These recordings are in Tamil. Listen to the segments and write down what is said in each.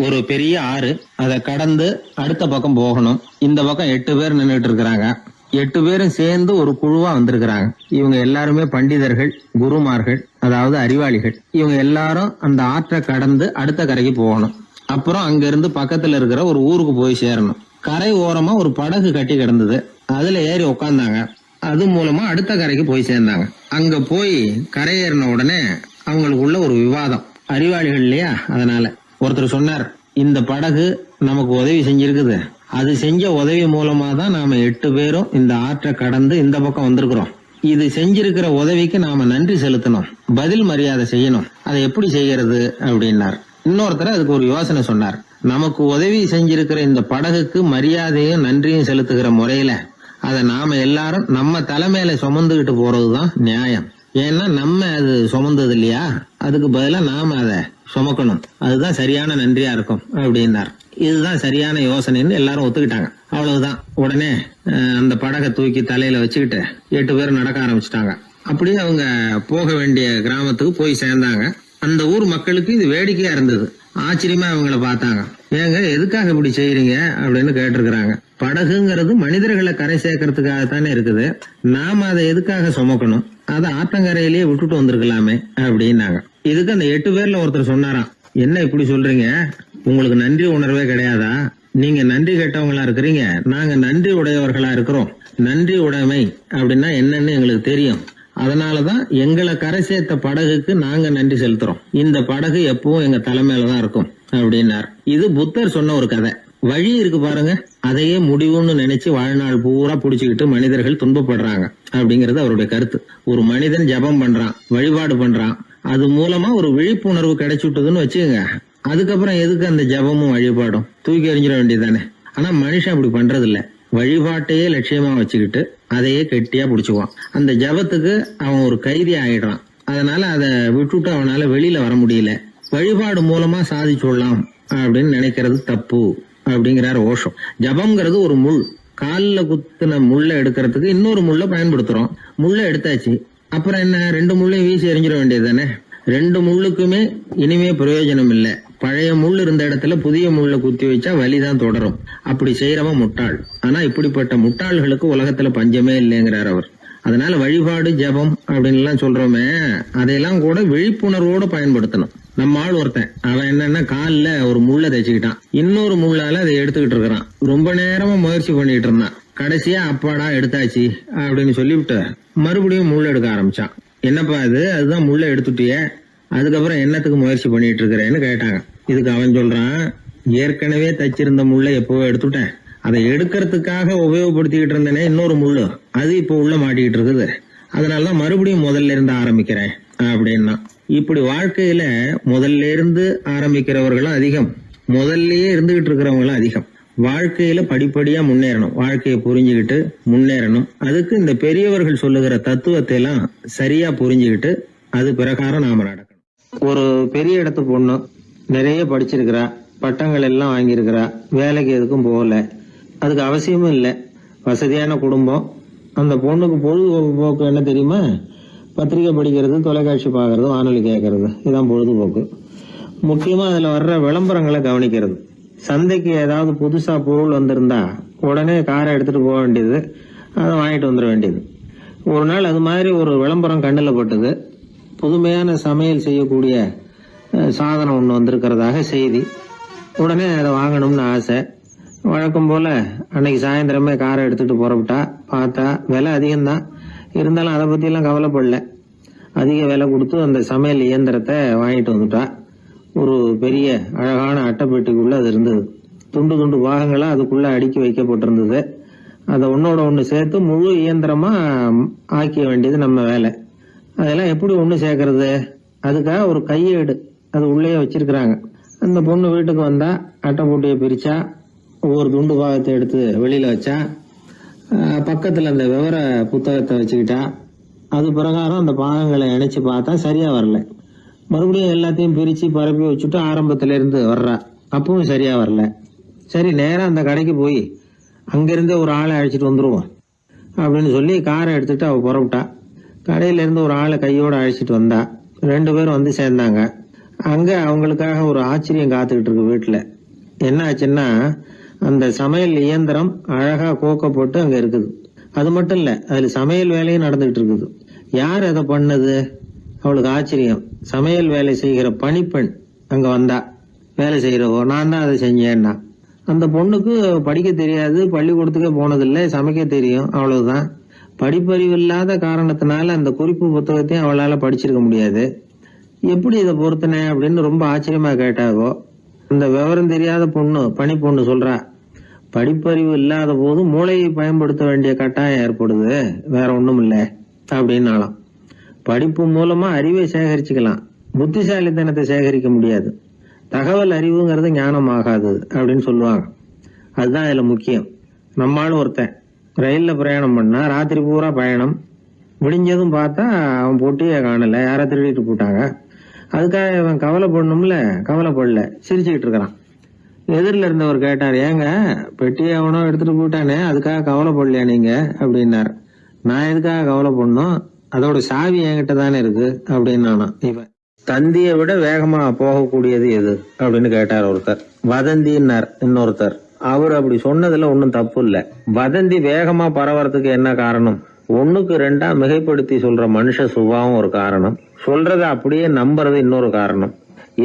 ஒரு பெரிய ஆறு, அதை கடந்து அடுத்த பக்கம் போகணும். இந்த பக்கம் 8 பேர் நின்றுட்டு இருக்கிறாங்க. 8 பேரும் சேர்ந்து ஒரு குழுவா வந்திருக்கிறாங்க. இவங்க எல்லாருமே பண்டிதர்கள், குருமார்கள், அதாவது அறிவாளிகள். இவங்க எல்லாரும் அந்த ஆற்றை கடந்து அடுத்த கரைக்கு போகணும். அப்புறம் அங்க இருந்து பக்கத்துல இருக்கிற ஒரு ஊருக்கு போய் சேரணும். கரை ஓரமா ஒரு படகு கட்டி கிடந்தது. அதுல ஏறி உக்காந்தாங்க. அது மூலமா அடுத்த கரைக்கு போய் சேர்ந்தாங்க. அங்க போய் கரையேறின உடனே அவங்களுக்குள்ள ஒரு விவாதம். அறிவாளிகள் இல்லையா, அதனால ஒருத்தர் சொன்னார், இந்த படகு நமக்கு உதவி செஞ்சிருக்குது. அது செஞ்ச உதவி மூலமா தான் நாம 8 பேரும் இந்த ஆற்றை கடந்து இந்த பக்கம் வந்திருக்கிறோம். இது செஞ்சிருக்கிற உதவிக்கு நாம நன்றி செலுத்தணும், பதில் மரியாதை செய்யணும். அதை எப்படி செய்யறது அப்படின்னார். இன்னொருத்தர் அதுக்கு ஒரு யோசனை சொன்னார். நமக்கு உதவி செஞ்சிருக்கிற இந்த படகுக்கு மரியாதையும் நன்றியும் செலுத்துகிற முறையில அதை நாம எல்லாரும் நம்ம தலைமையில சுமந்துகிட்டு போறதுதான் நியாயம். ஏன்னா நம்ம அது சுமந்தது இல்லையா, அதுக்கு பதிலா நாம அதை சுமக்கணும். அதுதான் சரியான நன்றியா இருக்கும் அப்படின்னார். இதுதான் சரியான யோசனைன்னு எல்லாரும் ஒத்துக்கிட்டாங்க. அவ்வளவுதான். உடனே அந்த படகை தூக்கி தலையில வச்சுக்கிட்டு 8 பேர் நடக்க ஆரம்பிச்சிட்டாங்க. அப்படியே அவங்க போக வேண்டிய கிராமத்துக்கு போய் சேர்ந்தாங்க. அந்த ஊர் மக்களுக்கு இது வேடிக்கையா இருந்தது. ஆச்சரியமா அவங்கள பார்த்தாங்க. ஏங்க எதுக்காக இப்படி செய்யறீங்க அப்படின்னு கேட்டிருக்கிறாங்க. படகுங்கிறது மனிதர்களை கரை சேர்க்கறதுக்காகத்தானே இருக்குது. நாம அதை எதுக்காக சுமக்கணும்? அதை ஆத்தங்கரையிலேயே விட்டுட்டு வந்திருக்கலாமே அப்படின்னாங்க. இதுக்கு அந்த 8 பேர்ல ஒருத்தர் சொன்னாராம், என்ன இப்படி சொல்றீங்க? உங்களுக்கு நன்றி உணர்வே கிடையாதா? நீங்க நன்றி கெட்டவங்களா இருக்கிறீங்க, நாங்க நன்றி உடையவர்களா இருக்கிறோம். நன்றி உடைமை அப்படின்னா என்னன்னு எங்களுக்கு தெரியும். அதனாலதான் எங்களை கரை சேர்த்த படகுக்கு நாங்க நன்றி செலுத்துறோம். இந்த படகு எப்பவும் எங்க தலைமையிலதான் இருக்கும் அப்படின்னார். இது புத்தர் சொன்ன ஒரு கதை. வழி இருக்கு பாருங்க, அதையே முடிவுன்னு நினைச்சு வாழ்நாள் பூரா புடிச்சுக்கிட்டு மனிதர்கள் துன்பப்படுறாங்க அப்படிங்கறது அவருடைய கருத்து. ஒரு மனிதன் ஜபம் பண்றான், வழிபாடு பண்றான், அது மூலமா ஒரு விழிப்புணர்வு கிடைச்சுட்டுதுன்னு வச்சுக்கோங்க. அதுக்கப்புறம் எதுக்கு அந்த ஜபமும் வழிபாடும்? தூக்கி எறிஞ்சிட வேண்டியதானே. ஆனா மனுஷன் அப்படி பண்றது இல்ல. வழிபாட்டையே லட்சியமா வச்சுக்கிட்டு அதையே கெட்டியா புடிச்சுக்குவான். அந்த ஜபத்துக்கு அவன் ஒரு கைதி ஆயிடுறான். அதனால அதை விட்டுட்டு அவனால வெளியில வர முடியல. வழிபாடு மூலமா சாதிச்சுடலாம் அப்படின்னு நினைக்கிறது தப்பு அப்படிங்கிறார் ஓஷோ. ஜபம்ங்கிறது ஒரு முள். காலில் குத்துன முள்ள எடுக்கிறதுக்கு இன்னொரு முள்ள பயன்படுத்துறோம். முள்ள எடுத்தாச்சு, அப்புறம் என்ன? 2 முள்ளையும் வீசி எறிஞ்சிட வேண்டியது தானே. 2 முள்ளுக்குமே இனிமே பிரயோஜனம் இல்லை. பழைய முள் இருந்த இடத்துல புதிய முள்ள குத்தி வச்சா வலிதான் தொடரும். அப்படி செய்யறவன் முட்டாள். ஆனா இப்படிப்பட்ட முட்டாள்களுக்கு உலகத்துல பஞ்சமே இல்லைங்கிறார் அவர். அதனால வழிபாடு, ஜபம் அப்படின்னு எல்லாம் சொல்றோமே, அதையெல்லாம் கூட விழிப்புணர்வோட பயன்படுத்தணும். நம்ம ஆள் ஒருத்தன், அவன் என்னன்னா காலில் ஒரு முள்ளை தைச்சுக்கிட்டான். இன்னொரு முள்ளால அதை எடுத்துக்கிட்டு இருக்கிறான். ரொம்ப நேரமா முயற்சி பண்ணிட்டு இருந்தான். கடைசியா அப்பாடா எடுத்தாச்சு அப்படின்னு சொல்லிவிட்டு மறுபடியும் முள்ள எடுக்க ஆரம்பிச்சான். என்னப்பா இது, அதுதான் முள்ள எடுத்துட்டிய, அதுக்கப்புறம் என்னத்துக்கு முயற்சி பண்ணிட்டு இருக்கிறேன்னு கேட்டாங்க. இதுக்கு அவன் சொல்றான், ஏற்கனவே தச்சிருந்த முள்ளை எப்பவோ எடுத்துட்டேன். அதை எடுக்கிறதுக்காக உபயோகப்படுத்திக்கிட்டு இருந்தேனே இன்னொரு முள்ளு, அது இப்போ உள்ள மாட்டிக்கிட்டு இருக்குது. அதனாலதான் மறுபடியும் முதல்ல இருந்து ஆரம்பிக்கிறேன் அப்படின்னா. இப்படி வாழ்க்கையில முதல்ல இருந்து ஆரம்பிக்கிறவர்களும் அதிகம், முதல்லயே இருந்துகிட்டு இருக்கிறவங்களும் அதிகம். வாழ்க்கையில படிப்படியா முன்னேறணும், வாழ்க்கையை புரிஞ்சுக்கிட்டு முன்னேறணும். அதுக்கு இந்த பெரியவர்கள் சொல்லுகிற தத்துவத்தை எல்லாம் சரியா புரிஞ்சுக்கிட்டு அது பிரகாரம் நாம நடக்கணும். ஒரு பெரிய இடத்து பொண்ணு நிறைய படிச்சிருக்கிறா, பட்டங்கள் எல்லாம் வாங்கியிருக்கிறா, வேலைக்கு எதுக்கும் போகல, அதுக்கு அவசியமும் இல்லை. வசதியான குடும்பம். அந்த பொண்ணுக்கு பொழுதுபோக்கு என்ன தெரியுமா? பத்திரிகை படிக்கிறது, தொலைக்காட்சி பார்க்கறது, வானொலி கேட்கறது, இதுதான் பொழுதுபோக்கு. முக்கியமா அதுல வர்ற விளம்பரங்களை கவனிக்கிறது. சந்தைக்கு ஏதாவது புதுசா பொருள் வந்திருந்தா உடனே காரை எடுத்துட்டு போக வேண்டியது, அதை வாங்கிட்டு வந்துட வேண்டியது. ஒரு நாள் அது மாதிரி ஒரு விளம்பரம் கண்ணில் பட்டது. புதுமையான சமையல் செய்யக்கூடிய சாதனம் ஒன்று வந்திருக்கிறதாக செய்தி. உடனே அதை வாங்கணும்னு ஆசை. வழக்கம் போல அன்னைக்கு சாயந்தரமே காரை எடுத்துட்டு புறப்பட்டா. பார்த்தா விலை அதிகம்தான், இருந்தாலும் அதை பற்றியெல்லாம் கவலைப்படல. அதிக விலை கொடுத்து அந்த சமையல் இயந்திரத்தை வாங்கிட்டு வந்துட்டா. ஒரு பெரிய அழகான அட்டைப்பெட்டிக்குள்ள அது இருந்தது. துண்டு துண்டு பாகங்களா அதுக்குள்ள அடுக்கி வைக்கப்பட்டிருந்தது. அதை ஒன்னோட ஒன்று சேர்த்து முழு இயந்திரமா ஆக்கிய வேண்டியது நம்ம வேலை. அதெல்லாம் எப்படி ஒன்று சேர்க்கறது? அதுக்காக ஒரு கையேடு அது உள்ளே வச்சிருக்கிறாங்க. அந்த பொண்ணு வீட்டுக்கு வந்தா அட்டைப்பூட்டியை பிரிச்சா, ஒவ்வொரு துண்டு பாகத்தை எடுத்து வெளியில வச்சா, பக்கத்துல அந்த விவர புத்தகத்தை வச்சுக்கிட்டா. அது பிரகாரம் அந்த பாகங்களை இணைச்சு பார்த்தா சரியா வரல. மறுபடியும் எல்லாத்தையும் பிரிச்சு பரப்பி வச்சுட்டு ஆரம்பத்துல இருந்து வர்றா. அப்பவும் சரியா வரல. சரி, நேரம் அந்த கடைக்கு போய் அங்கிருந்தே ஒரு ஆளை அழைச்சிட்டு வந்துருவோம் அப்படின்னு சொல்லி காரை எடுத்துட்டு அவ புறப்பட்டா. கடையில இருந்து ஒரு ஆளை கையோட அழைச்சிட்டு வந்தா. 2 பேரும் வந்து சேர்ந்தாங்க. அங்க அவங்களுக்காக ஒரு ஆச்சரியம் காத்துக்கிட்டு இருக்கு வீட்டுல. என்ன ஆச்சுன்னா, அந்த சமையல் இயந்திரம் அழகா கோக்க போட்டு அங்க இருக்குது. அது மட்டும் இல்ல, அதுல சமையல் வேலையும் நடந்துகிட்டு இருக்குது. யார் அதை பண்ணது? அவளுக்கு ஆச்சரியம். சமையல் வேலை செய்கிற பணிப்பெண் அங்க வந்தா. வேலை செய்யறவோ, நான் தான் அதை செஞ்சேன்னா. அந்த பொண்ணுக்கு படிக்க தெரியாது, பள்ளிக்கூடத்துக்கே போனதில்லை, சமைக்க தெரியும், அவ்வளவுதான். படிப்பறிவு இல்லாத காரணத்தினால அந்த குறிப்பு புத்தகத்தையும் அவளால படிச்சிருக்க முடியாது. எப்படி இதை பொருத்தின அப்படின்னு ரொம்ப ஆச்சரியமா கேட்டாவோ, அந்த விவரம் தெரியாத பொண்ணு, பணி பொண்ணு சொல்றா, படிப்பறிவு இல்லாத போது மூளையை பயன்படுத்த வேண்டிய கட்டாயம் ஏற்படுது, வேற ஒண்ணும் இல்லை அப்படின்னாலாம். படிப்பு மூலமா அறிவை சேகரிச்சுக்கலாம், புத்திசாலித்தனத்தை சேகரிக்க முடியாது. தகவல் அறிவுங்கிறது ஞானம் ஆகாது அப்படின்னு சொல்லுவாங்க. அதுதான் இதுல முக்கியம். நம்மளும் ஒருத்தன் ரயில்ல பிரயாணம் பண்ணா, ராத்திரி பூரா பயணம், விடிஞ்சதும் பார்த்தா அவன் பொட்டியே காணல, யார திருடிட்டு போட்டாங்க. அதுக்காக இவன் கவலைப்படணும்ல, கவலைப்படல, சிரிச்சுக்கிட்டு இருக்கிறான். எதிரில் இருந்தவர் கேட்டார், ஏங்க பெட்டியை அவனோ எடுத்துட்டு போயிட்டானே, அதுக்காக கவலைப்படலையா நீங்க அப்படின்னாரு. நான் எதுக்காக கவலைப்படணும், அதோட சாவி என்கிட்ட தானே இருக்கு அப்படின்னு இவன். தந்தியை விட வேகமா போகக்கூடியது எது அப்படின்னு கேட்டார் ஒருத்தர். வதந்தின்னார் இன்னொருத்தர். அவர் அப்படி சொன்னதுல ஒன்னும் தப்பு இல்ல. வதந்தி வேகமா பரவறதுக்கு என்ன காரணம்? 1க்கு 2 மிகைப்படுத்தி சொல்ற மனுஷ சுபாவம் ஒரு காரணம், சொல்றத அப்படியே நம்புறது இன்னொரு காரணம்.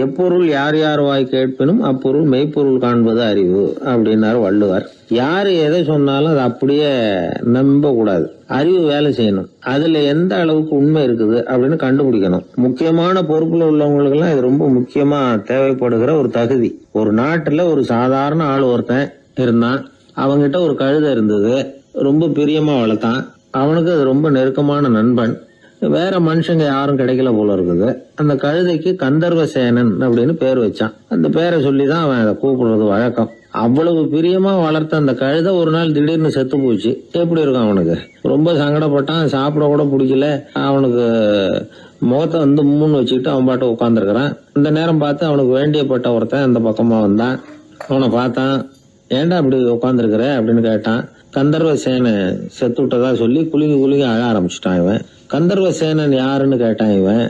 எப்பொருள் யார் யார் வாய் கேட்பினும் அப்பொருள் மெய்ப்பொருள் காண்பது அறிவு அப்படின்னாரு வள்ளுவர். யாரு எதை சொன்னாலும் அதை அப்படியே நம்ப கூடாது, அறிவு வேலை செய்யணும். அதுல எந்த அளவுக்கு உண்மை இருக்குது அப்படின்னு கண்டுபிடிக்கணும். முக்கியமான பொறுப்புல உள்ளவங்களுக்கு எல்லாம் இது ரொம்ப முக்கியமா தேவைப்படுகிற ஒரு தகுதி. ஒரு நாட்டுல ஒரு சாதாரண ஆள் ஒருத்தன் இருந்தான். அவங்கிட்ட ஒரு கழுதை இருந்தது, ரொம்ப பிரியமா வளர்த்தான். அவனுக்கு அது ரொம்ப நெருக்கமான நண்பன். வேற மனுஷங்க யாரும் கிடைக்கல போல இருக்குது. அந்த கழுதைக்கு கந்தர்வசேனன் அப்படின்னு பேர் வச்சான். அந்த பேரை சொல்லிதான் அவன் அதை கூப்பிடுறது வழக்கம். அவ்வளவு பிரியமா வளர்த்த அந்த கழுதை ஒரு நாள் திடீர்னு செத்து போச்சு. எப்படி இருக்கும் அவனுக்கு? ரொம்ப சங்கடப்பட்டான், சாப்பிட கூட பிடிக்கல. அவனுக்கு முகத்தை வந்து மூணு வச்சுக்கிட்டு அவன் பாட்டு உட்காந்துருக்கிறான். இந்த நேரம் பார்த்து அவனுக்கு வேண்டியப்பட்ட ஒருத்தன் அந்த பக்கமா வந்தான். அவனை பார்த்தான். ஏன்டா அப்படி உட்காந்துருக்கிற அப்படின்னு கேட்டான். கந்தர்வசேன செத்து விட்டதா சொல்லி குலுங்கி குலுங்கி அழ ஆரம்பிச்சுட்டான் இவன். கந்தர்வசேனன் யாருன்னு கேட்டான் இவன்.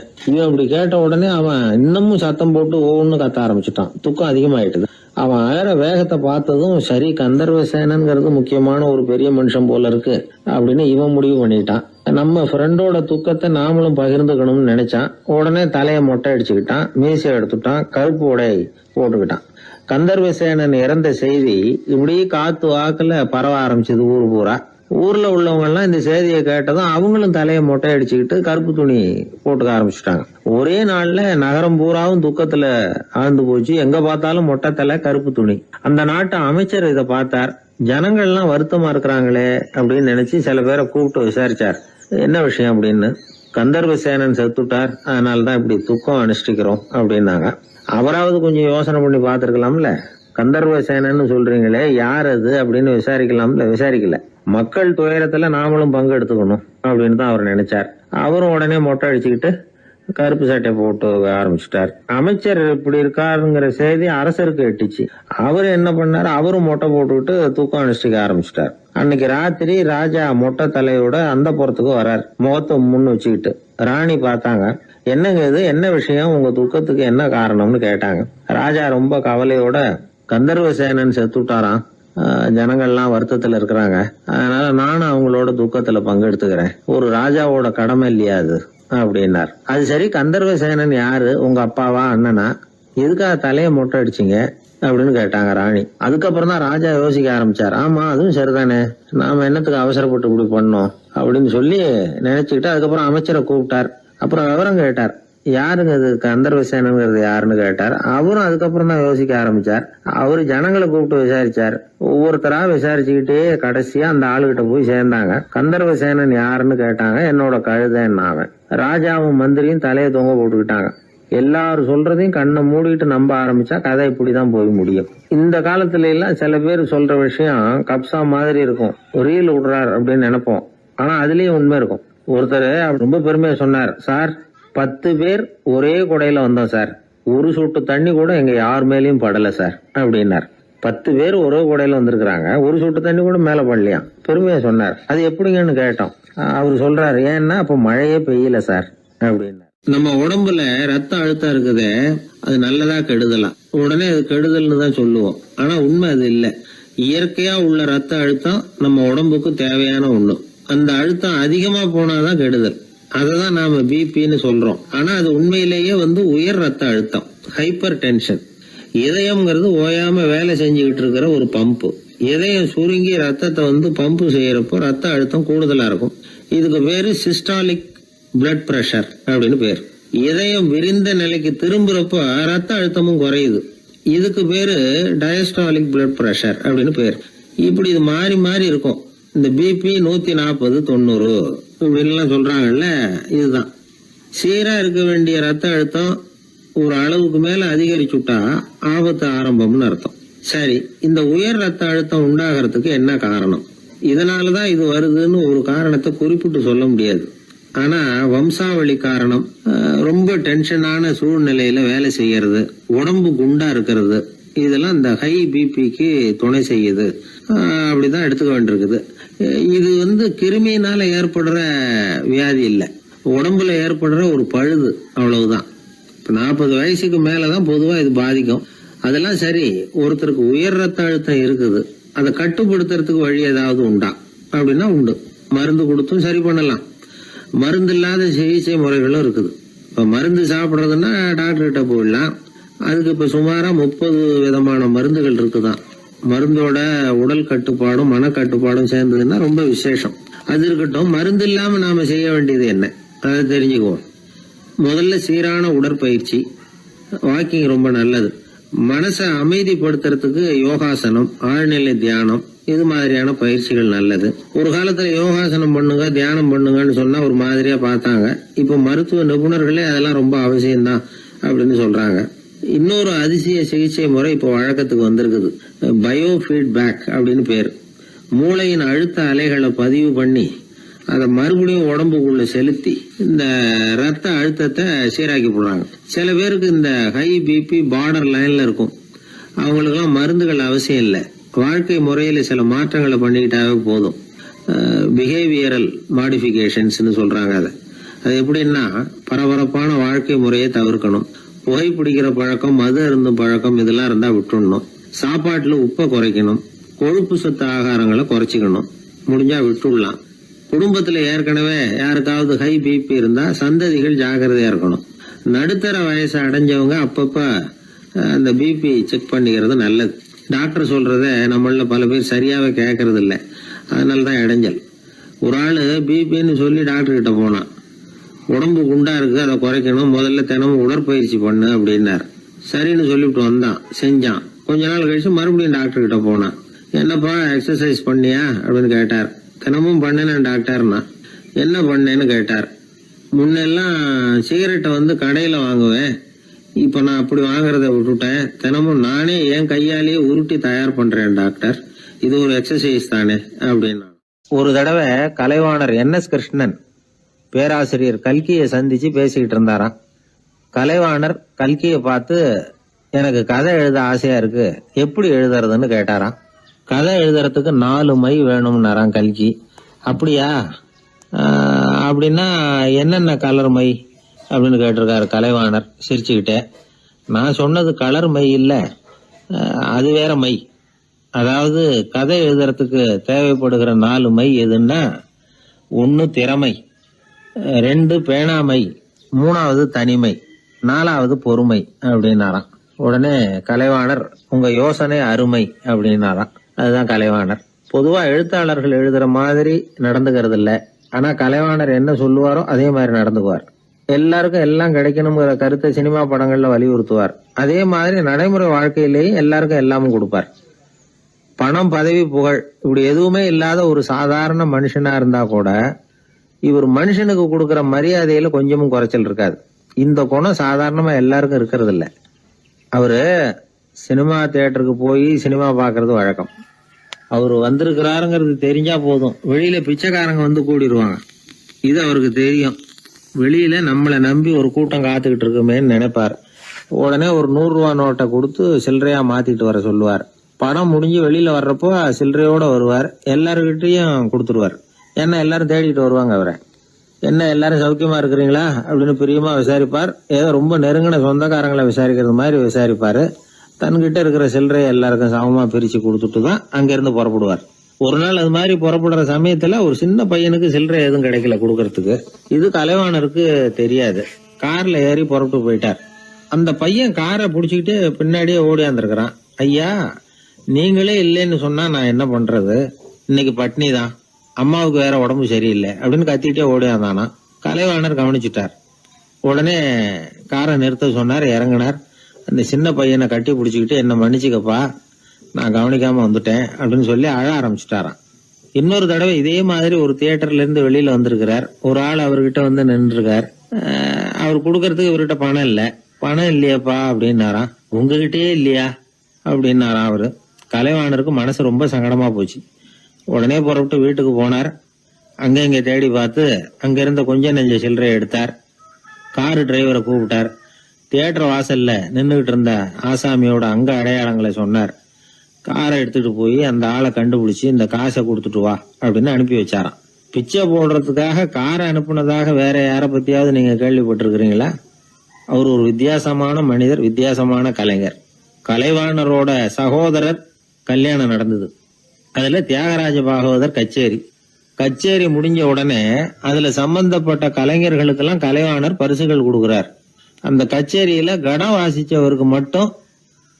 அப்படி கேட்ட உடனே அவன் இன்னமும் சத்தம் போட்டு ஒவ்வொன்னு கத்த ஆரம்பிச்சுட்டான். துக்கம் அதிகமாயிட்டுது. அவன் அழற வேகத்தை பார்த்ததும், சரி கந்தர்வசேனன்கிறது முக்கியமான ஒரு பெரிய மனுஷன் போல இருக்கு அப்படின்னு இவன் முடிவு பண்ணிட்டான். நம்ம ஃப்ரெண்டோட துக்கத்தை நாமளும் பகிர்ந்துக்கணும்னு நினைச்சான். உடனே தலையை மொட்டை அடிச்சுக்கிட்டான், மீசை எடுத்துட்டான், கருப்பு உடை போட்டுக்கிட்டான். கந்தர்வசேனன் இறந்த செய்தி இப்படியே காத்து வாக்குல பரவ ஆரம்பிச்சது ஊர் பூரா. ஊர்ல உள்ளவங்க எல்லாம் இந்த செய்தியை கேட்டதும் அவங்களும் தலையை மொட்டை அடிச்சுக்கிட்டு கருப்பு துணி போட்டுக்க ஆரம்பிச்சுட்டாங்க. ஒரே நாள்ல நகரம் பூராவும் துக்கத்துல ஆழ்ந்து போச்சு. எங்க பார்த்தாலும் மொட்டை தலை, கருப்பு துணி. அந்த நாட்டு அமைச்சர் இதை பார்த்தார். ஜனங்கள்லாம் வருத்தமா இருக்கிறாங்களே அப்படின்னு நினைச்சு சில பேரை கூப்பிட்டு விசாரிச்சார். என்ன விஷயம் அப்படின்னு. கந்தர்வசேனன் செத்துட்டார், அதனாலதான் இப்படி துக்கம் அனுஷ்டிக்கிறோம் அப்படின்னாங்க. அவராவது கொஞ்சம் யோசனை பண்ணி பார்த்திருக்கலாம்ல. கந்தர்வசேனன்னு சொல்றீங்களே, யார் அது அப்படின்னு விசாரிக்கலாம்ல. விசாரிக்கல. மக்கள் துயரத்துல நாமளும் பங்கு எடுத்துக்கணும் அப்படின்னு தான் அவர் நினைச்சார். அவரும் உடனே மொட்டை அடிச்சுக்கிட்டு கருப்பு சட்டை போட்டு ஆரம்பிச்சுட்டார். அமைச்சர் இப்படி இருக்காருங்கிற செய்தி அரசருக்கு எட்டுச்சு. அவரு என்ன பண்ணாரு, அவரும் மொட்டை போட்டுக்கிட்டு தூக்கம் அனுஷ்டிக்க ஆரம்பிச்சுட்டார். அன்னைக்கு ராத்திரி ராஜா மொட்டை தலையோட அந்த புறத்துக்கு வரார், முகத்தை முன்னு வச்சுக்கிட்டு. ராணி பார்த்தாங்க. என்னங்க இது, என்ன விஷயம், உங்க துக்கத்துக்கு என்ன காரணம்னு கேட்டாங்க. ராஜா ரொம்ப கவலையோட, கந்தர்வசேனன் செத்துட்டாராம், ஜனங்கள்லாம் வருத்தத்துல இருக்கிறாங்க, அதனால நானும் அவங்களோட துக்கத்துல பங்கெடுத்துக்கிறேன், ஒரு ராஜாவோட கடமை இல்லையா அது அப்படின்னார். அது சரி, கந்தர்வசேனன் யாரு, உங்க அப்பாவா அண்ணனா, எதுக்காக தலையை மொட்டை அடிச்சிங்க அப்படின்னு கேட்டாங்க ராணி. அதுக்கப்புறம் தான் ராஜா யோசிக்க ஆரம்பிச்சார். ஆமா, அதுவும் சரிதானே, நாம என்னத்துக்கு அவசரப்பட்டு இப்படி பண்ணோம் அப்படின்னு சொல்லி நினைச்சுக்கிட்டு அதுக்கப்புறம் அமைச்சரை கூப்பிட்டார். அப்புறம் விவரம் கேட்டார். யாருங்க இது கந்தர்வசேனங்கிறது யாருன்னு கேட்டார். அவரும் அதுக்கப்புறம் தான் யோசிக்க ஆரம்பிச்சார். அவரு ஜனங்களை கூப்பிட்டு விசாரிச்சார். ஒவ்வொருத்தரா விசாரிச்சுக்கிட்டே கடைசியா அந்த ஆளுகிட்ட போய் சேர்ந்தாங்க. கந்தர்வசேனன் யாருன்னு கேட்டாங்க. என்னோட கழுதைன்னாவன். ராஜாவும் மந்திரியும் தலையை தொங்க போட்டுக்கிட்டாங்க. எல்லாரும் சொல்றதையும் கண்ணை மூடிட்டு நம்ப ஆரம்பிச்சா கதை இப்படிதான் போய் முடியும். இந்த காலத்துல எல்லாம் சில பேர் சொல்ற விஷயம் கப்சா மாதிரி இருக்கும், ரீல் விடுறார் அப்படின்னு நினைப்போம். ஆனா அதுலயும் உண்மை இருக்கும். ஒருத்தர் ரொம்ப பெருமையா சொன்னார், சார் 10 பேர் ஒரே குடையில வந்தோம் சார், ஒரு சொட்டு தண்ணி கூட எங்க யார் மேலயும் படல சார் அப்படின்னார். 10 பேர் ஒரே குடையில வந்திருக்கிறாங்க, ஒரு சொட்டு தண்ணி கூட மேல படலையாம். பெருமையா சொன்னார். அது எப்படிங்கன்னு கேட்டோம். அவர் சொல்றாரு, ஏன்னா அப்ப மழையே பெய்யல சார் அப்படின்னார். நம்ம உடம்புல ரத்த அழுத்தம் இருக்குதே, அது நல்லதா கெடுதலா? உடனே அது கெடுதல்னு தான் சொல்லுவோம். ஆனா உண்மை அது இல்ல. இயற்கையா உள்ள ரத்த அழுத்தம் நம்ம உடம்புக்கு தேவையான ஒண்ணு. அந்த அழுத்தம் அதிகமா போனாதான் கெடுதல். அததான் நாம பிபின்னு சொல்றோம். ஆனா அது உண்மையிலேயே உயர் ரத்த அழுத்தம், ஹைப்பர் டென்ஷன். இதயம்ங்கிறது ஓயாம வேலை செஞ்சுக்கிட்டு இருக்கிற ஒரு பம்பு. இதயம் சுருங்கி ரத்தத்தை பம்பு செய்யறப்போ ரத்த அழுத்தம் கூடுதலா இருக்கும். இதுக்கு பேரு சிஸ்டாலிக் பிளட் பிரஷர் அப்படின்னு பேர். இதயம் விரிந்த நிலைக்கு திரும்புறப்போ ரத்த அழுத்தமும் குறையுது. இதுக்கு பேரு டயஸ்டாலிக் பிளட் பிரஷர் அப்படின்னு பேர். இப்படி இது மாறி மாறி இருக்கும். இந்த பிபி 140 90 இப்படின்லாம் சொல்றாங்கல்ல, இதுதான். சீரா இருக்க வேண்டிய ரத்த அழுத்தம் ஒரு அளவுக்கு மேல அதிகரிச்சுட்டா ஆபத்து ஆரம்பம்னு அர்த்தம். சரி, இந்த உயர் ரத்த அழுத்தம் உண்டாகிறதுக்கு என்ன காரணம்? இதனாலதான் இது வருதுன்னு ஒரு காரணத்தை குறிப்பிட்டு சொல்ல முடியாது. ஆனா வம்சாவளி காரணம், ரொம்ப டென்ஷனான சூழ்நிலையில வேலை செய்யறது, உடம்பு குண்டா இருக்கிறது, இதெல்லாம் இந்த ஹை பிபிக்கு துணை செய்யுது. அப்படிதான் எடுத்துக்க வேண்டியிருக்குது. இது கிருமியினால ஏற்படுற வியாதி இல்ல, உடம்புல ஏற்படுற ஒரு பழுது, அவ்வளவுதான். 40 வயசுக்கு மேலதான் பொதுவா இது பாதிக்கும். அதெல்லாம் சரி, ஒருத்தருக்கு உயர் ரத்த அழுத்தம் இருக்குது, அதை கட்டுப்படுத்துறதுக்கு வழி ஏதாவது உண்டா அப்படின்னா உண்டு. மருந்து கொடுத்தும் சரி பண்ணலாம். மருந்து இல்லாத சிகிச்சை முறைகளும் இருக்குது. இப்ப மருந்து சாப்பிடுறதுன்னா டாக்டர் கிட்ட போயிடலாம். அதுக்கு இப்ப சுமாரா 30 விதமான மருந்துகள் இருக்குதான். மருந்தோட உடல் கட்டுப்பாடும் மனக்கட்டுப்பாடும் சேர்ந்ததுன்னா ரொம்ப விசேஷம். அது இருக்கட்டும், மருந்து இல்லாம நாம செய்ய வேண்டியது என்ன, அதை தெரிஞ்சுக்குவோம். முதல்ல சீரான உடற்பயிற்சி, வாக்கிங் ரொம்ப நல்லது. மனசை அமைதிப்படுத்துறதுக்கு யோகாசனம், ஆழ்நிலை தியானம், இது மாதிரியான பயிற்சிகள் நல்லது. ஒரு காலத்துல யோகாசனம் பண்ணுங்க, தியானம் பண்ணுங்கன்னு சொன்னா ஒரு மாதிரியா பார்த்தாங்க. இப்ப மருத்துவ நிபுணர்களே அதெல்லாம் ரொம்ப அவசியம்தான் அப்படின்னு சொல்றாங்க. இன்னொரு அதிசய சிகிச்சை முறை இப்போ வழக்கத்துக்கு வந்திருக்குது. பயோ ஃபீட்பேக் அப்படின்னு பேர். மூளையின் அழுத்த அலைகளை பதிவு பண்ணி அதை மறுபடியும் உடம்புக்குள்ள செலுத்தி இந்த ரத்த அழுத்தத்தை சீராக்கி போடுறாங்க. சில பேருக்கு இந்த ஹை பிபி பார்டர் லைன்ல இருக்கும். அவங்களுக்கெல்லாம் மருந்துகள் அவசியம் இல்லை. வாழ்க்கை முறையில சில மாற்றங்களை பண்ணிக்கிட்டாவே போதும். பிஹேவியரல் மாடிஃபிகேஷன்ஸ் சொல்றாங்க. அது எப்படின்னா, பரபரப்பான வாழ்க்கை முறையை தவிர்க்கணும். புகைப்பிடிக்கிற பழக்கம், மது அருந்தும் பழக்கம், இதெல்லாம் இருந்தா விட்டுடணும். சாப்பாட்டுல உப்பை குறைக்கணும். கொழுப்பு சத்து ஆகாரங்களை குறைச்சிக்கணும். முடிஞ்சா விட்டுடலாம். குடும்பத்துல ஏற்கனவே யாருக்காவது ஹை பிபி இருந்தா சந்ததிகள் ஜாக்கிரதையா இருக்கணும். நடுத்தர வயசு அடைஞ்சவங்க அப்பப்ப அந்த பிபி செக் பண்ணிக்கிறது நல்லது. டாக்டர் சொல்றத நம்மள பல பேர் சரியாவே கேட்கறது இல்லை. அதனாலதான் இடைஞ்சல். ஒரு ஆளு பிபின்னு சொல்லி டாக்டர் கிட்ட போனான். உடம்பு குண்டா இருக்கு, அதை குறைக்கணும், முதல்ல தினமும் உடற்பயிற்சி பண்ணு அப்படின்னார். சரின்னு சொல்லிவிட்டு வந்தான், செஞ்சான். கொஞ்ச நாள் கழிச்சு மறுபடியும் டாக்டர் கிட்ட போனான். என்னப்பா எக்ஸசைஸ் பண்ணியா அப்படின்னு கேட்டார். தினமும் பண்ணேன் டாக்டர்னா. என்ன பண்ணேன்னு கேட்டார். முன்னெல்லாம் சிகரெட்டை கடையில வாங்குவேன், இப்ப நான் அப்படி வாங்குறத விட்டுட்டேன். தினமும் நானே என் கையாலேயே உருட்டி தயார் பண்றேன் டாக்டர். இது ஒரு எக்ஸசைஸ் தானே அப்படின்னா. ஒரு தடவை கலைவாணர் NS கிருஷ்ணன் பேராசிரியர் கல்கியை சந்திச்சு பேசிக்கிட்டு இருந்தாராம். கலைவாணர் கல்கியை பார்த்து, எனக்கு கதை எழுத ஆசையா இருக்கு, எப்படி எழுதுறதுன்னு கேட்டாராம். கதை எழுதுறதுக்கு 4 மை வேணும்னாராம் கல்கி. அப்படியா, அப்படின்னா என்னென்ன கலர் மை அப்படின்னு கேட்டிருக்காரு கலைவாணர் சிரிச்சுக்கிட்டே. நான் சொன்னது கலர் மை இல்ல, அது வேற மை. அதாவது கதை எழுதுறதுக்கு தேவைப்படுகிற 4 மை எதுன்னா, 1 திறமை, 2 பேணாமை, 3வது தனிமை, 4வது பொறுமை அப்படின்னாராம். உடனே கலைவாணர், உங்க யோசனை அருமை அப்படின்னாராம். அதுதான் கலைவாணர். பொதுவா எழுத்தாளர்கள் எழுதுற மாதிரி நடந்துக்கிறது இல்ல. ஆனா கலைவாணர் என்ன சொல்லுவாரோ அதே மாதிரி நடந்துக்குவார். எல்லாருக்கும் எல்லாம் கிடைக்கணுங்கிற கருத்தை சினிமா படங்கள்ல வலியுறுத்துவார். அதே மாதிரி நடைமுறை வாழ்க்கையிலேயும் எல்லாருக்கும் எல்லாமும் கொடுப்பார். பணம், பதவி, புகழ் இப்படி எதுவுமே இல்லாத ஒரு சாதாரண மனுஷனா இருந்தா கூட இவர் மனுஷனுக்கு கொடுக்கற மரியாதையில கொஞ்சமும் குறைச்சல் இருக்காது. இந்த குணம் சாதாரணமா எல்லாருக்கும் இருக்கிறது இல்ல. அவரு சினிமா தியேட்டருக்கு போய் சினிமா பாக்குறது வழக்கம். அவரு வந்திருக்கிறாருங்கிறது தெரிஞ்சா போதும், வெளியில பிச்சைக்காரங்க கூடிடுவாங்க. இது அவருக்கு தெரியும். வெளியில நம்மளை நம்பி ஒரு கூட்டம் காத்துக்கிட்டு இருக்குமேன்னு நினைப்பார். உடனே ஒரு 100 ரூபா நோட்டை கொடுத்து சில்லறையா மாத்திட்டு வர சொல்லுவார். படம் முடிஞ்சு வெளியில வர்றப்போ சில்லறையோட வருவார். எல்லாருக்கிட்டையும் கொடுத்துருவார். ஏன்னா எல்லாரும் தேடிட்டு வருவாங்க அவரை. என்ன எல்லாரும் சௌக்கியமா இருக்கிறீங்களா அப்படின்னு பிரியமா விசாரிப்பார். ஏதோ ரொம்ப நெருங்கின சொந்தக்காரங்களை விசாரிக்கிறது மாதிரி விசாரிப்பாரு. தன்கிட்ட இருக்கிற சில்லறையை எல்லாருக்கும் சமமா பிரிச்சு கொடுத்துட்டு தான் அங்கிருந்து புறப்படுவார். ஒரு நாள் அது மாதிரி புறப்படுற சமயத்துல ஒரு சின்ன பையனுக்கு சில்லறை எதுவும் கிடைக்கல கொடுக்கறதுக்கு. இது கலைவாணருக்கு தெரியாது. கார்ல ஏறி புறப்பட்டு போயிட்டார். அந்த பையன் காரை புடிச்சுக்கிட்டு பின்னாடியே ஓடியாந்துருக்கிறான். ஐயா, நீங்களே இல்லைன்னு சொன்னா நான் என்ன பண்றது? இன்னைக்கு பட்னி தான், அம்மாவுக்கு வேற உடம்பு சரியில்லை அப்படின்னு கத்திக்கிட்டே ஓடியாந்தானா. கலைவாணர் கவனிச்சுட்டார். உடனே காரை நிறுத்த சொன்னார். இறங்கினார். அந்த சின்ன பையனை கட்டி பிடிச்சிக்கிட்டு என்ன மன்னிச்சுக்கப்பா, நான் கவனிக்காம வந்துட்டேன் அப்படின்னு சொல்லி அழ ஆரம்பிச்சுட்டாராம். இன்னொரு தடவை இதே மாதிரி ஒரு தியேட்டர்ல இருந்து வெளியில வந்திருக்கிறார். ஒரு ஆள் அவர்கிட்ட வந்து நின்றுருக்கார். அவர் கொடுக்கறதுக்கு இவர்கிட்ட பணம் இல்ல. பணம் இல்லையாப்பா அப்படின்னாராம். உங்ககிட்டயே இல்லையா அப்படின்னாராம் அவரு. கலைவாணருக்கு மனசு ரொம்ப சங்கடமா போச்சு. உடனே புறப்பட்டு வீட்டுக்கு போனார். அங்க இங்க தேடி பார்த்து அங்க இருந்த கொஞ்ச நெஞ்ச சில்லறை எடுத்தார். காரு டிரைவரை கூப்பிட்டார். தியேட்டர் வாசல்ல நின்றுகிட்டு இருந்த ஆசாமியோட அங்க அடையாளங்களை சொன்னார். காரை எடுத்துட்டு போய் அந்த ஆளை கண்டுபிடிச்சு இந்த காசை கொடுத்துட்டு வா அப்படின்னு அனுப்பி வச்சாராம். பிச்சை போடுறதுக்காக காரை அனுப்புனதாக வேற யாரை பத்தியாவது நீங்க கேள்விப்பட்டிருக்கிறீங்களா? அவர் ஒரு வித்தியாசமான மனிதர், வித்தியாசமான கலைஞர். கலைவாணரோட சகோதரர் கல்யாணம் நடந்தது. அதுல தியாகராஜ பாகவதர் கச்சேரி முடிஞ்ச உடனே அதுல சம்பந்தப்பட்ட கலைஞர்களுக்கெல்லாம் கலைவாணர் பரிசுகள் கொடுக்கிறார். அந்த கச்சேரியில கடம் வாசிச்சவருக்கு மட்டும்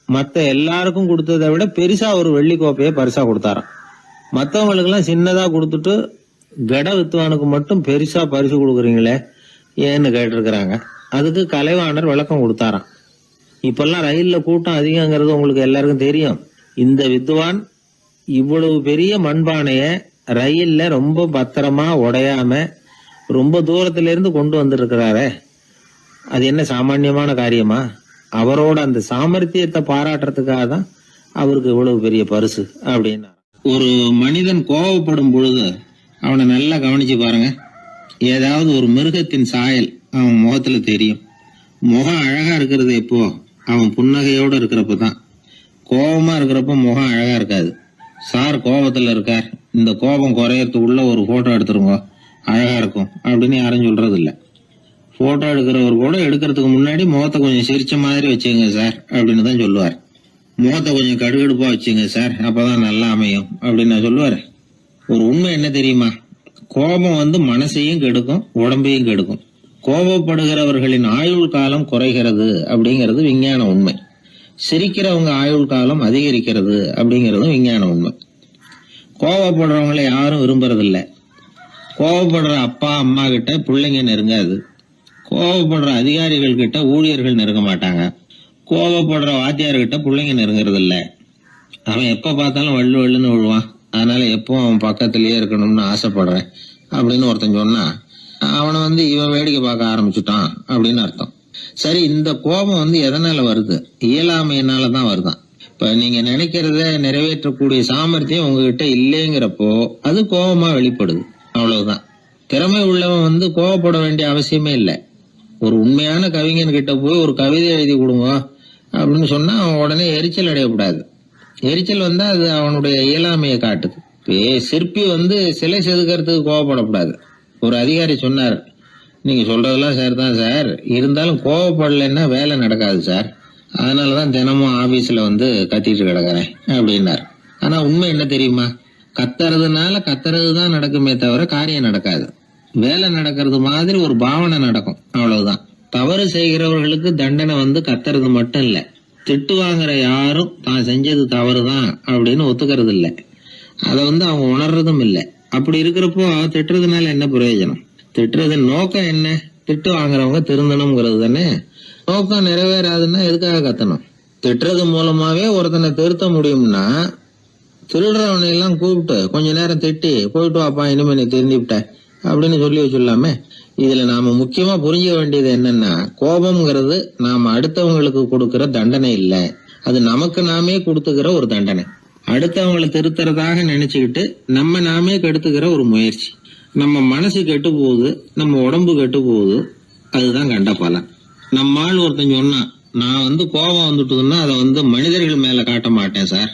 மத்த எல்லாருக்கும் கொடுத்ததை விட பெருசா ஒரு வெள்ளி கோப்பையை பரிசா கொடுத்தாராம். மத்தவங்களுக்கு எல்லாம் சின்னதா கொடுத்துட்டு கட வித்துவானுக்கு மட்டும் பெருசா பரிசு கொடுக்குறீங்களே ஏன்னு கேட்டிருக்கிறாங்க. அதுக்கு கலைவாணர் விளக்கம் கொடுத்தாராம். இப்பெல்லாம் ரயில்ல கூட்டம் அதிகங்கிறது உங்களுக்கு எல்லாருக்கும் தெரியும். இந்த வித்வான் இவ்வளவு பெரிய மண்பானைய ரயில்ல ரொம்ப பத்திரமா உடையாம ரொம்ப தூரத்துல இருந்து கொண்டு வந்திருக்கிறாரே, அது என்ன சாமான்யமான காரியமா? அவரோட அந்த சாமர்த்தியத்தை பாராட்டுறதுக்காக தான் அவருக்கு இவ்வளவு பெரிய பரிசு அப்படின்னா. ஒரு மனிதன் கோபப்படும் பொழுது அவனை நல்லா கவனிச்சு பாருங்க. ஏதாவது ஒரு மிருகத்தின் சாயல் அவன் முகத்துல தெரியும். முகம் அழகா இருக்கிறது எப்போ? அவன் புன்னகையோட இருக்கிறப்பதான். கோபமா இருக்கிறப்ப முகம் அழகா இருக்காது. சார் கோபத்துல இருக்கார், இந்த கோபம் குறையறதுக்குள்ள ஒரு போட்டோ எடுத்துருங்க, அழகா இருக்கும் அப்படின்னு யாரும் சொல்றது இல்ல. போட்டோ எடுக்கிறவர் கூட எடுக்கிறதுக்கு முன்னாடி முகத்தை கொஞ்சம் சிரிச்ச மாதிரி வச்சுங்க சார் அப்படின்னு தான் சொல்லுவார். முகத்தை கொஞ்சம் கடுகடுப்பா வச்சுங்க சார், அப்பதான் நல்லா அமையும் அப்படின்னு நான் சொல்லுவார். ஒரு உண்மை என்ன தெரியுமா? கோபம் மனசையும் கெடுக்கும், உடம்பையும் கெடுக்கும். கோபப்படுகிறவர்களின் ஆயுள் காலம் குறைகிறது அப்படிங்கிறது விஞ்ஞான உண்மை. சிரிக்கிறவங்க ஆயுள் காலம் அதிகரிக்கிறது அப்படிங்கறதும் விஞ்ஞான உண்மை. கோபப்படுறவங்களை யாரும் விரும்புறதில்ல. கோபப்படுற அப்பா அம்மா கிட்ட பிள்ளைங்க நெருங்காது. கோபப்படுற அதிகாரிகள் கிட்ட ஊழியர்கள் நெருங்க மாட்டாங்க. கோபப்படுற வாத்தியார்கிட்ட பிள்ளைங்க நெருங்குறது இல்ல. அவன் எப்ப பார்த்தாலும் வள்ளு வள்ளுன்னு விழுவான். அதனால எப்போ அவன் பக்கத்திலேயே இருக்கணும்னு ஆசைப்படுறேன் அப்படின்னு ஒருத்தன் சொன்னா அவனை இவன் வேடிக்கை பார்க்க ஆரம்பிச்சுட்டான் அப்படின்னு அர்த்தம். சரி, இந்த கோபம் எதனால வருது? இயலாமையினாலதான் வருதான். இப்ப நீங்க நினைக்கிறத நிறைவேற்றக்கூடிய சாமர்த்தியம் உங்ககிட்ட இல்லைங்கிறப்போ அது கோபமா வெளிப்படுது, அவ்வளவுதான். திறமை உள்ளவன் கோபப்பட வேண்டிய அவசியமே இல்லை. ஒரு உண்மையான கவிஞன் கிட்ட போய் ஒரு கவிதை எழுதி கொடுங்க அப்படின்னு சொன்னா அவன் உடனே எரிச்சல் அடையக்கூடாது. எரிச்சல் வந்தா அது அவனுடைய இயலாமையை காட்டுது. சிற்பி சிலை செதுக்கிறதுக்கு கோபப்படக்கூடாது. ஒரு அதிகாரி சொன்னார், நீங்க சொல்றதெல்லாம் சரிதான் சார், இருந்தாலும் கோவப்படலைன்னா வேலை நடக்காது சார், அதனாலதான் தினமும் ஆபீஸ்ல கத்திட்டு கிடக்குறேன் அப்படின்னார். ஆனா உண்மை என்ன தெரியுமா? கத்துறதுனால கத்துறதுதான் நடக்குமே தவிர காரியம் நடக்காது. வேலை நடக்கிறது மாதிரி ஒரு பாவனை நடக்கும், அவ்வளவுதான். தவறு செய்கிறவர்களுக்கு தண்டனை கத்துறது மட்டும் இல்ல, திட்டு வாங்குற யாரும் தான் செஞ்சது தவறுதான் அப்படின்னு ஒத்துக்கிறது இல்ல. அத அவங்க உணர்றதும் இல்ல. அப்படி இருக்கிறப்போ திட்டுறதுனால என்ன பிரயோஜனம்? திட்டுறதன் நோக்கம் என்ன? திட்டு வாங்குறவங்க திருந்தணும்ங்கிறது தானே. நோக்கம் நிறைவேறாதுன்னா எதுக்காக கத்தணும்? திட்டுறது மூலமாவே ஒருத்தனை திருத்த முடியும்னா திருடுறவனை எல்லாம் கூப்பிட்டு கொஞ்ச நேரம் திட்டி போயிட்டு வாப்பா, இனிமே நீ திருந்திவிட்ட அப்படின்னு சொல்லி வச்சுள்ளாமே. இதுல நாம முக்கியமா புரிஞ்சுக்க வேண்டியது என்னன்னா, கோபம்ங்கிறது நாம அடுத்தவங்களுக்கு கொடுக்கிற தண்டனை இல்ல, அது நமக்கு நாமே கொடுத்துக்கிற ஒரு தண்டனை. அடுத்தவங்களை திருத்துறதாக நினைச்சுக்கிட்டு நம்ம நாமே கெடுத்துக்கிற ஒரு முயற்சி. நம்ம மனசு கெட்டு போகுது, நம்ம உடம்பு கெட்டு போகுது, அதுதான் கண்ட பலன். நம்ம ஆள் ஒருத்தன் சொன்னான், நான் கோபம் வந்துட்டுதுன்னா அதை மனிதர்கள் மேல காட்ட மாட்டேன் சார்,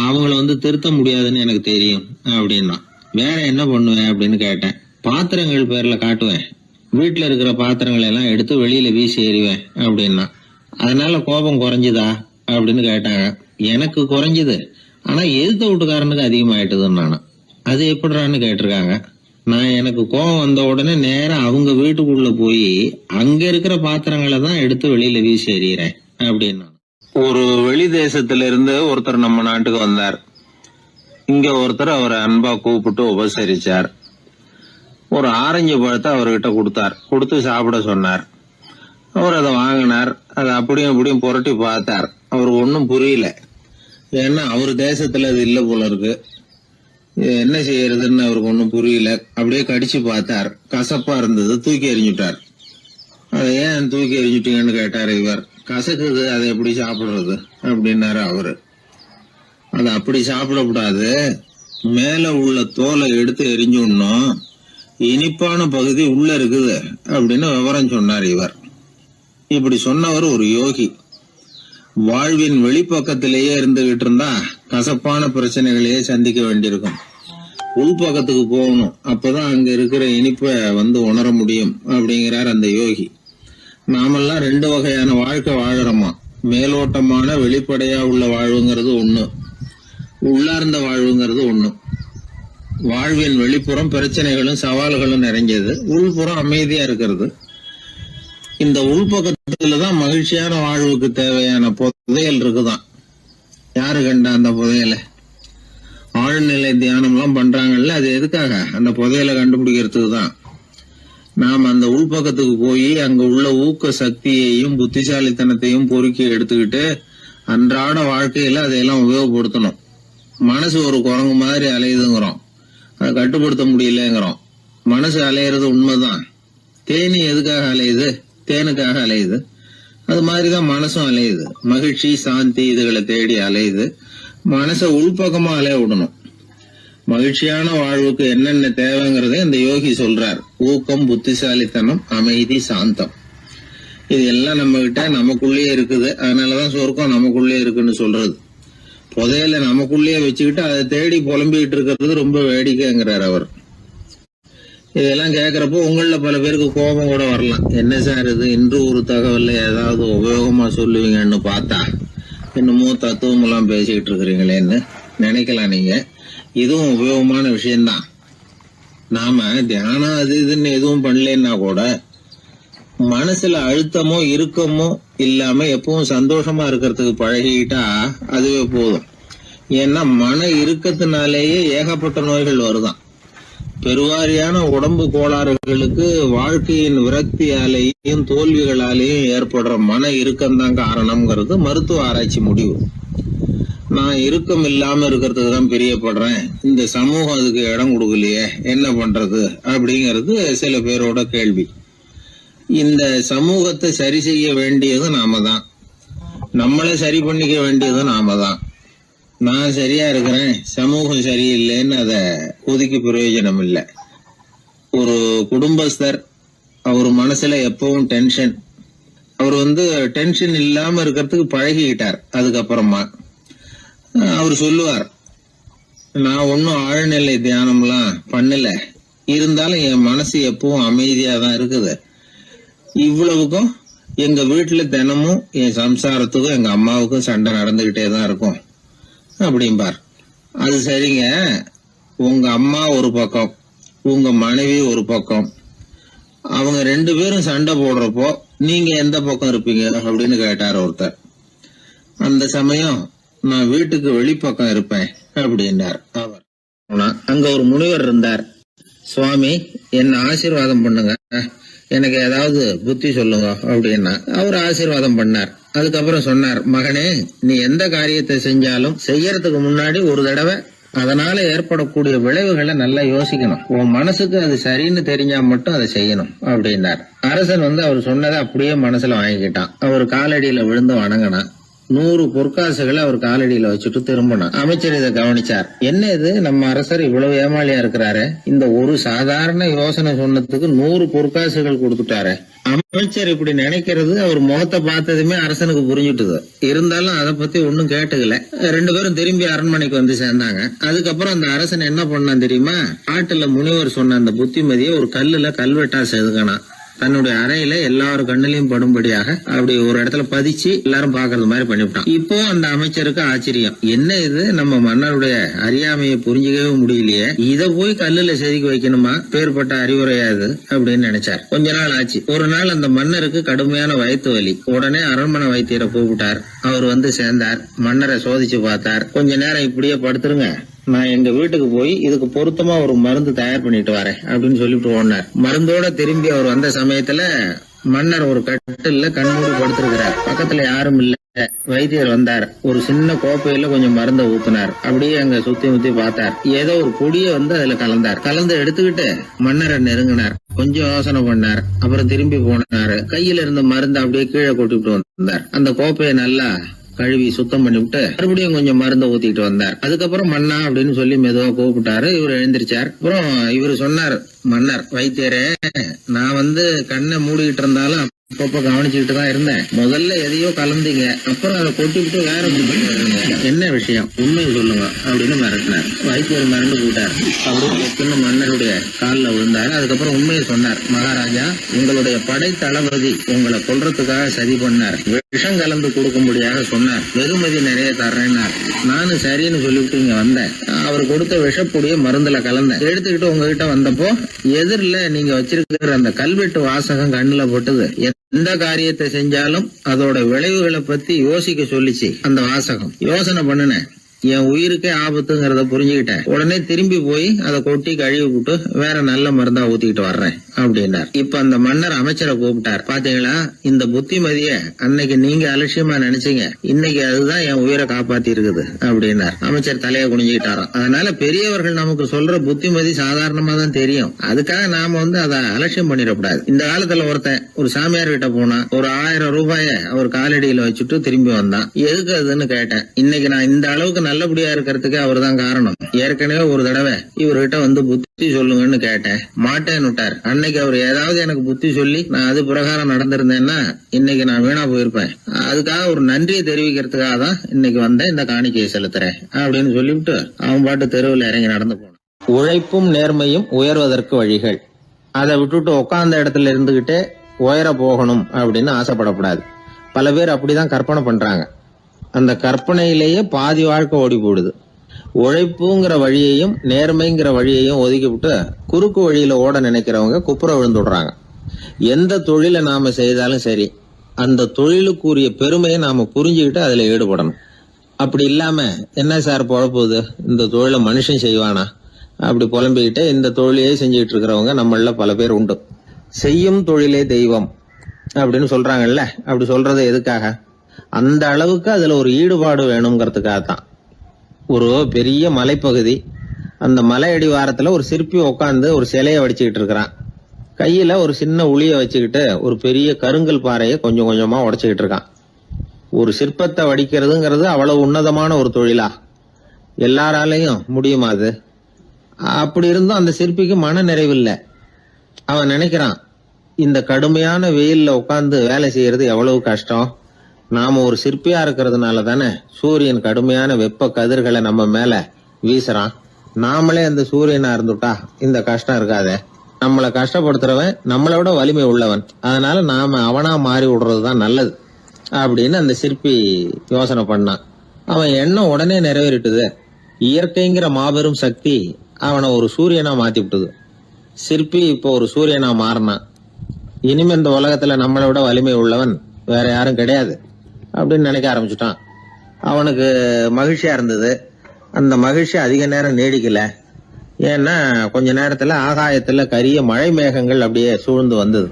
அவங்கள திருத்த முடியாதுன்னு எனக்கு தெரியும் அப்படின்னா. வேற என்ன பண்ணுவேன் அப்படின்னு கேட்டேன். பாத்திரங்கள் பேர்ல காட்டுவேன், வீட்டுல இருக்கிற பாத்திரங்களை எல்லாம் எடுத்து வெளியில வீசி எறிவேன் அப்படின்னா. அதனால கோபம் குறைஞ்சுதா அப்படின்னு கேட்டாங்க. எனக்கு குறைஞ்சது, ஆனா எதிர்த்த வீட்டுக்காரனுக்கு அதிகமாயிட்டுதுன்னு நானும். அது எப்படிறான்னு கேட்டிருக்காங்க. நான் எனக்கு கோபம் வந்த உடனே நேரம் அவங்க வீட்டுக்குள்ள போய் அங்க இருக்கிற பாத்திரங்களை தான் எடுத்து வெளியில வீசி எறிகிறேன் அப்படின்னா. ஒரு வெளி தேசத்துல இருந்து ஒருத்தர் நம்ம நாட்டுக்கு வந்தார். இங்க ஒருத்தர் அவரை அன்பா கூப்பிட்டு உபசரிச்சார். ஒரு ஆரஞ்சு பழத்தை அவர்கிட்ட கொடுத்து சாப்பிட சொன்னார். அவர் அதை வாங்கினார். அதை அப்படியும் இப்படியும் புரட்டி பார்த்தார். அவருக்கு ஒன்னும் புரியல. ஏன்னா அவர் தேசத்துல அது இல்ல போல இருக்கு. என்ன செய்யறதுன்னு அவருக்கு ஒன்னும் புரியல. அப்படியே கடிச்சு பார்த்தார். கசப்பா இருந்தது. தூக்கி எறிஞ்சுட்டார். அதை ஏன் தூக்கி எறிஞ்சுட்டீங்கன்னு கேட்டார் இவர். கசக்குது, அதை எப்படி சாப்பிடுறது அப்படின்னாரு அவரு. அது அப்படி சாப்பிடக்கூடாது, மேல உள்ள தோலை எடுத்து எரிஞ்சுடணும், இனிப்பான பகுதி உள்ள இருக்குது அப்படின்னு விவரம் சொன்னார் இவர். இப்படி சொன்னவர் ஒரு யோகி. வாழ்வின் வெளிப்பக்கத்திலேயே இருந்துகிட்டு இருந்தா கசப்பான பிரச்சனைகளையே சந்திக்க வேண்டியிருக்கும். உள்பக்கத்துக்கு போகணும், அப்பதான் அங்க இருக்கிற இனிப்பை உணர முடியும் அப்படிங்கிறார் அந்த யோகி. நாமெல்லாம் 2 வகையான வாழ்க்கை வாழறோமா. மேலோட்டமான வெளிப்படையா உள்ள வாழ்வுங்கிறது ஒண்ணு, உள்ளார்ந்த வாழ்வுங்கிறது ஒண்ணு. வாழ்வின் வெளிப்புறம் பிரச்சனைகளும் சவால்களும் நிறைஞ்சது, உள்புறம் அமைதியா இருக்கிறது. இந்த உள்பக்கத்துலதான் மகிழ்ச்சியான வாழ்வுக்கு தேவையான புதையல் இருக்குதான். யாரு கண்டா அந்த புதையல? ஆழ்நிலை தியானம் எல்லாம் பண்றாங்கல்ல, அது எதுக்காக? அந்த புதையலை கண்டுபிடிக்கிறதுக்கு தான். நாம் அந்த உள்பக்கத்துக்கு போய் அங்க உள்ள ஊக்க சக்தியையும் புத்திசாலித்தனத்தையும் பொறுக்கி எடுத்துக்கிட்டு அன்றாட வாழ்க்கையில அதையெல்லாம் உபயோகப்படுத்தணும். மனசு ஒரு குரங்கு மாதிரி அலையுதுங்கிறோம், அதை கட்டுப்படுத்த முடியலங்கிறோம். மனசு அலையிறது உண்மைதான். தேனி எதுக்காக அலையுது? தேனுக்காக அலையுது. அது மாதிரிதான் மனசும் அலையுது. மகிழ்ச்சி, சாந்தி இதுகளை தேடி அலையுது. மனசை உள்பக்கமா அலைய விடணும். மகிழ்ச்சியான வாழ்வுக்கு என்னென்ன தேவைங்கிறத இந்த யோகி சொல்றார். ஊக்கம், புத்திசாலித்தனம், அமைதி, சாந்தம். இது எல்லாம் நம்ம கிட்ட நமக்குள்ளேயே இருக்குது. அதனாலதான் சொர்க்கம் நமக்குள்ளே இருக்குன்னு சொல்றது. புதையல நமக்குள்ளேயே வச்சுக்கிட்டு அதை தேடி புலம்பிக்கிட்டு இருக்கிறது ரொம்ப வேடிக்கைங்கிறார் அவர். இதெல்லாம் கேட்கறப்போ உங்கள பல பேருக்கு கோபம் கூட வரலாம். என்ன சார் இது, இன்று ஒரு தகவல்ல ஏதாவது உபயோகமா சொல்லுவீங்கன்னு பார்த்தா என்னமோ தத்துவம் எல்லாம் பேசிக்கிட்டு இருக்கிறீங்களேன்னு நினைக்கலாம் நீங்க. இதுவும் உபயோகமான விஷயம்தான். நாம தியானம் அது இதுன்னு எதுவும் பண்ணலன்னா கூட மனசுல அழுத்தமோ இறுக்கமோ இல்லாம எப்பவும் சந்தோஷமா இருக்கிறதுக்கு பழகிட்டா அதுவே போதும். ஏன்னா மன இறுக்கத்தினாலேயே ஏகப்பட்ட நோய்கள் வருதான். பெருவாரியான உடம்பு கோளாறுகளுக்கு வாழ்க்கையின் விரக்தியாலேயும் தோல்விகளாலேயும் ஏற்படுற மன இறுக்கம்தான் காரணம்ங்கிறது மருத்துவ ஆராய்ச்சி முடிவு. நான் இறுக்கம் இல்லாம இருக்கிறதுக்கு தான் பிரியப்படுறேன், இந்த சமூகம் அதுக்கு இடம் கொடுக்கலையே, என்ன பண்றது அப்படிங்கிறது சில பேரோட கேள்வி. இந்த சமூகத்தை சரி செய்ய வேண்டியது நாம தான். நம்மளை சரி பண்ணிக்க வேண்டியது நாம தான். நான் சரியா இருக்கிறேன், சமூகம் சரியில்லைன்னு அதை ஒதுக்கி பிரயோஜனம் இல்லை. ஒரு குடும்பஸ்தர், அவர் மனசுல எப்பவும் டென்ஷன். அவர் டென்ஷன் இல்லாம இருக்கிறதுக்கு பழகிக்கிட்டார். அதுக்கப்புறமா அவர் சொல்லுவார், நான் ஒன்னும் ஆழ்நிலை தியானம்லாம் பண்ணல, இருந்தாலும் என் மனசு எப்பவும் அமைதியா தான் இருக்குது. இவ்வளவுக்கும் எங்க வீட்டுல தினமும் என் சம்சாரத்துக்கும் எங்க அம்மாவுக்கும் சண்டை நடந்துகிட்டே தான் இருக்கும் அப்படிம்பார். அது சரிங்க, உங்க அம்மா ஒரு பக்கம், உங்க மனைவி ஒரு பக்கம், அவங்க 2 பேரும் சண்டை போடுறப்போ நீங்க எந்த பக்கம் இருப்பீங்க அப்படின்னு கேட்டார் ஒருத்தர். அந்த சமயம் நான் வீட்டுக்கு வெளிப்பக்கம் இருப்பேன் அப்படின்னார் அவர். அங்க ஒரு முனிவர் இருந்தார். சுவாமி, என்ன ஆசீர்வாதம் பண்ணுங்க, எனக்கு ஏதாவது புத்தி சொல்லுங்க அப்படின்னா அவர் ஆசீர்வாதம் பண்ணார். அதுக்கப்புறம் சொன்னார், மகனே, நீ எந்த காரியத்தை செஞ்சாலும் செய்யறதுக்கு முன்னாடி ஒரு தடவை அதனால ஏற்படக்கூடிய விளைவுகளை நல்லா யோசிக்கணும். உன் மனசுக்கு அது சரின்னு தெரிஞ்சா மட்டும் அதை செய்யணும் அப்படின்னார். அரசன் அவர் சொன்னதை அப்படியே மனசுல வாங்கிக்கிட்டான். அவர் காலடியில விழுந்து வணங்கினான். 100 பொற்காசுகளை அவர் காலடியில வச்சுட்டு திரும்பணும். அமைச்சர் இதை கவனிச்சார். என்ன இது, நம்ம அரசர் இவ்வளவு ஏமாளியா இருக்கிறாரு, இந்த ஒரு சாதாரண யோசனை சொன்னதுக்கு 100 பொற்காசுகள் கொடுத்துட்டாரு. அமைச்சர் இப்படி நினைக்கிறது அவர் முகத்தை பார்த்ததுமே அரசனுக்கு புரிஞ்சுட்டுது. இருந்தாலும் அதை பத்தி ஒன்னும் கேட்டுக்கல. 2 பேரும் திரும்பி அரண்மனைக்கு வந்து சேர்ந்தாங்க. அதுக்கப்புறம் அந்த அரசன் என்ன பண்ணான் தெரியுமா? காட்டுல முனிவர் சொன்ன அந்த புத்திமதியை ஒரு கல்லுல கல்வெட்டா செதுக்கணும். தன்னுடைய அறையில எல்லாரும் கண்ணிலையும் படும்படியாக அப்படி ஒரு இடத்துல பதிச்சு எல்லாரும் பாக்குறது மாதிரி பண்ணிவிட்டான். இப்போ அந்த அமைச்சருக்கு ஆச்சரியம், என்ன இது, நம்ம மன்னருடைய அறியாமையை புரிஞ்சுக்கவே முடியலையே, இத போய் கல்லுல செதுக்கி வைக்கணுமா, பேர்பட்ட அறிவுரையா இது அப்படின்னு நினைச்சார். கொஞ்ச நாள் ஆச்சு. ஒரு நாள் அந்த மன்னருக்கு கடுமையான வயிற்று வலி. உடனே அரண்மனை வைத்தியரை கூப்பிட்டார். அவர் வந்து சேர்ந்தார். மன்னரை சோதிச்சு பார்த்தார். கொஞ்ச நேரம் இப்படியே படுத்துருங்க, நான் எங்க வீட்டுக்கு போய் இதுக்கு பொருத்தமா ஒரு மருந்து தயார் பண்ணிட்டு வரேன் அப்படின்னு சொல்லிட்டு ஓடினார். மருந்தோட திரும்பி அவர் வந்த சமயத்துல மன்னர் ஒரு கட்டில்ல கண்மூடி படுத்திருக்கிறார். பக்கத்துல யாரும் இல்ல. வைத்தியர் வந்தார். ஒரு சின்ன கோப்பையில கொஞ்சம் மருந்த ஊத்தினார். அப்படியே அங்க சுத்தி முத்தி பார்த்தார். ஏதோ ஒரு பொடியை வந்து அதுல கலந்தார். கலந்து எடுத்துக்கிட்டு மன்னரை நெருங்கினார். கொஞ்சம் யோசனை பண்ணார். அப்புறம் திரும்பி போனாரு. கையில இருந்த மருந்து அப்படியே கீழே கொட்டிவிட்டு வந்தார். அந்த கோப்பையை நல்லா கழுவி சுத்தம் பண்ணிவிட்டு மறுபடியும் கொஞ்சம் மருந்தை ஊத்திட்டு வந்தார். அதுக்கப்புறம் மன்னா அப்படின்னு சொல்லி மெதுவா கூப்பிட்டாரு. இவர் எழுந்திருச்சார். அப்புறம் இவர் சொன்னார், மன்னர் வைத்தியரே, நான் வந்து கண்ணை மூடிக்கிட்டு இருந்தாலும் அப்பப்ப கவனிச்சுக்கிட்டு தான் இருந்தேன். முதல்ல எதையோ கலந்தீங்க, அப்புறம் அதை கொட்டிவிட்டு வேற என்ன விஷயம், உண்மையை சொல்லுங்க அப்படின்னு மிரட்டினார். வைத்தியர் மிரண்டு போட்டார். அப்படின்னு மன்னருடைய காலில் விழுந்தார். அதுக்கப்புறம் உண்மையை சொன்னார். மகாராஜா, உங்களுடைய படை தளபதி உங்களை கொல்றதுக்காக சதி பண்ணார். விஷம் கலந்து கொடுக்கும்படியாக சொன்னார். வெகுமதி நிறைய தர்றேன்னார். நானும் சரின்னு சொல்லிவிட்டு இங்க வந்தேன். அவர் கொடுத்த விஷப்பொடிய மருந்துல கலந்தேன். எடுத்துக்கிட்டு உங்ககிட்ட வந்தப்போ எதிரில நீங்க வச்சிருக்கிற அந்த கல்வெட்டு வாசகம் கண்ணுல போட்டது. எந்த காரியத்தை செஞ்சாலும் அதோட விளைவுகளை பத்தி யோசிக்க சொல்லிச்சு அந்த வாசகம். யோசனை பண்ணுனேன், என் உயிருக்கே ஆபத்துங்கிறத புரிஞ்சுக்கிட்டேன். உடனே திரும்பி போய் அதை கொட்டி கழுவி விட்டு வேற நல்ல மருந்தா ஊத்திக்கிட்டு வர்றேன் அப்படின்னார். இப்ப அந்த மன்னர் அமைச்சரை கூப்பிட்டார். பாத்தீங்களா, இந்த புத்திமதிய அன்னைக்கு நீங்க அலட்சியமா நினைச்சீங்க, இன்னைக்கு அதுதான் என் உயிரை காப்பாத்தி இருக்குது அப்படின்னார். அமைச்சர் தலையை குனிஞ்சுக்கிட்டாராம். அதனால பெரியவர்கள் நமக்கு சொல்ற புத்திமதி சாதாரணமா தான் தெரியும். அதுக்காக நாம வந்து அதை அலட்சியம் பண்ணிடக்கூடாது. இந்த காலத்துல ஒருத்தன் ஒரு சாமியார் கிட்ட போனா ஒரு 1000 ரூபாய அவர் காலடியில வச்சுட்டு திரும்பி வந்தான். எதுக்கு அதுன்னு கேட்டேன். இன்னைக்கு நான் இந்த அளவுக்கு நல்லபடியா இருக்கிறதுக்கு அவர் தான் காரணம். ஏற்கனவே ஒரு தடவை இவர்கிட்ட வந்து புத்தி சொல்லுங்கன்னு கேட்டேன், மாட்டேன்னு விட்டார். அன்னைக்கு அவர் ஏதாவது எனக்கு புத்தி சொல்லி நான் அது பிரகாரம் நடந்திருந்தேன்னா இன்னைக்கு நான் வீணா போயிருப்பேன். அதுக்காக ஒரு நன்றியை தெரிவிக்கிறதுக்காக தான் இன்னைக்கு வந்தேன், இந்த காணிக்கையை செலுத்துறேன் அப்படின்னு சொல்லிவிட்டு அவன் பாட்டு தெருவில் இறங்கி நடந்து போனான். உழைப்பும் நேர்மையும் உயர்வதற்கு வழிகள். அதை விட்டுட்டு உட்கார்ந்த இடத்துல இருந்துகிட்டே உயர போகணும் அப்படின்னு ஆசைப்படக்கூடாது. பல பேர் அப்படிதான் கற்பனை பண்றாங்க. அந்த கற்பனையிலேயே பாதி வாழ்க்கை ஓடி போடுது. உழைப்புங்கிற வழியையும் நேர்மைங்கிற வழியையும் ஒதுக்கி விட்டு குறுக்கு வழியில ஓட நினைக்கிறவங்க குப்புற விழுந்துடுறாங்க. எந்த தொழிலை நாம செய்தாலும் சரி, அந்த தொழிலுக்குரிய பெருமையை நாம புரிஞ்சுக்கிட்டு அதுல ஈடுபடணும். அப்படி இல்லாம என்ன சார் பொழப்புது, இந்த தொழிலை மனுஷன் செய்வானா அப்படி புலம்பிக்கிட்டு இந்த தொழிலையே செஞ்சுக்கிட்டு இருக்கிறவங்க நம்மள பல பேர் உண்டு. செய்யும் தொழிலே தெய்வம் அப்படின்னு சொல்றாங்கல்ல, அப்படி சொல்றது எதுக்காக? அந்த அளவுக்கு அதுல ஒரு ஈடுபாடு வேணுங்கிறதுக்காகத்தான். ஒரு பெரிய மலைப்பகுதி, அந்த மலை அடிவாரத்துல ஒரு சிற்பி உட்காந்து ஒரு சிலையை வடிச்சுக்கிட்டு இருக்கிறான். கையில ஒரு சின்ன உளிய வச்சுக்கிட்டு ஒரு பெரிய கருங்கல் பாறையை கொஞ்சம் கொஞ்சமா உடைச்சுக்கிட்டு இருக்கான். ஒரு சிற்பத்தை வடிக்கிறதுங்கிறது அவ்வளவு உன்னதமான ஒரு தொழிலா? எல்லாராலையும் முடியுமா அது? அப்படி இருந்தும் அந்த சிற்பிக்கு மன நிறைவில்லை. அவன் நினைக்கிறான், இந்த கடுமையான வெயில்ல உட்கார்ந்து வேலை செய்யறது எவ்வளவு கஷ்டம். நாம ஒரு சிற்பியா இருக்கிறதுனால தானே சூரியன் கடுமையான வெப்ப கதிர்களை நம்ம மேல வீசுறான். நாமளே அந்த சூரியனா இருந்துட்டா இந்த கஷ்டம் இருக்காதே. நம்மளை கஷ்டப்படுத்துறவன் நம்மளை விட வலிமை உள்ளவன், அதனால நாம அவனா மாறி விடுறதுதான் நல்லது அப்படின்னு அந்த சிற்பி யோசனை பண்ணான். அவன் எண்ணம் உடனே நிறைவேறிட்டுது. இயற்கைங்கிற மாபெரும் சக்தி அவனை ஒரு சூரியனா மாத்தி விட்டுது. சிற்பி இப்போ ஒரு சூரியனா மாறினான். இனிமே இந்த உலகத்துல நம்மளை விட வலிமை உள்ளவன் வேற யாரும் கிடையாது அப்படின்னு நினைக்க ஆரம்பிச்சுட்டான். அவனுக்கு மகிழ்ச்சியா இருந்தது. அந்த மகிழ்ச்சி அதிக நேரம் நீடிக்கல. ஏன்னா கொஞ்ச நேரத்துல ஆகாயத்துல கரிய மழை மேகங்கள் அப்படியே சூழ்ந்து வந்தது.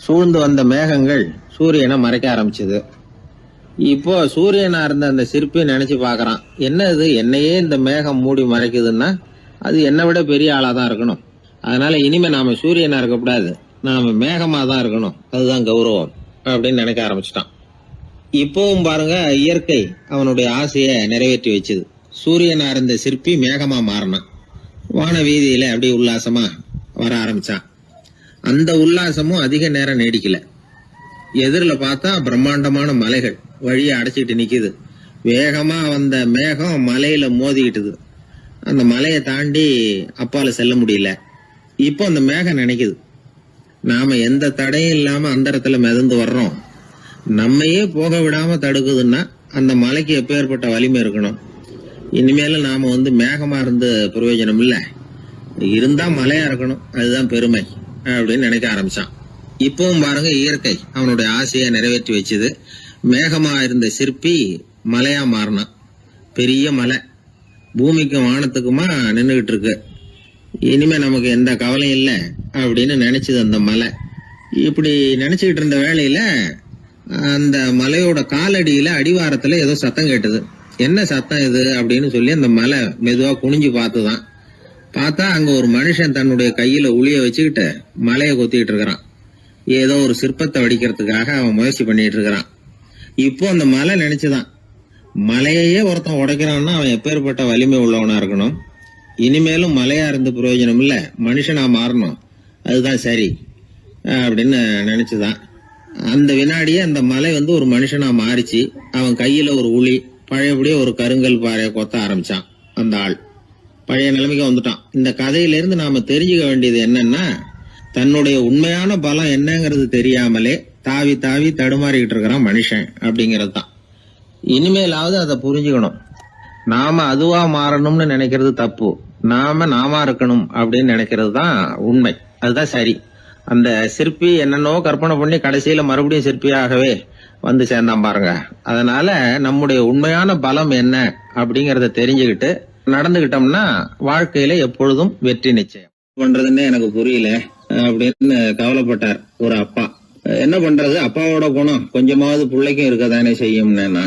சூழ்ந்து வந்த மேகங்கள் சூரியனை மறைக்க ஆரம்பிச்சது. இப்போ சூரியனா இருந்த அந்த சிற்பி நினைச்சு பாக்குறான், என்ன இது, என்னையே இந்த மேகம் மூடி மறைக்குதுன்னா அது என்னை விட பெரிய ஆளாதான் இருக்கணும். அதனால இனிமே நாம சூரியனா இருக்கக்கூடாது, நாம மேகமா தான் இருக்கணும், அதுதான் கௌரவம் அப்படின்னு நினைக்க ஆரம்பிச்சிட்டான். இப்பவும் பாருங்க, இயற்கை அவனுடைய ஆசையை நிறைவேற்றி வச்சது. சூரியனா இருந்த சிற்பி மேகமா மாறினான். வான வீதியில அப்படி உல்லாசமா வர ஆரம்பிச்சான். அந்த உல்லாசமும் அதிக நேரம் நீடிக்கல. எதிரில் பார்த்தா பிரம்மாண்டமான மலைகள் வழியை அடைச்சிக்கிட்டு நிக்குது. வேகமா வந்த மேகம் மலையில மோதிக்கிட்டுது. அந்த மலையை தாண்டி அப்பால செல்ல முடியல. இப்போ அந்த மேகம் நினைக்குது, நாம எந்த தடையும் இல்லாம அந்த இடத்துல மிதந்து வர்றோம். நம்மையே போக விடாம தடுக்குதுன்னா அந்த மலைக்கு எப்பேற்பட்ட வலிமை இருக்கணும். இனிமேல நாம மேகமா இருந்து பிரயோஜனம் இல்ல, இருந்தா மலையா இருக்கணும், அதுதான் பெருமை அப்படின்னு நினைக்க ஆரம்பிச்சான். இப்பவும் பாருங்க, இயற்கை அவனுடைய ஆசையை நிறைவேற்றி வச்சது. மேகமா இருந்த சிற்பி மலையா மாறினான். பெரிய மலை பூமிக்கும் வானத்துக்குமா நின்றுகிட்டு இருக்கு. இனிமே நமக்கு எந்த கவலையும் இல்லை அப்படின்னு நினைச்சது அந்த மலை. இப்படி நினைச்சுக்கிட்டு இருந்த வேளையில அந்த மலையோட காலடியில அடிவாரத்துல ஏதோ சத்தம் கேட்டது. என்ன சத்தம் இது அப்படின்னு சொல்லி அந்த மலை மெதுவா குனிஞ்சு பார்த்துதான். பார்த்தா அங்க ஒரு மனுஷன் தன்னுடைய கையில உளிய வச்சுக்கிட்டு மலையை கொத்திக்கிட்டு இருக்கிறான். ஏதோ ஒரு சிற்பத்தை வடிக்கிறதுக்காக அவன் முயற்சி பண்ணிட்டு இருக்கிறான். இப்போ அந்த மலை நினைச்சுதான், மலையையே ஒருத்தன் உடைக்கிறான்னா அவன் எப்பேற்பட்ட வலிமை உள்ளவனா இருக்கணும். இனிமேலும் மலையா இருந்து பிரயோஜனம் இல்ல, மனுஷனா மாறணும், அதுதான் சரி அப்படின்னு நினைச்சுதான். அந்த வினாடியே அந்த மலை ஒரு மனுஷனா மாறிச்சு. அவன் கையில ஒரு உளி, பழையபடியே ஒரு கருங்கல் பாறையை கொத்த ஆரம்பிச்சான். அந்த ஆள் பழைய நிலைமைக்கு வந்துட்டான். இந்த கதையிலிருந்து நாம தெரிஞ்சுக்க வேண்டியது என்னன்னா, தன்னுடைய உண்மையான பலம் என்னங்கிறது தெரியாமலே தாவி தாவி தடுமாறிக்கிட்டு இருக்கிறான் மனுஷன் அப்படிங்கிறது தான். இனிமேலாவது அதை புரிஞ்சுக்கணும். நாம அதுவா மாறணும்னு நினைக்கிறது தப்பு, நாம இருக்கணும் அப்படின்னு நினைக்கிறது தான் உண்மை, அதுதான் சரி. அந்த சிற்பி என்னென்னோ கற்பனை பண்ணி கடைசியில மறுபடியும் சிற்பியாகவே வந்து சேர்ந்தான் பாருங்க. அதனால நம்முடைய உண்மையான பலம் என்ன அப்படிங்கறத தெரிஞ்சுக்கிட்டு நடந்துகிட்டோம்னா வாழ்க்கையில எப்பொழுதும் வெற்றி நிச்சயம். பண்றதுன்னு எனக்கு புரியல அப்படின்னு கவலைப்பட்டார் ஒரு அப்பா. என்ன பண்றது, அப்பாவோட குணம் கொஞ்சமாவது பிள்ளைக்கும் இருக்கதானே செய்யும்னா,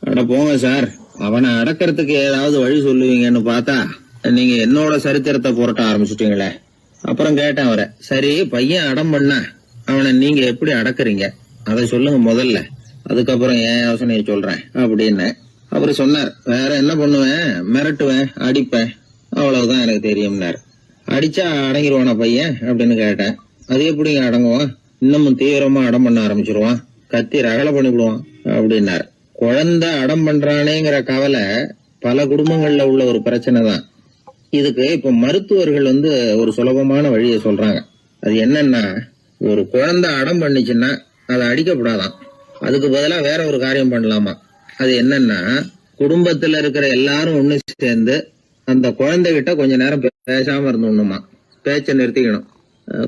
அட போங்க சார், அவனை அடக்கிறதுக்கு ஏதாவது வழி சொல்லுவீங்கன்னு பார்த்தா நீங்க என்னோட சரித்திரத்தை புரட்ட ஆரம்பிச்சுட்டீங்களே. அப்புறம் கேட்டேன் அவரை, சரி பையன் அடம் பண்ணா அவனை நீங்க எப்படி அடக்குறீங்க அதை சொல்லுங்க முதல்ல, அதுக்கப்புறம் என் யோசனையை சொல்றேன் அப்படின்னு. அவரு சொன்னார், வேற என்ன பண்ணுவேன், மிரட்டுவேன், அடிப்பேன், அவ்வளவுதான் எனக்கு தெரியும்னாரு. அடிச்சா அடங்கிடுவானா பையன் அப்படின்னு கேட்டேன். அது எப்படிங்க அடங்குவான், இன்னமும் தீவிரமா அடம் பண்ண ஆரம்பிச்சிருவான், கத்தி ரகலை பண்ணிவிடுவான் அப்படின்னாரு. குழந்தை அடம் பண்றானேங்கிற கவலை பல குடும்பங்கள்ல உள்ள ஒரு பிரச்சனை தான். இதுக்கு இப்ப மருத்துவர்கள் ஒரு சுலபமான வழியை சொல்றாங்க. அது என்னன்னா, ஒரு குழந்தை அடம் பண்ணிச்சுன்னா அதை அடிக்கப்படாதான், அதுக்கு பதிலா வேற ஒரு காரியம் பண்ணலாமா. அது என்னன்னா, குடும்பத்துல இருக்கிற எல்லாரும் ஒண்ணு சேர்ந்து அந்த குழந்தைகிட்ட கொஞ்ச நேரம் பேசாம இருந்தோம்னுமா, பேச்ச நிறுத்திக்கணும்.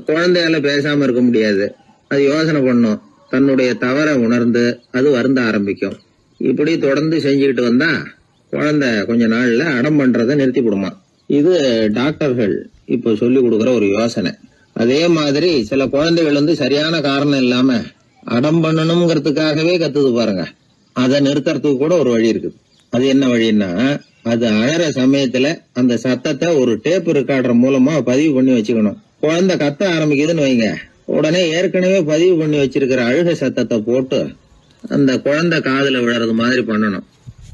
குழந்தையால பேசாம இருக்க முடியாது, அது யோசனை பண்ணும், தன்னுடைய தவறை உணர்ந்து அது வருந்த ஆரம்பிக்கும். இப்படி தொடர்ந்து செஞ்சுக்கிட்டு வந்தா குழந்தை கொஞ்ச நாள்ல அடம் பண்றதை நிறுத்தி விடுமா. இது டாக்டர்கள் இப்ப சொல்லி கொடுக்குற ஒரு யோசனை. அதே மாதிரி சில குழந்தைகள் சரியான காரணம் இல்லாம அடம் பண்ணணுங்கிறதுக்காகவே கத்துது பாருங்க, அதை நிறுத்துறதுக்கு கூட ஒரு வழி இருக்கு. அது என்ன வழின்னா, அது அழற சமயத்துல அந்த சத்தத்தை ஒரு டேப் ரெக்கார்டர் மூலமா பதிவு பண்ணி வச்சுக்கணும். குழந்தை கத்த ஆரம்பிக்குதுன்னு வைங்க, உடனே ஏற்கனவே பதிவு பண்ணி வச்சிருக்கிற அழுகை சத்தத்தை போட்டு அந்த குழந்தை காதுல விழறது மாதிரி பண்ணணும்.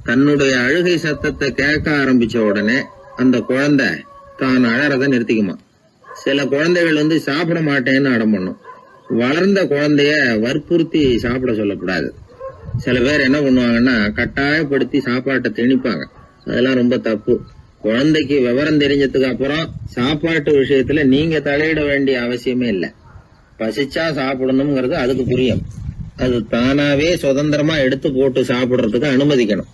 தன்னுடைய அழுகை சத்தத்தை கேட்க ஆரம்பிச்ச உடனே அந்த குழந்தை தான் அழறத நிறுத்திக்குமா. சில குழந்தைகள் சாப்பிட மாட்டேன்னு அடம் பண்ணும். வளர்ந்த குழந்தைய வற்புறுத்தி சாப்பிட சொல்லக்கூடாது. சில பேர் என்ன பண்ணுவாங்கன்னா, கட்டாயப்படுத்தி சாப்பாட்டை திணிப்பாங்க. அதெல்லாம் ரொம்ப தப்பு. குழந்தைக்கு விவரம் தெரிஞ்சதுக்கு அப்புறம் சாப்பாட்டு விஷயத்துல நீங்க தலையிட வேண்டிய அவசியமே இல்லை. பசிச்சா சாப்பிடணுங்கிறது அதுக்கு புரியும். அது தானாவே சுதந்திரமா எடுத்து போட்டு சாப்பிடுறதுக்கு அனுமதிக்கணும்.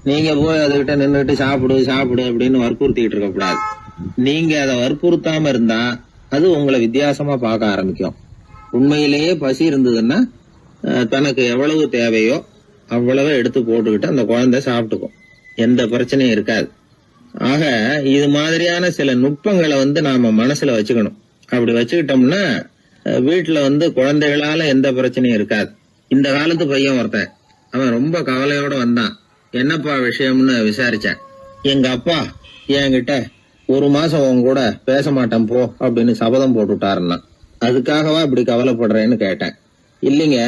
நீங்க போய் அதுகிட்ட நின்றுட்டு சாப்பிடு சாப்பிடு அப்படின்னு வற்புறுத்திட்டு இருக்க கூடாது. நீங்க அதை வற்புறுத்தாம இருந்தா அது உங்களை வித்தியாசமா பார்க்க ஆரம்பிக்கும். உண்மையிலேயே பசி இருந்ததுன்னா தனக்கு எவ்வளவு தேவையோ அவ்வளவு எடுத்து போட்டுக்கிட்டு அந்த குழந்தை சாப்பிட்டுக்கும், எந்த பிரச்சனையும் இருக்காது. ஆக இது மாதிரியான சில நுட்பங்களை நாம மனசுல வச்சுக்கணும். அப்படி வச்சுக்கிட்டோம்னா வீட்டுல குழந்தைகளால எந்த பிரச்சனையும் இருக்காது. இந்த காலத்து பையன் ஒருத்தன், அவன் ரொம்ப கவலையோட வந்தான். என்னப்பா விஷயம்னு விசாரிச்சேன். எங்க அப்பா என்கிட்ட 1 மாசம் உன் கூட பேச மாட்டேன் போ அப்படின்னு சபதம் போட்டுட்டாருன்னா, அதுக்காகவா இப்படி கவலைப்படுறேன்னு கேட்டேன். இல்லைங்க,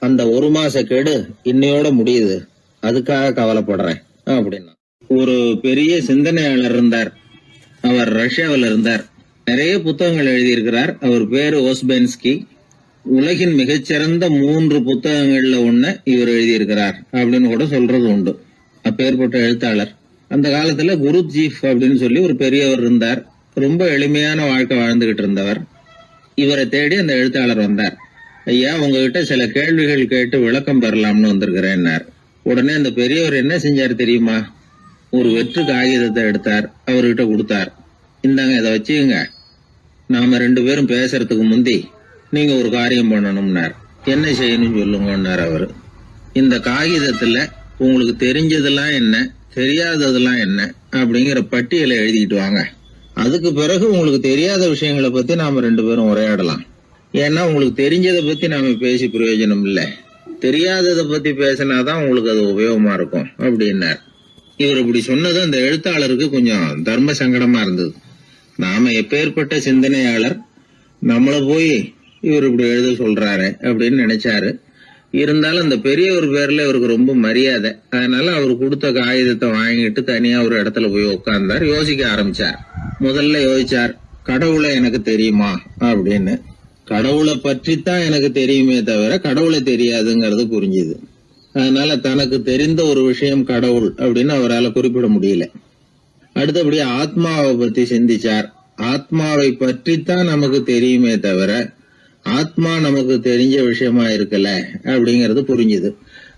அந்த 1 மாச கெடு இன்னையோட முடியுது, அதுக்காக கவலைப்படுறேன் அப்படின்னா. ஒரு பெரிய சிந்தனையாளர் இருந்தார். அவர் ரஷ்யாவில் இருந்தார். நிறைய புத்தகங்கள் எழுதியிருக்கிறார். அவர் பேரு ஓஸ்பென்ஸ்கி. உலகின் மிகச்சிறந்த 3 புத்தகங்கள்ல ஒண்ணு இவர் எழுதியிருக்கிறார் அப்படின்னு கூட சொல்றது உண்டு. அப்பேற்பட்ட எழுத்தாளர். அந்த காலத்துல குருஜீஃப் அப்படின்னு சொல்லி ஒரு பெரியவர் இருந்தார். ரொம்ப எளிமையான வாழ்க்கை வாழ்ந்துகிட்டு இருந்தவர். இவரை தேடி அந்த எழுத்தாளர் வந்தார். ஐயா, உங்ககிட்ட சில கேள்விகள் கேட்டு விளக்கம் பெறலாம்னு வந்திருக்கிறேன்னார். உடனே அந்த பெரியவர் என்ன செஞ்சார் தெரியுமா? ஒரு வெற்று காகிதத்தை எடுத்தார், அவர்கிட்ட கொடுத்தார். இந்தாங்க, இதை வச்சுக்கங்க, நாம 2 பேரும் பேசுறதுக்கு முந்தி நீங்க ஒரு காரியம் பண்ணணும்னார். என்ன செய்யணும்னு சொல்லுங்கன்னார் அவரு. இந்த காகிதத்துல உங்களுக்கு தெரிஞ்சதெல்லாம் என்ன, தெரியாததெல்லாம் என்ன அப்படிங்கிற பட்டியலை எழுதிட்டு வாங்க. அதுக்கு பிறகு உங்களுக்கு தெரியாத விஷயங்களை பத்தி நாம 2 பேரும் உரையாடலாம். ஏன்னா உங்களுக்கு தெரிஞ்சதை பத்தி நாம பேசி பிரயோஜனம் இல்ல, தெரியாததை பத்தி பேசினாதான் உங்களுக்கு அது உபயோகமா இருக்கும் அப்படின்னார். இவர் இப்படி சொன்னது அந்த எழுத்தாளருக்கு கொஞ்சம் தர்ம சங்கடமா இருந்தது. நாம எப்பேற்பட்ட சிந்தனையாளர், நம்மள போய் இவர் இப்படி எழுத சொல்றாரு அப்படின்னு நினைச்சாரு. இருந்தாலும் அந்த பெரியவர் பேர்ல இவருக்கு ரொம்ப மரியாதை. அதனால அவர் கொடுத்த காகிதத்தை வாங்கிட்டு தனியா ஒரு இடத்துல போய் உட்கார்ந்தார். யோசிக்க ஆரம்பிச்சார். முதல்ல யோசிச்சார், கடவுளை எனக்கு தெரியுமா அப்படின்னு. கடவுளை பற்றித்தான் எனக்கு தெரியுமே தவிர கடவுளை தெரியாதுங்கிறது புரிஞ்சுது. அதனால தனக்கு தெரிந்த ஒரு விஷயம் கடவுள் அப்படின்னு அவரால் குறிப்பிட முடியல. அடுத்தபடி ஆத்மாவை பத்தி சிந்திச்சார். ஆத்மாவை பற்றித்தான் நமக்கு தெரியுமே தவிர ஆத்மா நமக்கு தெரிஞ்ச விஷயமா இருக்கல அப்படிங்கறது புரிஞ்சுது.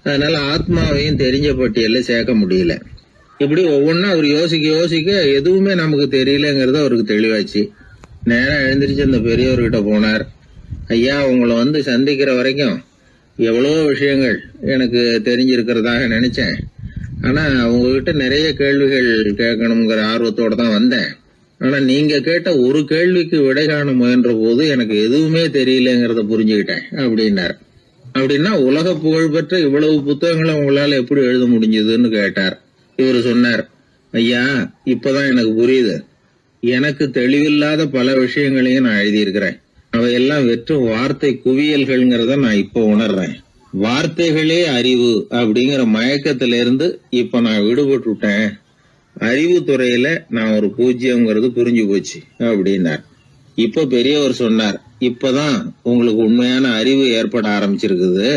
அதனால ஆத்மாவையும் தெரிஞ்ச பட்டியல்ல சேர்க்க முடியல. இப்படி ஒவ்வொன்னா அவர் யோசிக்க யோசிக்க எதுவுமே நமக்கு தெரியலங்கிறது அவருக்கு தெளிவாச்சு. நேரம் எழுந்திரிச்சு அந்த பெரியவர்கிட்ட போனார். ஐயா, உங்களை சந்திக்கிற வரைக்கும் எவ்வளவோ விஷயங்கள் எனக்கு தெரிஞ்சிருக்கிறதாக நினைச்சேன். ஆனா உங்ககிட்ட நிறைய கேள்விகள் கேட்கணுங்கிற ஆர்வத்தோட தான் வந்தேன். ஆனா நீங்க கேட்ட ஒரு கேள்விக்கு விடை காண முயன்ற போது எனக்கு எதுவுமே தெரியலங்கிறத புரிஞ்சுக்கிட்டேன் அப்படின்னார். அப்படின்னா உலக புகழ்பெற்ற இவ்வளவு புத்தகங்களை உங்களால எப்படி எழுத முடிஞ்சதுன்னு கேட்டார். இவர் சொன்னார், ஐயா, இப்பதான் எனக்கு புரியுது. எனக்கு தெளிவில்லாத பல விஷயங்களையும் நான் எழுதியிருக்கிறேன். அவையெல்லாம் வெறும் வார்த்தை குவியல்கள்ங்கிறத நான் இப்ப உணர்றேன். வார்த்தைகளே அறிவு அப்படிங்கிற மயக்கத்திலிருந்து இப்ப நான் விடுபட்டுட்டேன். அறிவு துறையில நான் ஒரு பூஜ்யம்ங்கிறது புரிஞ்சு போச்சு அப்படின்னார். இப்ப பெரியவர் சொன்னார், இப்பதான் உங்களுக்கு உண்மையான அறிவு ஏற்பட ஆரம்பிச்சிருக்குது.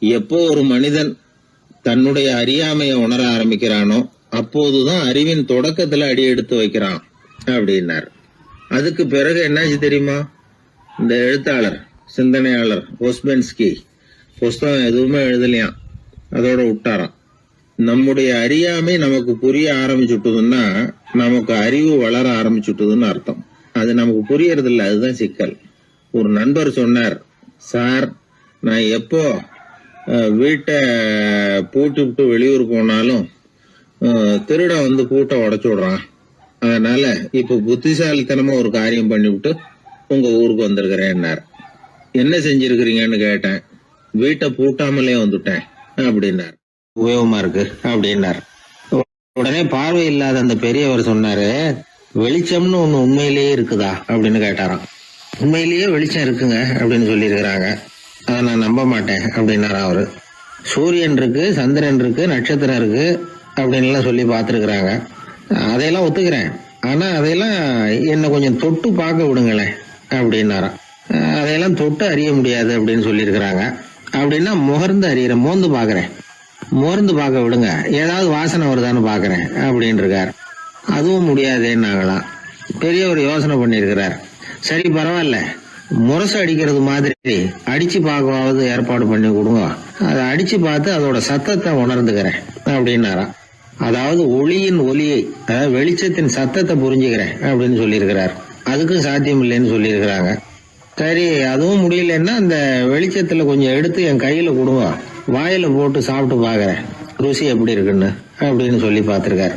எப்போ ஒரு மனிதன் தன்னுடைய அறியாமைய உணர ஆரம்பிக்கிறானோ அப்போதுதான் அறிவின் தொடக்கத்துல அடி எடுத்து வைக்கிறான் அப்படின்னார். அதுக்கு பிறகு என்னாச்சு தெரியுமா? இந்த எழுத்தாளர், சிந்தனையாளர் ஓஸ்பென்ஸ்கி புஸ்தகம் எதுவுமே எழுதலையாம், அதோட விட்டாராம். நம்முடைய அறியாமை நமக்கு புரிய ஆரம்பிச்சுட்டதுன்னா நமக்கு அறிவு வளர ஆரம்பிச்சுட்டதுன்னு அர்த்தம். அது நமக்கு புரியறது இல்லை, அதுதான் சிக்கல். ஒரு நண்பர் சொன்னார், சார், நான் எப்போ வீட்டை பூட்டி விட்டு வெளியூர் போனாலும் திருடன் பூட்டை உடைச்சு விடுறான். அதனால இப்ப புத்திசாலித்தனமா ஒரு காரியம் பண்ணிவிட்டு உங்க ஊருக்கு வந்திருக்கிறேன்னார். என்ன செஞ்சிருக்கிறீங்கன்னு கேட்டேன். வீட்டை பூட்டாமலே வந்துட்டேன் அப்படின்னார். உபயோகமா இருக்கு அப்படின்னார். உடனே பார்வை இல்லாத அந்த பெரியவர் சொன்னாரு, வெளிச்சம்னு ஒண்ணு உண்மையிலேயே இருக்குதா அப்படின்னு கேட்டாராம். உண்மையிலேயே வெளிச்சம் இருக்குங்க அப்படின்னு சொல்லியிருக்கிறாங்க, அதை நான் நம்ப மாட்டேன் அப்படின்னாரா அவரு. சூரியன் இருக்கு, சந்திரன் இருக்கு, நட்சத்திரம் இருக்கு அப்படின்னு சொல்லி பார்த்துருக்குறாங்க, அதையெல்லாம் ஒத்துக்கிறேன். ஆனா அதையெல்லாம் என்ன கொஞ்சம் தொட்டு பார்க்க விடுங்களேன் அப்படின்னாராம். அதையெல்லாம் தொட்டு அறிய முடியாது அப்படின்னு சொல்லியிருக்கிறாங்க. அப்படின்னா முகர்ந்து அறியறேன், மோந்து பாக்குறேன். மோர்ந்து பார்க்க விடுங்க, ஏதாவது வாசனை வருதான்னு பாக்குறேன் அப்படின்னு இருக்காரு. அதுவும் முடியாதேன்னாங்களாம். பெரியவர் யோசனை பண்ணிருக்கிறார். சரி, பரவாயில்ல, முரசு அடிக்கிறது மாதிரி அடிச்சு பார்க்கவாவது ஏற்பாடு பண்ணி கொடுங்க, அதை அடிச்சு பார்த்து அதோட சத்தத்தை உணர்ந்துக்கிறேன் அப்படின்னாராம். அதாவது ஒளியின் ஒலியை, வெளிச்சத்தின் சத்தத்தை புரிஞ்சுக்கிறேன் அப்படின்னு சொல்லியிருக்கிறார். அதுக்கும் சாத்தியம் இல்லைன்னு சொல்லியிருக்கிறாங்க. சரி, அதுவும் முடியலன்னா அந்த வெளிச்சத்துல கொஞ்சம் எடுத்து என் கையில கொடுங்க, வாயில போட்டு சாப்பிட்டு பாக்குறேன் ருசி எப்படி இருக்குன்னு அப்படின்னு சொல்லி பார்த்திருக்காரு.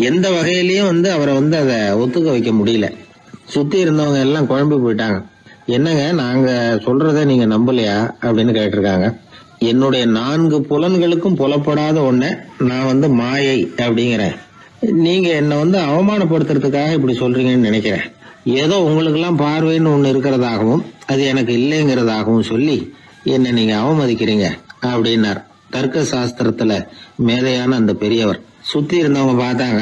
எந்த வகையிலயும் அவரை அதை ஒத்துக்க வைக்க முடியல. சுத்தி இருந்தவங்க எல்லாம் குழம்பி போயிட்டாங்க. என்னங்க, நாங்க சொல்றத நீங்க நம்பலையா அப்படின்னு கேட்டிருக்காங்க. என்னுடைய 4 புலன்களுக்கும் புலப்படாத ஒன்ன நான் மாயை அப்படிங்கிறேன். நீங்க என்ன அவமானப்படுத்துறதுக்காக இப்படி சொல்றீங்கன்னு நினைக்கிறேன். ஏதோ உங்களுக்கு எல்லாம் பார்வைன்னு ஒண்ணு இருக்கிறதாகவும் அது எனக்கு இல்லைங்கிறதாகவும் சொல்லி என்ன நீங்க அவமதிக்கிறீங்க அப்படின்னார். தர்க்க சாஸ்திரத்துல மேதையான அந்த பெரியவர். சுத்தி இருந்தவங்க பார்த்தாங்க,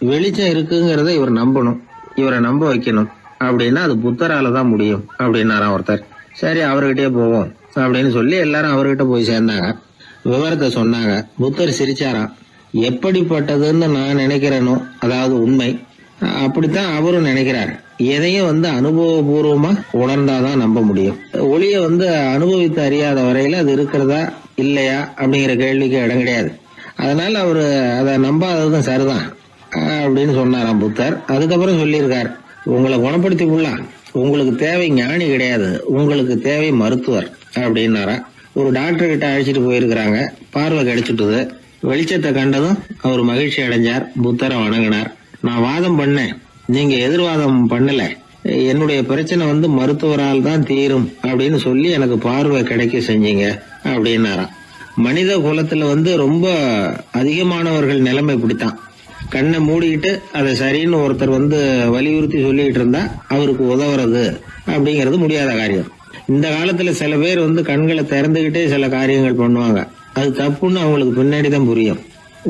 வெளிச்சம் இருக்குங்கிறத இவர் நம்பணும், இவரை நம்ப வைக்கணும் அப்படின்னா அது புத்தரால தான் முடியும் அப்படின்னாராம் ஒருத்தர். சரி அவர்கிட்டயே போவோம் அப்படின்னு சொல்லி எல்லாரும் அவர்கிட்ட போய் சேர்ந்தாங்க. விவரத்தை சொன்னாங்க. புத்தர் சிரிச்சாராம். எப்படிப்பட்டதுன்னு நான் நினைக்கிறேனோ, அதாவது உண்மை, அப்படித்தான் அவரும் நினைக்கிறார். எதையும் அனுபவபூர்வமா உணர்ந்தாதான் நம்ப முடியும். ஒளிய அனுபவித்து அறியாத வரையில அது இருக்கிறதா இல்லையா அப்படிங்கிற கேள்விக்கு இடம் கிடையாது. அதனால அவரு அதை நம்பாததும் சரிதான் அப்படின்னு சொன்னாராம் புத்தர். அதுக்கப்புறம் சொல்லியிருக்கார், உங்களை குணப்படுத்தி கொள்ளலாம், உங்களுக்கு தேவை ஞானி கிடையாது, உங்களுக்கு தேவை மருத்துவர் அப்படின்னாரா. ஒரு டாக்டர் கிட்ட அழைச்சிட்டு போயிருக்கிறாங்க. பார்வை கிடைச்சிட்டுது. வெளிச்சத்தை கண்டதும் அவர் மகிழ்ச்சி அடைஞ்சார். புத்தரை வணங்கினார். நான் வாதம் பண்ணேன், நீங்க எதிர்வாதம் பண்ணல, என்னுடைய பிரச்சனை மருத்துவரால் தான் தீரும் அப்படின்னு சொல்லி எனக்கு பார்வை கிடைக்க செஞ்சீங்க அப்படின்னாராம். மனித குலத்துல ரொம்ப அதிகமானவர்கள் நிலைமை இப்படித்தான். கண்ணை மூடிக்கிட்டு அதை சரின்னு ஒருத்தர் வலியுறுத்தி சொல்லிட்டு இருந்தா அவருக்கு உதவுறது அப்படிங்கிறது முடியாத காரியம். இந்த காலத்துல சில பேர் கண்களை திறந்துகிட்டே சில காரியங்கள் பண்ணுவாங்க. அது தப்புன்னு அவங்களுக்கு பின்னாடிதான் புரியும்.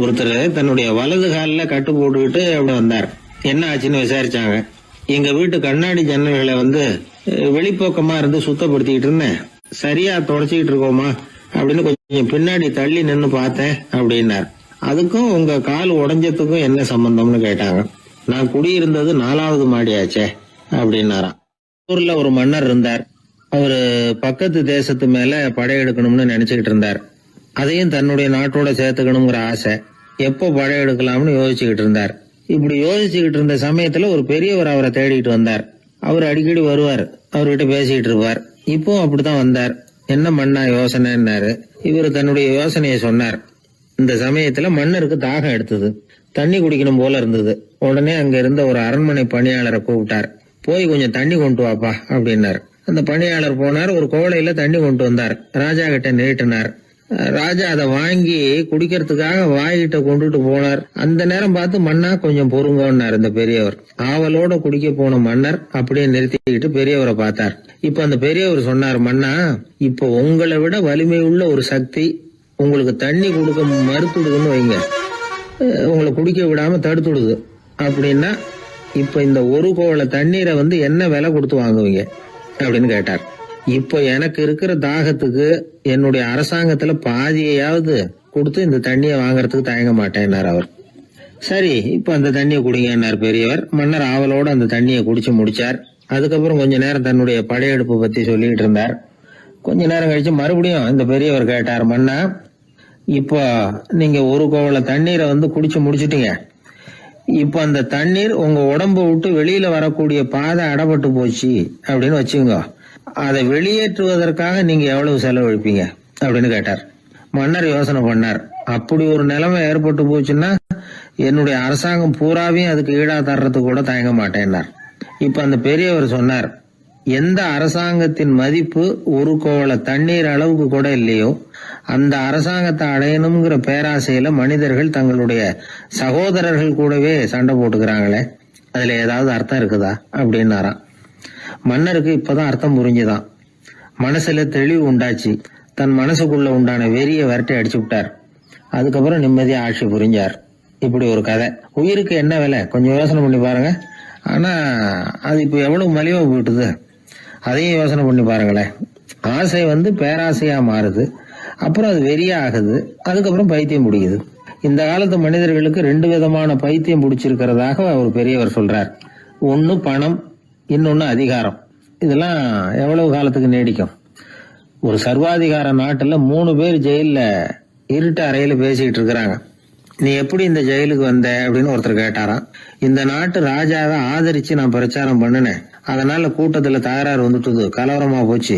ஒருத்தர் தன்னுடைய வலது காலில் கட்டு போட்டுக்கிட்டு அப்படி வந்தார். என்ன ஆச்சுன்னு விசாரிச்சாங்க. எங்க வீட்டு கண்ணாடி ஜன்னல்களை வெளிப்பக்கமா இருந்து சுத்தப்படுத்திக்கிட்டு இருந்தேன், சரியா தொடச்சிக்கிட்டு இருக்கோமா அப்படின்னு கொஞ்சம் பின்னாடி தள்ளி நின்னு பார்த்தேன் அப்படின்னார். அதுக்கும் உங்க கால் உடைஞ்சதுக்கும் என்ன சம்பந்தம்னு கேட்டாங்க. நான் குடியிருந்தது 4வது மாடியாச்சே அப்படின்னாராம். ஊர்ல ஒரு மன்னர் இருந்தார். அவரு பக்கத்து தேசத்து மேல படையெடுக்கணும்னு நினைச்சுக்கிட்டு இருந்தார். அதையும் தன்னுடைய நாட்டோட சேர்த்துக்கணுங்கிற ஆசை. எப்போ படையெடுக்கலாம்னு யோசிச்சுக்கிட்டு இருந்தார். இப்படி யோசிச்சுக்கிட்டு இருந்த சமயத்துல ஒரு பெரியவர் அவரை தேடிட்டு வந்தார். அவர் அடிக்கடி வருவார், அவர்கிட்ட பேசிக்கிட்டு இருப்பார். இப்போ அப்படித்தான் வந்தார். என்ன மன்னா யோசனைன்னாரு. இவர் தன்னுடைய யோசனையை சொன்னார். இந்த சமயத்துல மன்னருக்கு தாகம் எடுத்தது, தண்ணி குடிக்கணும் போல இருந்தது. உடனே அங்க இருந்த ஒரு அரண்மனை பணியாளரை கூப்பிட்டார். போய் கொஞ்சம் தண்ணி கொண்டு வாப்பா அப்படின்னார். அந்த பணியாளர் போனார். ஒரு கோலையில தண்ணி கொண்டு வந்தார். ராஜா கிட்ட நீட்டினார். ராஜா அதை வாங்கி குடிக்கிறதுக்காக வாய்கிட்ட கொண்டுட்டு போனார். அந்த நேரம் பார்த்து மன்னா கொஞ்சம் பொறுங்கன்னார் இந்த பெரியவர். ஆவலோட குடிக்க போன மன்னர் அப்படியே நிறுத்திக்கிட்டு பெரியவரை பார்த்தார். இப்ப அந்த பெரியவர் சொன்னார், மன்னா, இப்ப உங்களை விட வலிமை உள்ள ஒரு சக்தி உங்களுக்கு தண்ணி கொடுக்க மறுத்துடுதுன்னு வைங்க, உங்களை குடிக்க விடாம தடுத்துடுது அப்படின்னா இப்ப இந்த ஒரு கோவள தண்ணீரை என்ன விலை கொடுத்து வாங்குவீங்க அப்படின்னு கேட்டார். இப்ப எனக்கு இருக்கிற தாகத்துக்கு என்னுடைய அரசாங்கத்துல பாதியையாவது கொடுத்து இந்த தண்ணியை வாங்கறதுக்கு தயங்க மாட்டேன்னார் அவர். சரி இப்ப அந்த தண்ணியை குடிங்கன்னார் பெரியவர். மன்னர் ஆவலோட அந்த தண்ணியை குடிச்சு முடிச்சார். அதுக்கப்புறம் கொஞ்ச நேரம் தன்னுடைய படையெடுப்பு பத்தி சொல்லிட்டு இருந்தார். கொஞ்ச நேரம் கழிச்சு மறுபடியும் இந்த பெரியவர் கேட்டார், மன்னா, இப்போ நீங்க ஒரு கோவள தண்ணீரை குடிச்சு முடிச்சிட்டீங்க. இப்ப அந்த தண்ணீர் உங்க உடம்பு விட்டு வெளியில வரக்கூடிய பாதை அடப்பட்டு போச்சு அப்படின்னு வச்சுங்க, அதை வெளியேற்றுவதற்காக நீங்க எவ்வளவு செலவழிப்பீங்க அப்படின்னு கேட்டார். மன்னர் யோசனை பண்ணார். அப்படி ஒரு நிலைமை ஏற்பட்டு போச்சுன்னா என்னுடைய அரசாங்கம் பூராவையும் அதுக்கு ஈடா தர்றதுக்கு கூட தயங்க மாட்டேன்னார். இப்ப அந்த பெரியவர் சொன்னார், எந்த அரசாங்கத்தின் மதிப்பு ஒரு கோவள தண்ணீர் அளவுக்கு கூட இல்லையோ அந்த அரசாங்கத்தை அடையணுங்கிற பேராசையில மனிதர்கள் தங்களுடைய சகோதரர்கள் கூடவே சண்டை போட்டுக்கிறாங்களே, அதுல ஏதாவது அர்த்தம் இருக்குதா அப்படின்னாராம். மன்னருக்கு இப்பதான் அர்த்தம் புரிஞ்சுதான். மனசுல தெளிவு உண்டாச்சு. தன் மனசுக்குள்ள உண்டான வெறிய விரட்டி அடிச்சு விட்டார். அதுக்கப்புறம் நிம்மதியா ஆட்சி புரிஞ்சார். இப்படி ஒரு கதை. உயிருக்கு என்ன விலை கொஞ்சம் யோசனை பண்ணி பாருங்க. ஆனா அது இப்ப எவ்வளவு மலிவா போயிட்டுது, அதையும் யோசனை பண்ணி பாருங்களேன். ஆசை பேராசையா மாறுது, அப்புறம் அது வெறியா ஆகுது, அதுக்கப்புறம் பைத்தியம் பிடிக்குது. இந்த காலத்து மனிதர்களுக்கு 2 விதமான பைத்தியம் பிடிச்சிருக்கிறதாக ஒரு பெரியவர் சொல்றார். ஒன்னு பணம், இன்னொன்னு அதிகாரம். இதெல்லாம் எவ்வளவு காலத்துக்கு நீடிக்கும்? ஒரு சர்வாதிகார நாட்டுல 3 பேர் ஜெயில இருட்டு அறையில பேசிக்கிட்டு இருக்கிறாங்க. நீ எப்படி இந்த ஜெயிலுக்கு வந்த அப்படின்னு ஒருத்தர் கேட்டாராம். இந்த நாட்டு ராஜாவை ஆதரிச்சு நான் பிரச்சாரம் பண்ணினேன், அதனால கூட்டத்துல தகராறு வந்துட்டுது, கலவரமா போச்சு,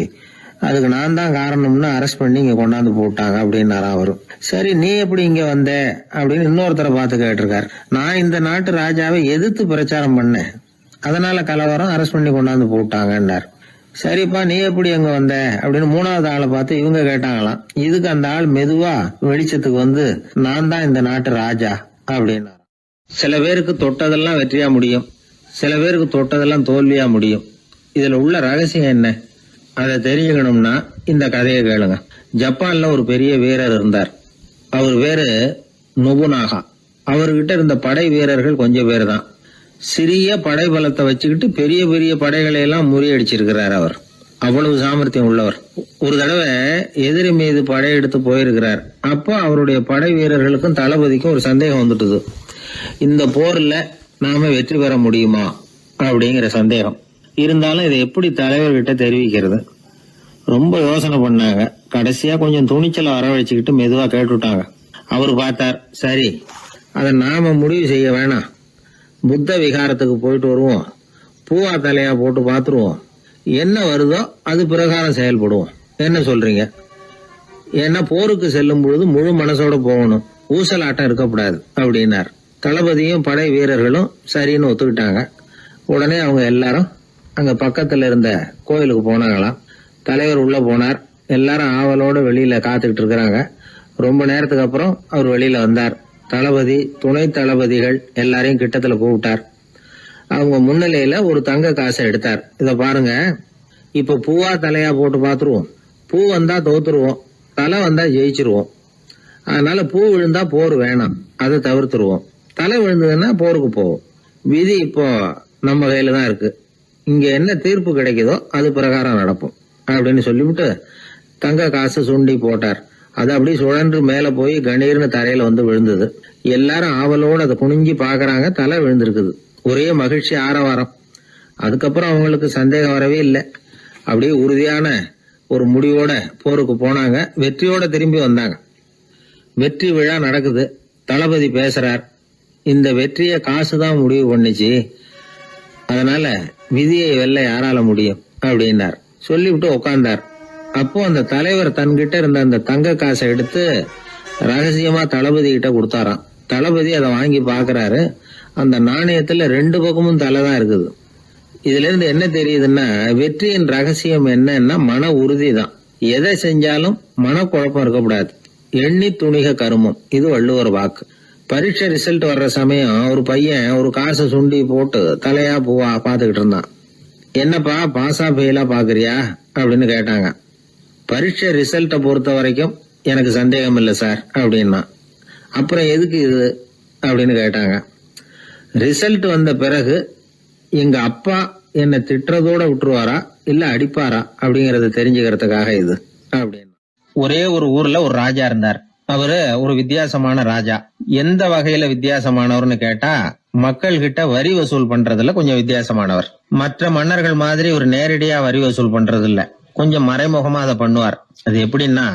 அதுக்கு நான் தான் காரணம்னு அரெஸ்ட் பண்ணி இங்க கொண்டாந்து போட்டாங்க அப்படின்னாராம் அவரு. சரி நீ எப்படி இங்க வந்த அப்படின்னு இன்னொருத்தரை பார்த்து கேட்டிருக்காரு. நான் இந்த நாட்டு ராஜாவை எதிர்த்து பிரச்சாரம் பண்ணேன், அதனால கலவரம், அரெஸ்ட் பண்ணி கொண்டாந்து போட்டாங்கன்னார். சரிப்பா நீ எப்படி அங்க வந்த அப்படின்னு 3வது ஆளை பார்த்து இவங்க கேட்டாங்களாம். இதுக்கு அந்த ஆள் மெதுவா வெளிச்சத்துக்கு நான் தான் இந்த நாட்டு ராஜா அப்படின்னா. சில பேருக்கு தொட்டதெல்லாம் வெற்றியா முடியும், சில பேருக்கு தொட்டதெல்லாம் தோல்வியா முடியும். இதுல உள்ள ரகசியம் என்ன? அதை தெரிஞ்சுக்கணும்னா இந்த கதையை கேளுங்க. ஜப்பான்ல ஒரு பெரிய வீரர் இருந்தார். அவர் பேரு நொபுனாகா. அவர்கிட்ட இருந்த படை வீரர்கள் கொஞ்சம் பேர் தான். சிறிய படை பலத்தை வச்சுக்கிட்டு பெரிய பெரிய படைகளை எல்லாம் முறியடிச்சிருக்கிறார். அவர் அவ்வளவு சாமர்த்தியம் உள்ளவர். ஒரு தடவை எதிரி மீது படையெடுத்து போயிருக்கிறார். அப்போ அவருடைய படை வீரர்களுக்கும் தளபதிக்கும் ஒரு சந்தேகம் வந்துட்டுது. இந்த போர்ல நாம வெற்றி பெற முடியுமா அப்படிங்கிற சந்தேகம் இருந்தாலும் இதை எப்படி தலைவர்கிட்ட தெரிவிக்கிறது? ரொம்ப யோசனை பண்ணாங்க. கடைசியா கொஞ்சம் துணிச்சலை வரவழைச்சுக்கிட்டு மெதுவா கேட்டுட்டாங்க. அவர் பார்த்தார், சரி அதை நாம முடிவு செய்ய வேணாம். புத்த விகாரத்துக்கு போயிட்டு வருவோம், பூவா தலையா போட்டு பாத்துருவோம், என்ன வருதோ அது பிரகாரம் செயல்படுவோம். என்ன சொல்றீங்க? ஏன்னா போருக்கு செல்லும் பொழுது முழு மனசோட போகணும், ஊசலாட்டம் இருக்கக்கூடாது அப்படின்னார். தளபதியும் படை வீரர்களும் சரின்னு ஒத்துக்கிட்டாங்க. உடனே அவங்க எல்லாரும் அங்க பக்கத்துல இருந்த கோயிலுக்கு போனாங்களாம். தலைவர் உள்ள போனார். எல்லாரும் ஆவலோட வெளியில காத்துக்கிட்டு இருக்கிறாங்க. ரொம்ப நேரத்துக்கு அப்புறம் அவர் வெளியில வந்தார். தளபதி, துணை தளபதிகள் எல்லாரையும் கிட்டத்துல கூப்பிட்டார். அவங்க முன்னிலையில ஒரு தங்க காசை எடுத்தார். இத பாருங்க, இப்ப பூவா தலையா போட்டு பாத்துருவோம். பூ வந்தா தோத்துருவோம், தலை வந்தா ஜெயிச்சிருவோம். அதனால பூ விழுந்தா போர் வேணாம், அதை தவிர்த்துருவோம். தலை விழுந்ததுன்னா போருக்கு போவோம். விதி இப்போ நம்ம கையில தான் இருக்கு. இங்க என்ன தீர்ப்பு கிடைக்குதோ அது பிரகாரம் நடப்போம் அப்படின்னு சொல்லிவிட்டு தங்க காசு சுண்டி போட்டார். அது அப்படியே சுழன்று மேல போய் கணீர்னு தரையில வந்து விழுந்தது. எல்லாரும் ஆவலோடு அதை குனிஞ்சி பாக்குறாங்க. தலை விழுந்திருக்குது. ஒரே மகிழ்ச்சி, ஆரவாரம். அதுக்கப்புறம் அவங்களுக்கு சந்தேகம் வரவே இல்லை. அப்படியே உறுதியான ஒரு முடிவோட போருக்கு போனாங்க. வெற்றியோட திரும்பி வந்தாங்க. வெற்றி விழா நடக்குது. தளபதி பேசுறார். இந்த வெற்றியை காசுதான் முடிவு பண்ணுச்சு, அதனால விதியை வெல்ல யாரால முடியும் அப்படின்னார். சொல்லிவிட்டு உட்கார்ந்தார். அப்போ அந்த தலைவர் தன்கிட்ட இருந்த அந்த தங்க காசை எடுத்து ரகசியமா தளபதி கிட்ட கொடுத்தாராம். தளபதி அதை வாங்கி பாக்குறாரு. அந்த நாணயத்துல 2 பக்கமும் தலைதான் இருக்குது. இதுல இருந்து என்ன தெரியுதுன்னா, வெற்றியின் ரகசியம் என்னன்னா மன உறுதி தான். எதை செஞ்சாலும் மனக்குழப்பம் இருக்கக்கூடாது. எண்ணி துணிக கருமம், இது வள்ளுவர் வாக்கு. பரீட்சை ரிசல்ட் வர்ற சமயம் ஒரு பையன் ஒரு காசை சுண்டி போட்டு தலையா பூவா பாத்துக்கிட்டு இருந்தான். என்னப்பா பாஸா ஃபெயிலா பாக்குறியா அப்படின்னு கேட்டாங்க. பரீட்சை ரிசல்ட்டை பொறுத்த வரைக்கும் எனக்கு சந்தேகம் இல்லை சார் அப்படின்னா. அப்புறம் எதுக்கு இது அப்படின்னு கேட்டாங்க. ரிசல்ட் வந்த பிறகு எங்க அப்பா என்ன திட்டுறதோட விட்டுருவாரா இல்ல அடிப்பாரா அப்படிங்கறத தெரிஞ்சுக்கிறதுக்காக இது அப்படின்னு. ஒரே ஒரு ஊர்ல ஒரு ராஜா இருந்தார். அவரு ஒரு வித்தியாசமான ராஜா. எந்த வகையில வித்தியாசமானவர்னு கேட்டா, மக்கள் கிட்ட வரி வசூல் பண்றதுல கொஞ்சம் வித்தியாசமானவர். மற்ற மன்னர்கள் மாதிரி ஒரு நேரடியா வரி வசூல் பண்றது இல்ல, கொஞ்சம் மறைமுகமா அதை பண்ணுவார். அது எப்படின்னா,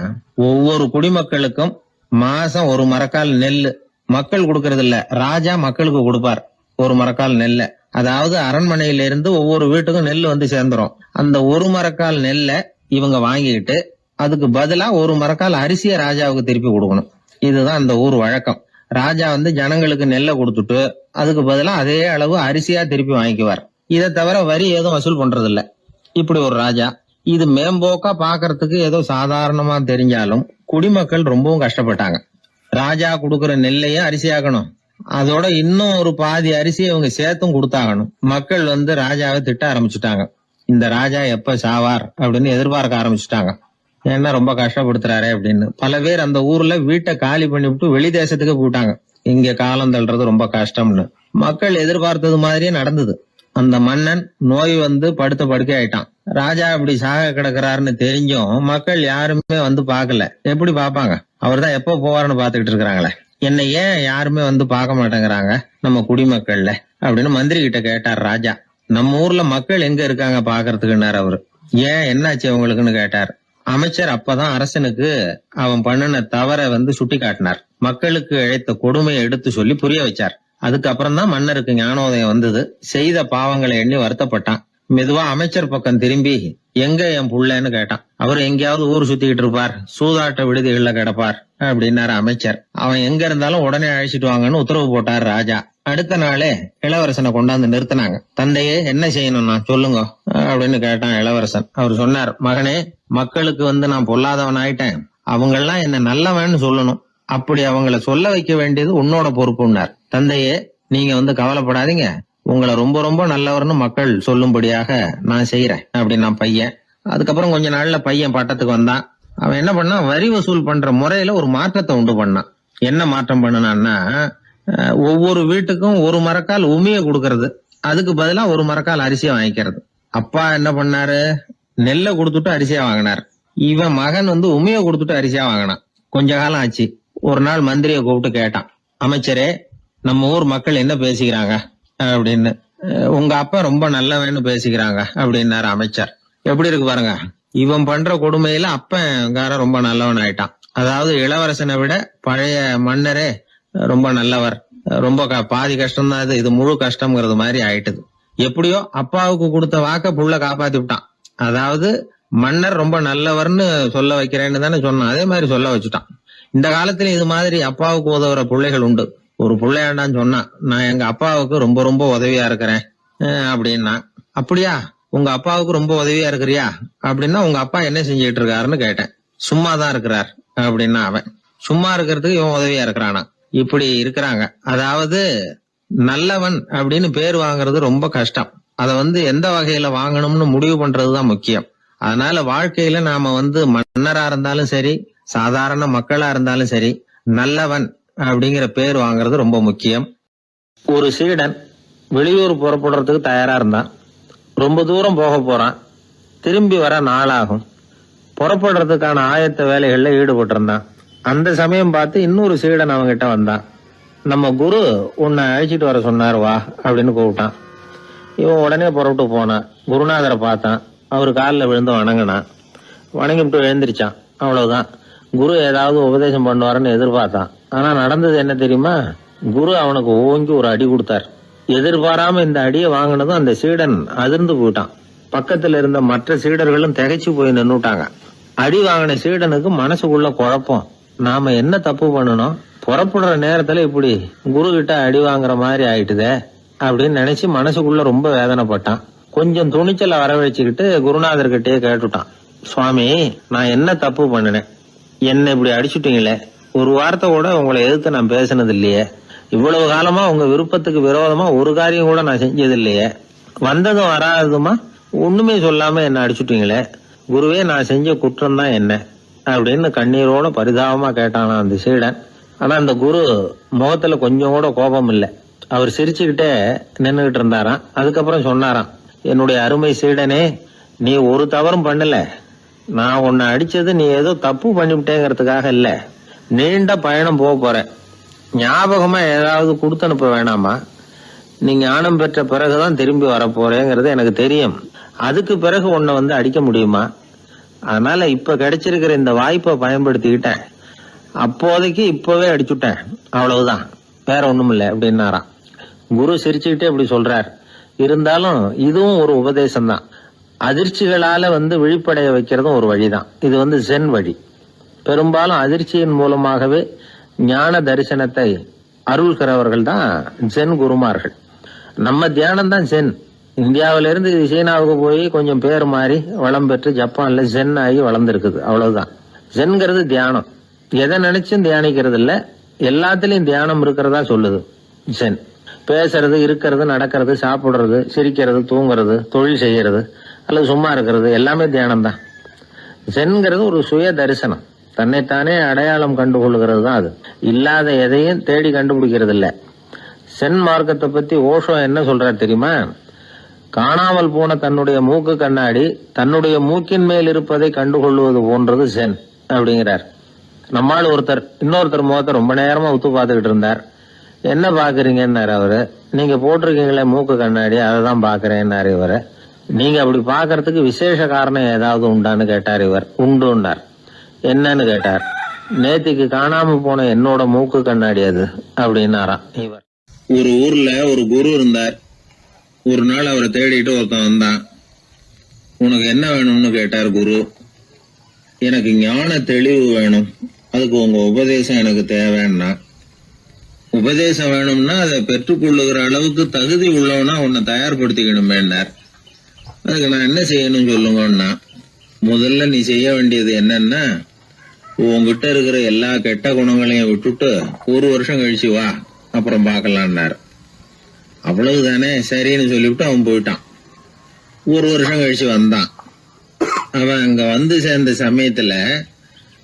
ஒவ்வொரு குடிமக்களுக்கும் மாசம் ஒரு மரக்கால் நெல்லு மக்கள் கொடுக்கறது இல்ல, ராஜா மக்களுக்கு கொடுப்பார். ஒரு மரக்கால் நெல்ல, அதாவது அரண்மனையில இருந்து ஒவ்வொரு வீட்டுக்கும் நெல் வந்து சேர்ந்துரும். அந்த ஒரு மரக்கால் நெல்ல இவங்க வாங்கிக்கிட்டு அதுக்கு பதிலா ஒரு மரக்கால் அரிசிய ராஜாவுக்கு திருப்பி கொடுக்கணும். இதுதான் அந்த ஊர் வழக்கம். ராஜா வந்து ஜனங்களுக்கு நெல்லை கொடுத்துட்டு அதுக்கு பதிலா அதே அளவு அரிசியா திருப்பி வாங்கிக்குவார். இதை தவிர வரி எதுவும் வசூல் பண்றது இல்ல. இப்படி ஒரு ராஜா. இது மேம்போக்கா பாக்குறதுக்கு ஏதோ சாதாரணமா தெரிஞ்சாலும் குடிமக்கள் ரொம்பவும் கஷ்டப்பட்டாங்க. ராஜா கொடுக்கற நெல்லையும் அரிசியாக்கணும், அதோட இன்னும் ஒரு பாதி அரிசியை இவங்க சேர்த்தும் கொடுத்தாகணும். மக்கள் வந்து ராஜாவை திட்ட ஆரம்பிச்சுட்டாங்க. இந்த ராஜா எப்ப சாவார் அப்படின்னு எதிர்பார்க்க ஆரம்பிச்சுட்டாங்க. ஏன்னா ரொம்ப கஷ்டப்படுத்துறாரு அப்படின்னு. பல பேர் அந்த ஊர்ல வீட்டை காலி பண்ணிவிட்டு வெளி தேசத்துக்கு போயிட்டாங்க. இங்க காலம் தள்ளுறது ரொம்ப கஷ்டம்னு. மக்கள் எதிர்பார்த்தது மாதிரியே நடந்தது. அந்த மன்னன் நோய் வந்து படுத்த படுக்கை ஆயிட்டான். ராஜா இப்படி சாக கிடக்குறாருன்னு தெரிஞ்சும் மக்கள் யாருமே வந்து பாக்கல. எப்படி பாப்பாங்க? அவர் தான் எப்போ போவாருன்னு பாத்துக்கிட்டு இருக்கிறாங்களே. என்ன ஏன் யாருமே வந்து பார்க்க மாட்டேங்கிறாங்க நம்ம குடிமக்கள்ல அப்படின்னு மந்திரி கிட்ட கேட்டார் ராஜா. நம்ம ஊர்ல மக்கள் எங்க இருக்காங்க பாக்குறதுக்குன்னாரு அவரு. ஏன் என்னாச்சு அவங்களுக்குன்னு கேட்டார். அமைச்சர் அப்பதான் அரசனுக்கு அவன் பண்ணின தவறை வந்து சுட்டி காட்டினார். மக்களுக்கு இழைத்த கொடுமையை எடுத்து சொல்லி புரிய வச்சார். அதுக்கப்புறம் தான் மன்னருக்கு ஞானோதயம் வந்தது. செய்த பாவங்களை எண்ணி வருத்தப்பட்டான். மெதுவா அமைச்சர் பக்கம் திரும்பி, எங்க என் புள்ளன்னு கேட்டான். அவர் எங்கேயாவது ஊர் சுத்திக்கிட்டு இருப்பார், சூதாட்ட விடுதிகள்ல கிடப்பார் அப்படின்னாரு அமைச்சர். அவன் எங்க இருந்தாலும் உடனே அழைச்சிட்டு வாங்கன்னு உத்தரவு போட்டார் ராஜா. அடுத்த நாளே இளவரசனை கொண்டாந்து நிறுத்தினாங்க. தந்தையே என்ன செய்யணும்னா சொல்லுங்க அப்படின்னு கேட்டான் இளவரசன். அவர் சொன்னார், மகனே, மக்களுக்கு வந்து நான் பொல்லாதவன் ஆயிட்டேன், அவங்க எல்லாம் என்ன நல்லவன்னு சொல்லணும். அப்படி அவங்கள சொல்ல வைக்க வேண்டியது உன்னோட பொறுப்புன்னார். தந்தையே, நீங்க வந்து கவலைப்படாதீங்க, உங்களை ரொம்ப ரொம்ப நல்லவர்னு மக்கள் சொல்லும்படியாக நான் செய்யறேன் அப்படின்னா பையன். அதுக்கப்புறம் கொஞ்ச நாள்ல பையன் பட்டத்துக்கு வந்தான். அவன் என்ன பண்ணான், வரி வசூல் பண்ற முறையில ஒரு மாற்றத்தை உண்டு பண்ணான். என்ன மாற்றம் பண்ணனான்னா, ஒவ்வொரு வீட்டுக்கும் ஒரு மரக்கால் உமியை கொடுக்கறது, அதுக்கு பதிலா ஒரு மரக்கால் அரிசியை வாங்கிக்கிறது. அப்பா என்ன பண்ணாரு, நெல்லை கொடுத்துட்டு அரிசியா வாங்கினார். இவன் மகன் உமியை கொடுத்துட்டு அரிசியா வாங்கினான். கொஞ்ச காலம் ஆச்சு. ஒரு நாள் மந்திரியை கூப்பிட்டு கேட்டான், அமைச்சரே, நம்ம ஊர் மக்கள் என்ன பேசிக்கிறாங்க அப்படின்னு. உங்க அப்பா ரொம்ப நல்லவன்னு பேசிக்கிறாங்க அப்படின்னாரு அமைச்சர். எப்படி இருக்கு பாருங்க, இவன் பண்ற கொடுமையில அப்பங்காரன் ரொம்ப நல்லவன் ஆயிட்டான். அதாவது இளவரசனை விட பழைய மன்னரே ரொம்ப நல்லவர், ரொம்ப பாதி கஷ்டம் தான் இது முழு கஷ்டம்ங்கிறது மாதிரி ஆயிட்டுது. எப்படியோ அப்பாவுக்கு கொடுத்த வாக்க புள்ள காப்பாத்தி விட்டான். அதாவது மன்னர் ரொம்ப நல்லவர்னு சொல்ல வைக்கிறேன்னு தானே சொன்னான், அதே மாதிரி சொல்ல வச்சுட்டான். இந்த காலத்துல இது மாதிரி அப்பாவுக்கு உதவுற பிள்ளைகள் உண்டு. ஒரு பிள்ளையாண்டான்னு சொன்னான், நான் எங்க அப்பாவுக்கு ரொம்ப ரொம்ப உதவியா இருக்கிறேன் அப்படின்னா. அப்படியா, உங்க அப்பாவுக்கு ரொம்ப உதவியா இருக்கிறியா அப்படின்னா, உங்க அப்பா என்ன செஞ்சுட்டு இருக்காருன்னு கேட்டேன். சும்மாதான் இருக்கிறார் அப்படின்னா அவன். சும்மா இருக்கிறதுக்கு இவன் உதவியா இருக்கிறானா? இப்படி இருக்கிறாங்க. அதாவது நல்லவன் அப்படின்னு பேர் வாங்குறது ரொம்ப கஷ்டம். அத எந்த வகையில வாங்கணும்னு முடிவு பண்றதுதான் முக்கியம். அதனால வாழ்க்கையில நாம மன்னரா இருந்தாலும் சரி, சாதாரண மக்களா இருந்தாலும் சரி, நல்லவன் அப்படிங்கிற பேர் வாங்குறது ரொம்ப முக்கியம். ஒரு சீடன் வெளியூர் புறப்படுறதுக்கு தயாரா இருந்தான். ரொம்ப தூரம் போக போறான். திரும்பி வர நாளாகும். புறப்படுறதுக்கான ஆயத்த வேலைகள்ல ஈடுபட்டு இருந்தான். அந்த சமயம் பார்த்து இன்னொரு சீடன் அவங்கிட்ட வந்தான். நம்ம குரு உன்னை அழைச்சிட்டு வர சொன்னார், வா அப்படின்னு கூப்பிட்டான். இவன் உடனே புறப்பட்டு போனான். குருநாதரை பார்த்தான். அவரு காலில் விழுந்து வணங்கினான். வணங்கிவிட்டு எழுந்திரிச்சான். அவ்வளவுதான். குரு ஏதாவது உபதேசம் பண்ணுவாருன்னு எதிர்பார்த்தான். ஆனா நடந்தது என்ன தெரியுமா? குரு அவனுக்கு ஓங்கி ஒரு அடி கொடுத்தார். எதிர்பாராம இந்த அடியை வாங்கினதும் அந்த சீடன் அதிர்ந்து போயிட்டான். பக்கத்துல இருந்த மற்ற சீடர்களும் திகைச்சு போய் நின்னுட்டாங்க. அடி வாங்கின சீடனுக்கு மனசுக்குள்ள குழப்பம். நாம என்ன தப்பு பண்ணணும், புறப்படுற நேரத்துல இப்படி குரு கிட்ட அடி வாங்குற மாதிரி ஆயிட்டுதே அப்படின்னு நினைச்சு மனசுக்குள்ள ரொம்ப வேதனைப்பட்டான். கொஞ்சம் துணிச்சலை வரவழைச்சுக்கிட்டு குருநாதர்கிட்டயே கேட்டுட்டான், சுவாமி, நான் என்ன தப்பு பண்ணினேன்? என்ன இப்படி அடிச்சுட்டீங்களே, ஒரு வார்த்தை கூட உங்களை எதிர்த்து நான் பேசினது இல்லையே, இவ்வளவு காலமா உங்க விருப்பத்துக்கு விரோதமா ஒரு காரியம் கூட நான் செஞ்சது இல்லையே, வந்ததும் வராததுமா ஒண்ணுமே சொல்லாம என்ன அடிச்சுட்டீங்களே, குருவே, நான் செஞ்ச குற்றம் தான் என்ன அப்படின்னு கண்ணீரோட பரிதாபமா கேட்டானா அந்த சீடன். ஆனா அந்த குரு முகத்துல கொஞ்சம் கூட கோபம் இல்லை. அவர் சிரிச்சுக்கிட்டே நின்னுகிட்டு இருந்தாராம். அதுக்கப்புறம் சொன்னாராம், என்னுடைய அருமை சீடனே, நீ ஒரு தவறும் பண்ணல. நான் உன்னை அடிச்சது நீ ஏதோ தப்பு பண்ணிவிட்டேங்கிறதுக்காக இல்ல. நீண்ட பயணம் போக போற, ஞாபகமா ஏதாவது கொடுத்து அனுப்ப வேணாமா? நீ ஞானம் பெற்ற பிறகுதான் திரும்பி வரப்போறேங்கிறது எனக்கு தெரியும். அதுக்கு பிறகு உன்னை அடிக்க முடியுமா? அதனால இப்ப கிடைச்சிருக்கிற இந்த வாய்ப்பை பயன்படுத்திக்கிட்டேன். அப்போதைக்கு இப்பவே அடிச்சுட்டேன், அவ்வளவுதான், வேற ஒண்ணும் இல்லை அப்படின்னாராம். குரு சிரிச்சுக்கிட்டே இப்படி சொல்றார். இருந்தாலும் இதுவும் ஒரு உபதேசம் தான். அதிர்ச்சிகளால விழிப்படைய வைக்கிறதும் ஒரு வழிதான். இது ஜென் வழி. பெரும்பாலும் அதிர்ச்சியின் மூலமாகவே ஞான தரிசனத்தை அருள்கிறவர்கள் தான் ஜென் குருமார்கள். நம்ம தியானம் தான் ஜென். இந்தியாவிலிருந்து சீனாவுக்கு போய் கொஞ்சம் பேர் மாறி வளம் பெற்று ஜப்பான்ல ஜென் ஆகி வளர்ந்துருக்குது, அவ்வளவுதான். ஜென்கிறது தியானம். எதை நினைச்சும் தியானிக்கிறது இல்ல, எல்லாத்திலையும் தியானம் இருக்கிறதா சொல்லுது ஜென். பேசுறது, இருக்கிறது, நடக்கிறது, சாப்பிடுறது, சிரிக்கிறது, தூங்குறது, தொழில் செய்யறது அல்லது சும்மா இருக்கிறது எல்லாமே தியானம் தான். ஜென்கிறது ஒரு சுய தரிசனம். தன்னைத்தானே அடையாளம் கண்டுகொள்கிறது தான் அது. இல்லாத எதையும் தேடி கண்டுபிடிக்கிறது இல்ல. சென் மார்க்கத்தை பத்தி ஓஷோ என்ன சொல்றார் தெரியுமா? காணாமல் போன தன்னுடைய மூக்கு கண்ணாடி தன்னுடைய மூக்கின் மேல் இருப்பதை கண்டுகொள்வது போன்றது சென் அப்படிங்கிறார். நம்மால் ஒருத்தர் இன்னொருத்தர் முகத்தை ரொம்ப நேரமா உத்து பார்த்துக்கிட்டு இருந்தார். என்ன பாக்குறீங்கன்னாரு அவரு. நீங்க போட்டிருக்கீங்களே மூக்கு கண்ணாடி, அதை தான் பாக்குறேன்னாரு இவரு. நீங்க அப்படி பாக்குறதுக்கு விசேஷ காரணம் ஏதாவது உண்டான்னு கேட்டார் இவர். உண்டுன்னார். என்னன்னு கேட்டார். நேத்திக்கு காணாம போன என்னோட மூக்கு கண்ணாடி அது அப்படின்னாராம் இவர். ஒரு ஊர்ல ஒரு குரு இருந்தார். ஒரு நாள் அவரை தேடிட்டு ஒருத்தன் வந்தான். உனக்கு என்ன வேணும்னு கேட்டார் குரு. எனக்கு ஞான தெளிவு வேணும், அதுக்கு உங்க உபதேசம் எனக்கு தேவைன்னா. உபதேசம் வேணும்னா அதை பெற்றுக்கொள்ளுகிற அளவுக்கு தகுதி உள்ளவனா உன்னை தயார்படுத்திக்கணுமேன்னார். அதுக்கு நான் என்ன செய்யணும் சொல்லுங்கன்னா, முதல்ல நீ செய்ய வேண்டியது என்னன்னா, உங்ககிட்ட இருக்கிற எல்லா கெட்ட குணங்களையும் விட்டுட்டு 1 வருஷம் கழிச்சு வா, அப்புறம் பார்க்கலான்னாரு. அவ்வளவுதானே, சரின்னு சொல்லிவிட்டு அவன் போயிட்டான். 1 வருஷம் கழிச்சு வந்தான். அவன் அங்க வந்து சேர்ந்த சமயத்துல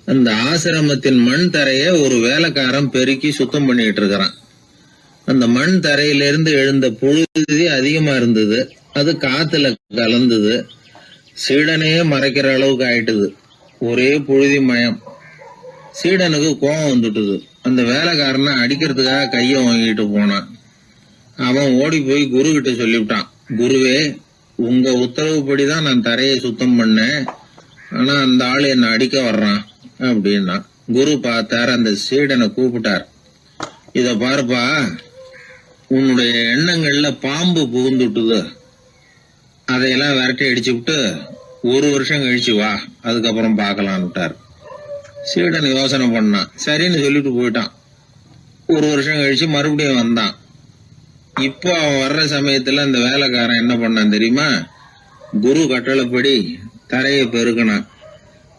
அந்த ஆசிரமத்தின் மண் தரைய ஒரு வேலைக்காரன் பெருக்கி சுத்தம் பண்ணிட்டு இருக்கிறான். அந்த மண் தரையிலிருந்து எழுந்த புழுதி அதிகமா இருந்தது. அது காத்துல கலந்தது. சீடனையே மறைக்கிற அளவுக்கு ஆயிட்டுது. ஒரே புழுதி மயம். சீடனுக்கு கோபம் வந்துட்டுது. அந்த வேலைக்காரனை அடிக்கிறதுக்காக கைய வாங்கிட்டு போனான். அவன் ஓடி போய் குரு கிட்ட சொல்லிவிட்டான், குருவே, உங்க உத்தரவுப்படிதான் நான் தரையை சுத்தம் பண்ணேன். ஆனா அந்த ஆளு என்ன அடிக்க வர்றான் அப்படின்னா. குரு பார்த்தார். அந்த சீடனை கூப்பிட்டார். இத பாருப்பா, உன்னுடைய எண்ணங்கள்ல பாம்பு புகுந்துட்டுது. அதையெல்லாம் விரட்டி அடிச்சு விட்டு 1 வருஷம் கழிச்சு வா, அதுக்கப்புறம் பாக்கலான்னுட்டார். சீடன் யோசனை பண்ணான். சரின்னு சொல்லிட்டு போயிட்டான். 1 வருஷம் கழிச்சு மறுபடியும் வந்தான். இப்போ அவன் வர்ற சமயத்துல அந்த வேலைக்காரன் என்ன பண்ணான் தெரியுமா? குரு கட்டளைப்படி தரையை பெருக்கினான்.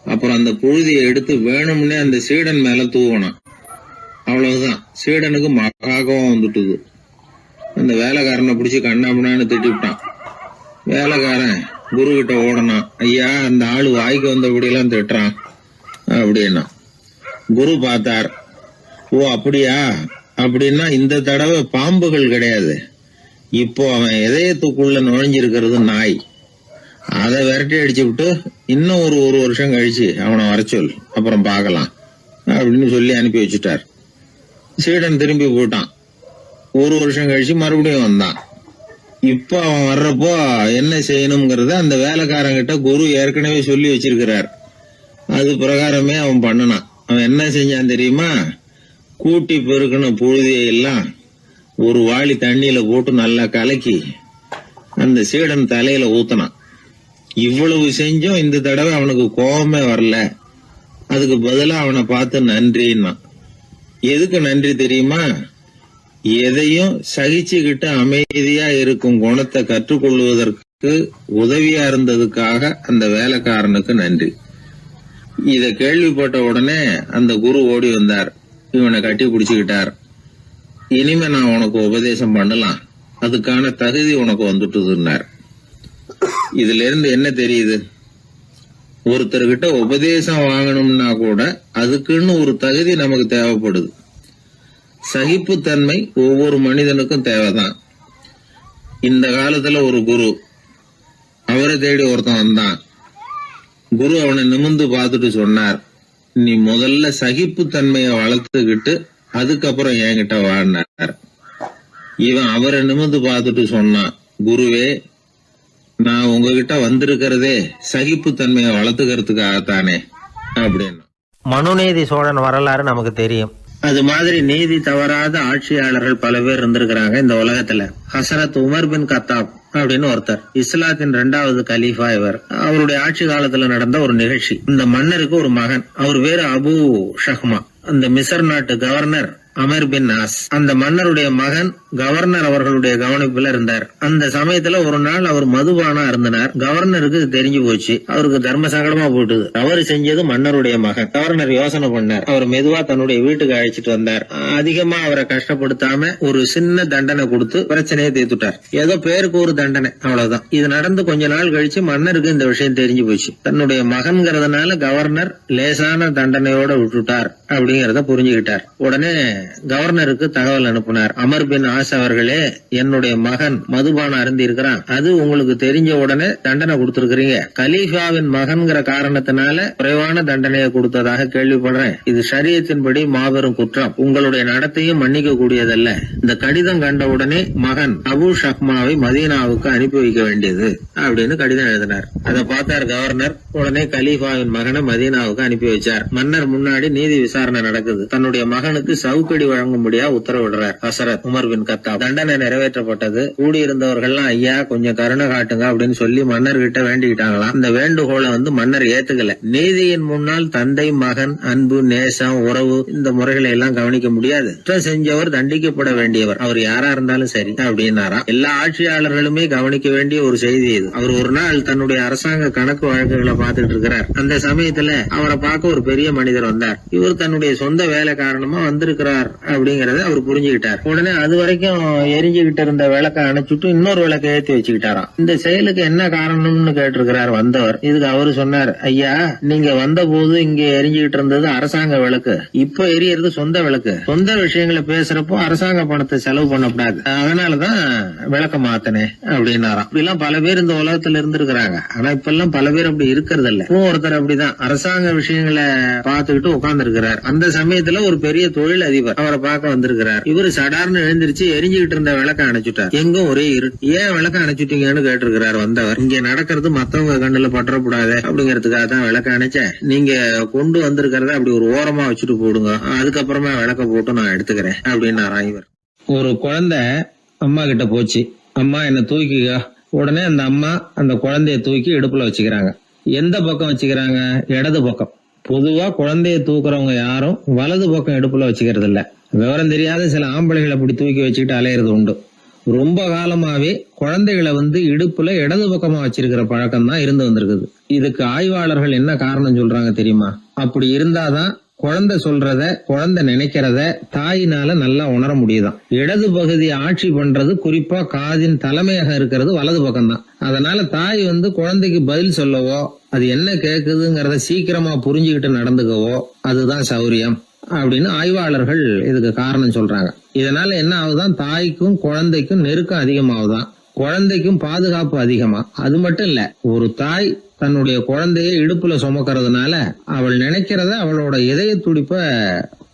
அப்புறம் அந்த புழுதியை எடுத்து வேணும்னே அந்த சீடன் மேல தூவனான். அவ்வளவுதான். சீடனுக்கு மகாகம் வந்துட்டுது. அந்த வேலைக்காரனை பிடிச்சி கண்ணாமண்ணான்னு திட்டிவிட்டான். வேலைக்காரன் குரு கிட்ட ஓடனான். ஐயா, அந்த ஆளு வாய்க்கு வந்தபடியெல்லாம் திட்டுறான் அப்படின்னா. குரு பார்த்தார். ஓ அப்படியா? அப்படின்னா இந்த தடவை பாம்புகள் கிடையாது. இப்போ அவன் இதயத்துக்குள்ள நுழைஞ்சிருக்கிறது நாய். அதை விரட்டி அடிச்சு விட்டு இன்னும் ஒரு வருஷம் கழிச்சு அவனை வர சொல், அப்புறம் பார்க்கலாம் அப்படின்னு சொல்லி அனுப்பி வச்சுட்டார். சீடன் திரும்பி போயிட்டான். 1 வருஷம் கழிச்சு மறுபடியும் வந்தான். இப்ப அவன் வர்றப்போ என்ன செய்யணுங்கிறத அந்த வேலைக்காரங்கிட்ட குரு ஏற்கனவே சொல்லி வச்சிருக்கிறார். அது பிரகாரமே அவன் பண்ணனான். அவன் என்ன செஞ்சான் தெரியுமா? கூட்டி பெருக்கின புழுதியை எல்லாம் ஒரு வாளி தண்ணியில போட்டு நல்லா கலக்கி அந்த சீடன் தலையில ஊத்தினான். இவ்வளவு செஞ்சும் இந்த தடவை அவனுக்கு கோபமே வரல. அதுக்கு பதிலா அவனை பார்த்து நன்றின்னா. எதுக்கு நன்றி தெரியுமா? எதையும் சகிச்சுக்கிட்டு அமைதியா இருக்கும் குணத்தை கற்றுக்கொள்வதற்கு உதவியா இருந்ததுக்காக அந்த வேலைக்காரனுக்கு நன்றி. இத கேள்விப்பட்ட உடனே அந்த குரு ஓடி வந்தார். இவனை கட்டி பிடிச்சுக்கிட்டார். இனிமே நான் உனக்கு உபதேசம் பண்ணலாம், அதுக்கான தகுதி உனக்கு வந்துட்டுதுன்னார். இதுல இருந்து என்ன தெரியுது? ஒருத்தர்கிட்ட உபதேசம் வாங்கணும்னா கூட அதுக்குன்னு ஒரு தகுதி நமக்கு தேவைப்படுது. சகிப்புத்தன்மை ஒவ்வொரு மனிதனுக்கும் தேவைதான். இந்த காலத்துல ஒரு குரு, அவரை தேடி ஒருத்தன் வந்தான். குரு அவனை நிமிர்ந்து பார்த்துட்டு சொன்னார், நீ முதல்ல சகிப்புத்தன்மைய வளர்த்துக்கிட்டு அதுக்கப்புறம் என்கிட்ட வாழ்னார். இவன் அவரை நிமிர்ந்து பார்த்துட்டு சொன்னான், குருவே, நான் உங்ககிட்ட வந்திருக்கிறதே சகிப்புத்தன்மையை வளர்த்துக்கிறதுக்காகத்தானே அப்படின்னு. மனுநீதி சோழன் வரலாறு நமக்கு தெரியும். அது மாதிரி நீதி தவறாத ஆட்சியாளர்கள் பல பேர் இருந்திருக்கிறாங்க இந்த உலகத்துல. ஹசரத் உமர் பின் கத்தாப் அப்படின்னு ஒருத்தர், இஸ்லாத்தின் 2வது கலீஃபா இவர். அவருடைய ஆட்சி காலத்துல நடந்த ஒரு நிகழ்ச்சி. இந்த மன்னருக்கு ஒரு மகன், அவர் பேரு அபு ஷஹ்மா. அந்த மிசர் நாட்டு கவர்னர் அமர் பின் ஆஸ், அந்த மன்னருடைய மகன் கவர்னர் அவர்களுடைய கவனிப்புல இருந்தார். அந்த சமயத்துல ஒரு நாள் அவர் மதுபானா இருந்தனர். கவர்னருக்கு தெரிஞ்சு போச்சு. அவருக்கு தர்ம சங்கடமா போட்டுது. அவர் செஞ்சது மன்னருடைய மகன். கவர்னர் யோசனை பண்ணார். அவர் மெதுவா தன்னுடைய வீட்டுக்கு அழைச்சிட்டு வந்தார். அதிகமா அவரை கஷ்டப்படுத்தாம ஒரு சின்ன தண்டனை கொடுத்து பிரச்சனையை தீர்த்துட்டார். ஏதோ பேருக்கு ஒரு தண்டனை, அவ்வளவுதான். இது நடந்து கொஞ்ச நாள் கழிச்சு மன்னருக்கு இந்த விஷயம் தெரிஞ்சு போச்சு. தன்னுடைய மகன்கிறதுனால கவர்னர் லேசான தண்டனையோட விட்டுட்டார் அப்படிங்கறத புரிஞ்சுக்கிட்டார். உடனே கவர்னருக்கு தகவல் அனுப்பினார். அமர் பின் ஆஸ் அவர்களே, என்னுடைய மகன் மதுபானம் அருந்தி இருக்கிறான். அது உங்களுக்கு தெரிஞ்ச உடனே தண்டனை கொடுத்திருக்கிறீங்க. கலீஃபாவின் மகன்கிற காரணத்தினால குறைவான தண்டனையை கொடுத்ததாக கேள்விப்படுறேன். இது ஷரியத்தின்படி மாபெரும் குற்றம். உங்களுடைய நடத்தையும் மன்னிக்க கூடியதல்ல. இந்த கடிதம் கண்ட உடனே மகன் அபு ஷஹ்மாவை மதீனாவுக்கு அனுப்பி வைக்க வேண்டியது அப்படின்னு கடிதம் எழுதினார். அதை பார்த்தார் கவர்னர். உடனே கலீஃபாவின் மகனை மதீனாவுக்கு அனுப்பி வச்சார். மன்னர் முன்னாடி நீதி விசாரணை நடக்குது. தன்னுடைய மகனுக்கு சவுக்கடி வழங்கும்படியா உத்தரவிடுறார் ஹசரத் உமர் பின் கத்தாப். தண்டனை நிறைவேற்றப்பட்டது. கூடியிருந்தவர்கள்லாம் ஐயா கொஞ்சம் கருணை காட்டுங்க அப்படின்னு சொல்லி மன்னர் கிட்ட வேண்டிக்கிட்டாங்களாம். இந்த வேண்டுகோளை மன்னர் ஏத்துக்கல. நீதியின் முன்னால் தந்தை மகன் அன்பு நேசம் உறவு இந்த முறைகளை எல்லாம் கவனிக்க முடியாது. குற்றம் செஞ்சவர் தண்டிக்கப்பட வேண்டியவர், அவர் யாரா இருந்தாலும் சரி அப்படின்னாராம். எல்லா ஆட்சியாளர்களுமே கவனிக்க வேண்டிய ஒரு செய்தி இது. அவர் ஒரு நாள் தன்னுடைய அரசாங்க கணக்கு வழக்குகளை பார்த்துட்டு இருக்கிறார். அந்த சமயத்துல அவரை பார்க்க ஒரு பெரிய மனிதர் வந்தார். இவர் தன்னுடைய சொந்த வேலை காரணமா வந்திருக்கிறார் அப்படிங்கறத அவர் புரிஞ்சுக்கிட்டார். உடனே அது வரைக்கும் வரைக்கும் எரிஞ்சுகிட்டு இருந்த விளக்க அணைச்சுட்டு இன்னொரு விளக்க ஏத்தி வச்சுக்கிட்டாராம். இந்த செயலுக்கு என்ன காரணம்னு கேட்டிருக்கிறார் வந்தவர். இதுக்கு அவரு சொன்னார், ஐயா நீங்க வந்த போது இங்க எரிஞ்சுகிட்டு இருந்தது அரசாங்க விளக்கு, இப்ப எரியறது சொந்த விளக்கு. சொந்த விஷயங்களை பேசுறப்போ அரசாங்க பணத்தை செலவு பண்ணக்கூடாது, அதனாலதான் விளக்க மாத்தினேன் அப்படின்னாராம். இப்படிலாம் பல பேர் இந்த உலகத்துல இருந்திருக்கிறாங்க. ஆனா இப்ப எல்லாம் பல பேர் அப்படி இருக்கிறது இல்ல. ஒருத்தர் அப்படிதான் அரசாங்க விஷயங்களை பார்த்துக்கிட்டு உட்கார்ந்து இருக்கிறார். அந்த சமயத்துல ஒரு பெரிய தொழில் அதிபர் அவரை பார்க்க வந்திருக்கிறார். இவரு சடார்னு எழுந்திருச்சு எரிஞ்சுகிட்டு இருந்த விளக்க அணைச்சுட்டார். எங்கும் ஒரே இருட்டு. ஏன் விளக்க அணைச்சுட்டீங்கன்னு கேட்டிருக்கிறார் வந்தவர். இங்க நடக்கிறது மத்தவங்க கண்ணுல பற்றக்கூடாது அப்படிங்கறதுக்காக தான் விளக்க அணைச்சேன். நீங்க கொண்டு வந்திருக்கிறத அப்படி ஒரு ஓரமா வச்சுட்டு போடுங்க, அதுக்கப்புறமா விளக்க போட்டு நான் எடுத்துக்கிறேன் அப்படின்னாராம் இவர். ஒரு குழந்தை அம்மா கிட்ட போச்சு, அம்மா என்ன தூக்கிக்க. உடனே அந்த அம்மா அந்த குழந்தைய தூக்கி இடுப்புல வச்சுக்கிறாங்க. எந்த பக்கம் வச்சுக்கிறாங்க? இடது பக்கம். பொதுவா குழந்தைய தூக்குறவங்க யாரும் வலது பக்கம் இடுப்புல வச்சுக்கிறது இல்ல. விவரம் தெரியாத சில ஆம்பளைகளை அப்படி தூக்கி வச்சுக்கிட்டு அலையிறது உண்டு. ரொம்ப காலமாவே குழந்தைகளை இடுப்புல இடது பக்கமா வச்சிருக்கிற பழக்கம் தான் இருந்து வந்திருக்குது. இதுக்கு ஆய்வாளர்கள் என்ன காரணம் சொல்றாங்க தெரியுமா? அப்படி இருந்தாதான் குழந்தை சொல்றத, குழந்தை நினைக்கிறத தாயினால நல்லா உணர முடியுதாம். இடது பகுதியை ஆட்சி பண்றது, குறிப்பா காதின் தலைமையாக இருக்கிறது வலது பக்கம் தான். அதனால தாய் குழந்தைக்கு பதில் சொல்லவோ, அது என்ன கேக்குதுங்கிறத சீக்கிரமா புரிஞ்சுக்கிட்டு நடந்துக்கவோ அதுதான் சௌரியம் அப்படின்னு ஆய்வாளர்கள் இதுக்கு காரணம் சொல்றாங்க. இதனால என்ன ஆகுதான், தாய்க்கும் குழந்தைக்கும் நெருக்கம் அதிகமாகுதான், குழந்தைக்கும் பாதுகாப்பு அதிகமா. அது மட்டும் இல்ல, ஒரு தாய் தன்னுடைய குழந்தைய இடுப்புல சுமக்கிறதுனால அவள் நினைக்கிறத, அவளோட இதய துடிப்ப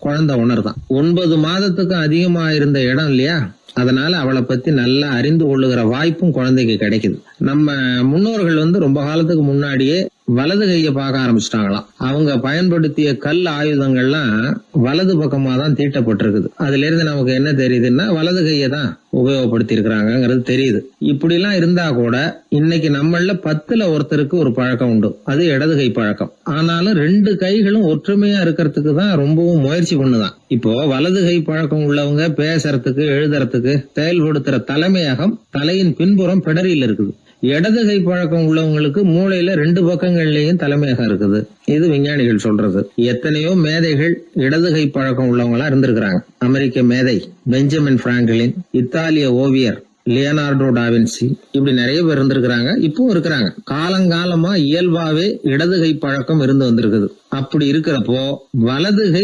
குழந்தை உணர்தான். 9 மாதத்துக்கு அதிகமா இருந்த இடம் இல்லையா, அதனால அவளை பத்தி நல்லா அறிந்து கொள்ளுகிற வாய்ப்பும் குழந்தைக்கு கிடைக்குது. நம்ம முன்னோர்கள் ரொம்ப காலத்துக்கு முன்னாடியே வலது கையை பார்க்க ஆரம்பிச்சிட்டாங்களாம். அவங்க பயன்படுத்திய கல் ஆயுதங்கள்லாம் வலது பக்கமா தான் தீட்டப்பட்டிருக்குது. அதுல இருந்து நமக்கு என்ன தெரியுதுன்னா, வலது கையை தான் உபயோகப்படுத்தி இருக்கிறாங்கிறது தெரியுது. இப்படி எல்லாம் இருந்தா கூட இன்னைக்கு நம்மள 10ல் ஒருத்தருக்கு ஒரு பழக்கம் உண்டு, அது இடது கை பழக்கம். ஆனாலும் 2 கைகளும் ஒற்றுமையா இருக்கிறதுக்கு தான் ரொம்பவும் முயற்சி பண்ணுதான். இப்போ வலது கை பழக்கம் உள்ளவங்க பேசுறதுக்கு, எழுதுறதுக்கு செயல்படுத்துற தலைமையகம் தலையின் பின்புறம் பிடரியில் இருக்குது. இடது கை பழக்கம் உள்ளவங்களுக்கு மூளையில 2 பக்கங்கள்லயும் தலைமையகம் இருக்குது. இது விஞ்ஞானிகள் சொல்றது. எத்தனையோ மேதைகள் இடது கை பழக்கம் உள்ளவங்களா இருந்திருக்கிறாங்க. அமெரிக்க மேதை பெஞ்சமின் பிராங்கிலின், இத்தாலிய ஓவியர் லியோனார்டோ டாவின்சி, இப்படி நிறைய பேர் இருந்திருக்கிறாங்க, இப்பவும் இருக்கிறாங்க. காலங்காலமா இயல்பாவே இடது கை பழக்கம் இருந்து வந்திருக்குது. அப்படி இருக்கிறப்போ வலது கை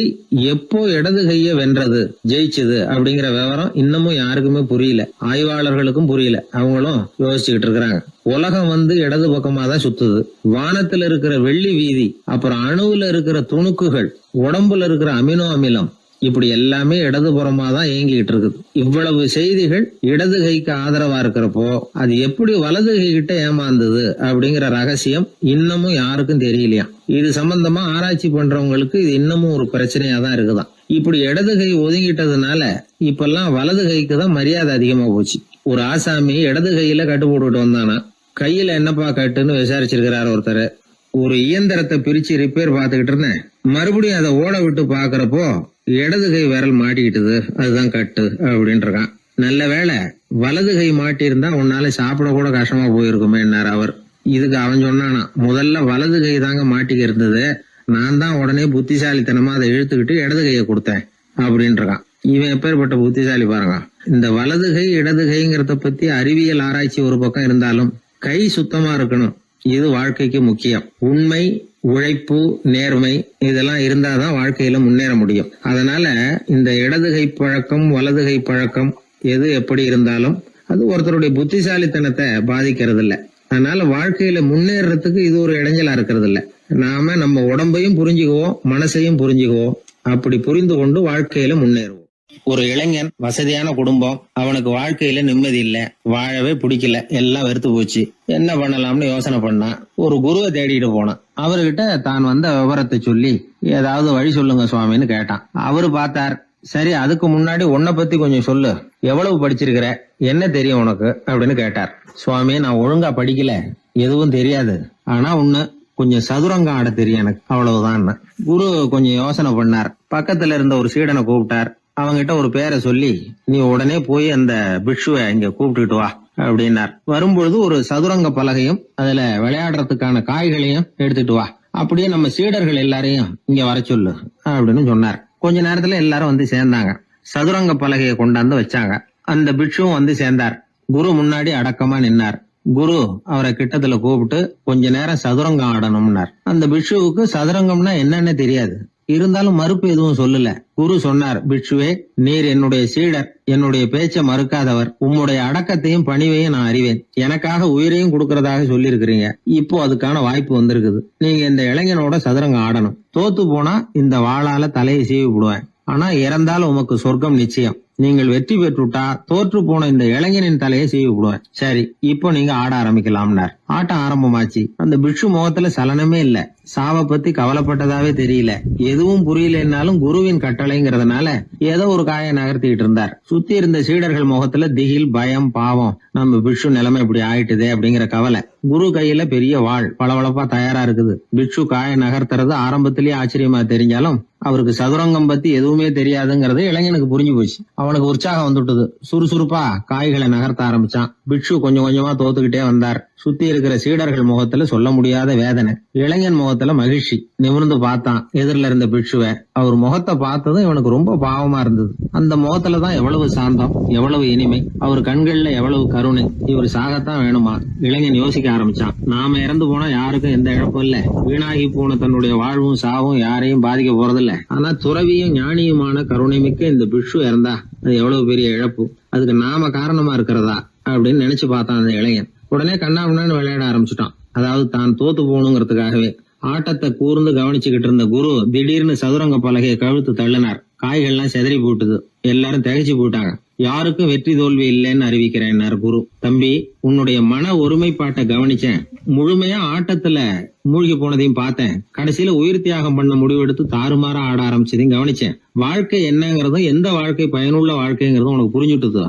எப்போ இடது கைய வென்றது, ஜெயிச்சது அப்படிங்கிற விவரம் இன்னமும் யாருக்குமே புரியல, ஆய்வாளர்களுக்கும் புரியல. அவங்களும் யோசிச்சுக்கிட்டு இருக்கிறாங்க. உலகம் இடது பக்கமா தான் சுத்துது. வானத்துல இருக்கிற வெள்ளி வீதி, அப்புறம் அணுவுல இருக்கிற துணுக்குகள், உடம்புல இருக்கிற அமினோ அமிலம், இப்படி எல்லாமே இடதுபுறமா தான் இயங்கிட்டு இருக்குது. இவ்வளவு செய்திகள் இடது கைக்கு ஆதரவா இருக்கிறப்போ அது எப்படி வலது கை கிட்ட ஏமாந்தது அப்படிங்கிற ரகசியம் இன்னமும் யாருக்கும் தெரியலையா. இது சம்பந்தமா ஆராய்ச்சி பண்றவங்களுக்கு இது இன்னமும் ஒரு பிரச்சனையா தான் இருக்குதான். இப்படி இடது கை ஒதுங்கிட்டதுனால இப்பெல்லாம் வலது கைக்கு தான் மரியாதை அதிகமா போச்சு. ஒரு ஆசாமி இடது கையில கட்டு போட்டுட்டு வந்தானா, கையில என்னப்பா கட்டுன்னு விசாரிச்சிருக்கிறார் ஒருத்தர். ஒரு இயந்திரத்தை பிரிச்சு ரிப்பேர் பார்த்துக்கிட்டு இருந்தேன், மறுபடியும் அதை ஓட விட்டு பாக்குறப்போ இடது கை விரல் மாட்டிக்கிட்டது, அதுதான் கட்டு அப்படின்ட்டு இருக்கான். நல்ல வேளை வலது கை மாட்டியிருந்தா உன்னால சாப்பிட கூட கஷ்டமா போயிருக்குமே என்னார் அவர். இதுக்கு அவன் சொன்னானா, முதல்ல வலது கை தாங்க மாட்டிக்க இருந்தது, நான் தான் உடனே புத்திசாலித்தனமா அதை இழுத்துக்கிட்டு இடது கையை கொடுத்தேன் அப்படின்னு இருக்கான். இவன் எப்பேற்பட்ட புத்திசாலி பாருங்க. இந்த வலது கை இடது கைங்கிறத பத்தி அறிவியல் ஆராய்ச்சி ஒரு பக்கம் இருந்தாலும் கை சுத்தமா இருக்கணும், இது வாழ்க்கைக்கு முக்கியம். உண்மை, உழைப்பு, நேர்மை இதெல்லாம் இருந்தாதான் வாழ்க்கையில முன்னேற முடியும். அதனால இந்த இடது கை பழக்கம், வலது கை பழக்கம் எது எப்படி இருந்தாலும் அது ஒருத்தருடைய புத்திசாலித்தனத்தை பாதிக்கிறது இல்ல. அதனால வாழ்க்கையில முன்னேறதுக்கு இது ஒரு இடைஞ்சலா இருக்கிறது இல்ல. நாம நம்ம உடம்பையும் புரிஞ்சுக்குவோம், மனசையும் புரிஞ்சுக்குவோம். அப்படி புரிந்து கொண்டு வாழ்க்கையில முன்னேறுவோம். ஒரு இளைஞன், வசதியான குடும்பம், அவனுக்கு வாழ்க்கையில நிம்மதி இல்ல, வாழவே பிடிக்கல, எல்லாம் வெறுத்து போச்சு. என்ன பண்ணலாம்னு யோசனை பண்ணான். ஒரு குருவை தேடிட்டு போனான். அவர்கிட்ட தான் வந்த விவரத்தை சொல்லி ஏதாவது வழி சொல்லுங்க சுவாமின்னு கேட்டான். அவரு பார்த்தார், சரி அதுக்கு முன்னாடி உன்னை பத்தி கொஞ்சம் சொல்லு, எவ்வளவு படிச்சிருக்கிற, என்ன தெரியும் உனக்கு அப்படின்னு கேட்டார். சுவாமி, நான் ஒழுங்கா படிக்கல, எதுவும் தெரியாது, ஆனா ஒண்ணு, கொஞ்சம் சதுரங்கம் ஆட தெரியும் எனக்கு, அவ்வளவுதான். குரு கொஞ்சம் யோசனை பண்ணார். பக்கத்துல இருந்த ஒரு சீடனை கூப்பிட்டார். அவங்கிட்ட ஒரு பேரை சொல்லி, நீ உடனே போய் அந்த பிக்ஷுவை இங்க கூப்பிட்டுட்டு வா அப்படின்னார். வரும்பொழுது ஒரு சதுரங்க பலகையும் அதுல விளையாடுறதுக்கான காய்களையும் எடுத்துட்டு வா, அப்படியே நம்ம சீடர்கள் எல்லாரையும் இங்க வர சொல்லு அப்படின்னு சொன்னார். கொஞ்ச நேரத்துல எல்லாரும் சேர்ந்தாங்க. சதுரங்க பலகையை கொண்டாந்து வச்சாங்க. அந்த பிட்சுவும் வந்து சேர்ந்தார். குரு முன்னாடி அடக்கமா நின்னார். குரு அவரை கிட்டத்துல கூப்பிட்டு கொஞ்ச நேரம் சதுரங்கம் ஆடணும்னார். அந்த பிட்சுவுக்கு சதுரங்கம்னா என்னன்னு தெரியாது. இருந்தாலும் மறுப்பு எதுவும் சொல்லல. குரு சொன்னார், பிட்சுவே, நீர் என்னுடைய சீடர், என்னுடைய பேச்ச மறுக்காதவர். உம்முடைய அடக்கத்தையும் பணிவையும் நான் அறிவேன். எனக்காக உயிரையும் கொடுக்கறதாக சொல்லி இருக்கிறீங்க. இப்போ அதுக்கான வாய்ப்பு வந்திருக்குது. நீங்க இந்த இளைஞனோட சதுரங்கம் ஆடணும். தோத்து போனா இந்த வாளால தலையை சீவி விடுவேன். ஆனா இறந்தாலும் உமக்கு சொர்க்கம் நிச்சயம். நீங்கள் வெற்றி பெற்றுட்டா தோற்று போன இந்த இளைஞனின் தலையை சீவி விடுவேன். சரி, இப்போ நீங்க ஆட ஆரம்பிக்கலாம்னார். ஆட்டம் ஆரம்பமாச்சு. அந்த பிட்சு முகத்துல சலனமே இல்ல. சாவை பத்தி கவலைப்பட்டதாவே தெரியல. எதுவும் புரியலன்னாலும் குருவின் கட்டளைங்கிறதுனால ஏதோ ஒரு காயை நகர்த்திட்டு இருந்தார். சுத்தி இருந்த சீடர்கள் முகத்துல திகில், பயம், பாவம், நம்ம பிட்சு நிலைமை இப்படி ஆயிட்டுதே அப்படிங்கிற கவலை. குரு கையில பெரிய வாள் பளபளப்பா தயாரா இருக்குது. பிட்சு காயை நகர்த்துறது ஆரம்பத்திலேயே ஆச்சரியமா தெரிஞ்சாலும் அவருக்கு சதுரங்கம் பத்தி எதுவுமே தெரியாதுங்கிறது இளைஞனுக்கு புரிஞ்சு போச்சு. அவனுக்கு உற்சாகம் வந்துட்டது. சுறுசுறுப்பா காய்களை நகர்த்த ஆரம்பிச்சான். பிட்சு கொஞ்சம் கொஞ்சமா தோத்துக்கிட்டே வந்தார். சுத்தி இருக்கிற சீடர்கள் முகத்துல சொல்ல முடியாத வேதனை. இளைஞன் முகத்துல மகிழ்ச்சி. நிமிர்ந்து பார்த்தான் எதிரில இருந்த பிட்சுவை. அவர் முகத்தை பார்த்ததும் இவனுக்கு ரொம்ப பாவமா இருந்தது. அந்த முகத்துலதான் எவ்வளவு சாந்தம், எவ்வளவு இனிமை, அவர் கண்கள்ல எவ்வளவு கருணை. இவர் சாகத்தான் வேணுமா? இளைஞன் யோசிக்க ஆரம்பிச்சான். நாம இறந்து போனா யாருக்கும் எந்த இழப்பும் இல்ல. வீணாகி போன தன்னுடைய வாழ்வும் சாவும் யாரையும் பாதிக்க போறதில்ல. ஆனா துறவியும் ஞானியுமான கருணை மிக்க இந்த பிட்சு இறந்தா அது எவ்வளவு பெரிய இழப்பு. அதுக்கு நாம காரணமா இருக்கிறதா அப்படின்னு நினைச்சு பார்த்தான் அந்த இளைஞன். உடனே கண்ணாமண்ணான்னு விளையாட ஆரம்பிச்சுட்டான். அதாவது தான் தோத்து போகணுங்கிறதுக்காகவே. ஆட்டத்தை கூர்ந்து கவனிச்சுக்கிட்டு இருந்த குரு திடீர்னு சதுரங்க பலகையை கழுத்து தள்ளினார். காய்கள்லாம் செதறி போட்டுது. எல்லாரும் திகைச்சு போயிட்டாங்க. யாருக்கும் வெற்றி தோல்வி இல்லைன்னு அறிவிக்கிறேன் குரு. தம்பி, உன்னுடைய மன ஒருமைப்பாட்டை கவனிச்சேன். முழுமையா ஆட்டத்துல மூழ்கி போனதையும் பார்த்தேன். கடைசியில உயிர் தியாகம் பண்ண முடிவெடுத்து தாறுமாறா ஆட ஆரம்பிச்சதையும் கவனிச்சேன். வாழ்க்கை என்னங்கிறதும் எந்த வாழ்க்கை பயனுள்ள வாழ்க்கைங்கிறதும் உனக்கு புரிஞ்சுட்டுது.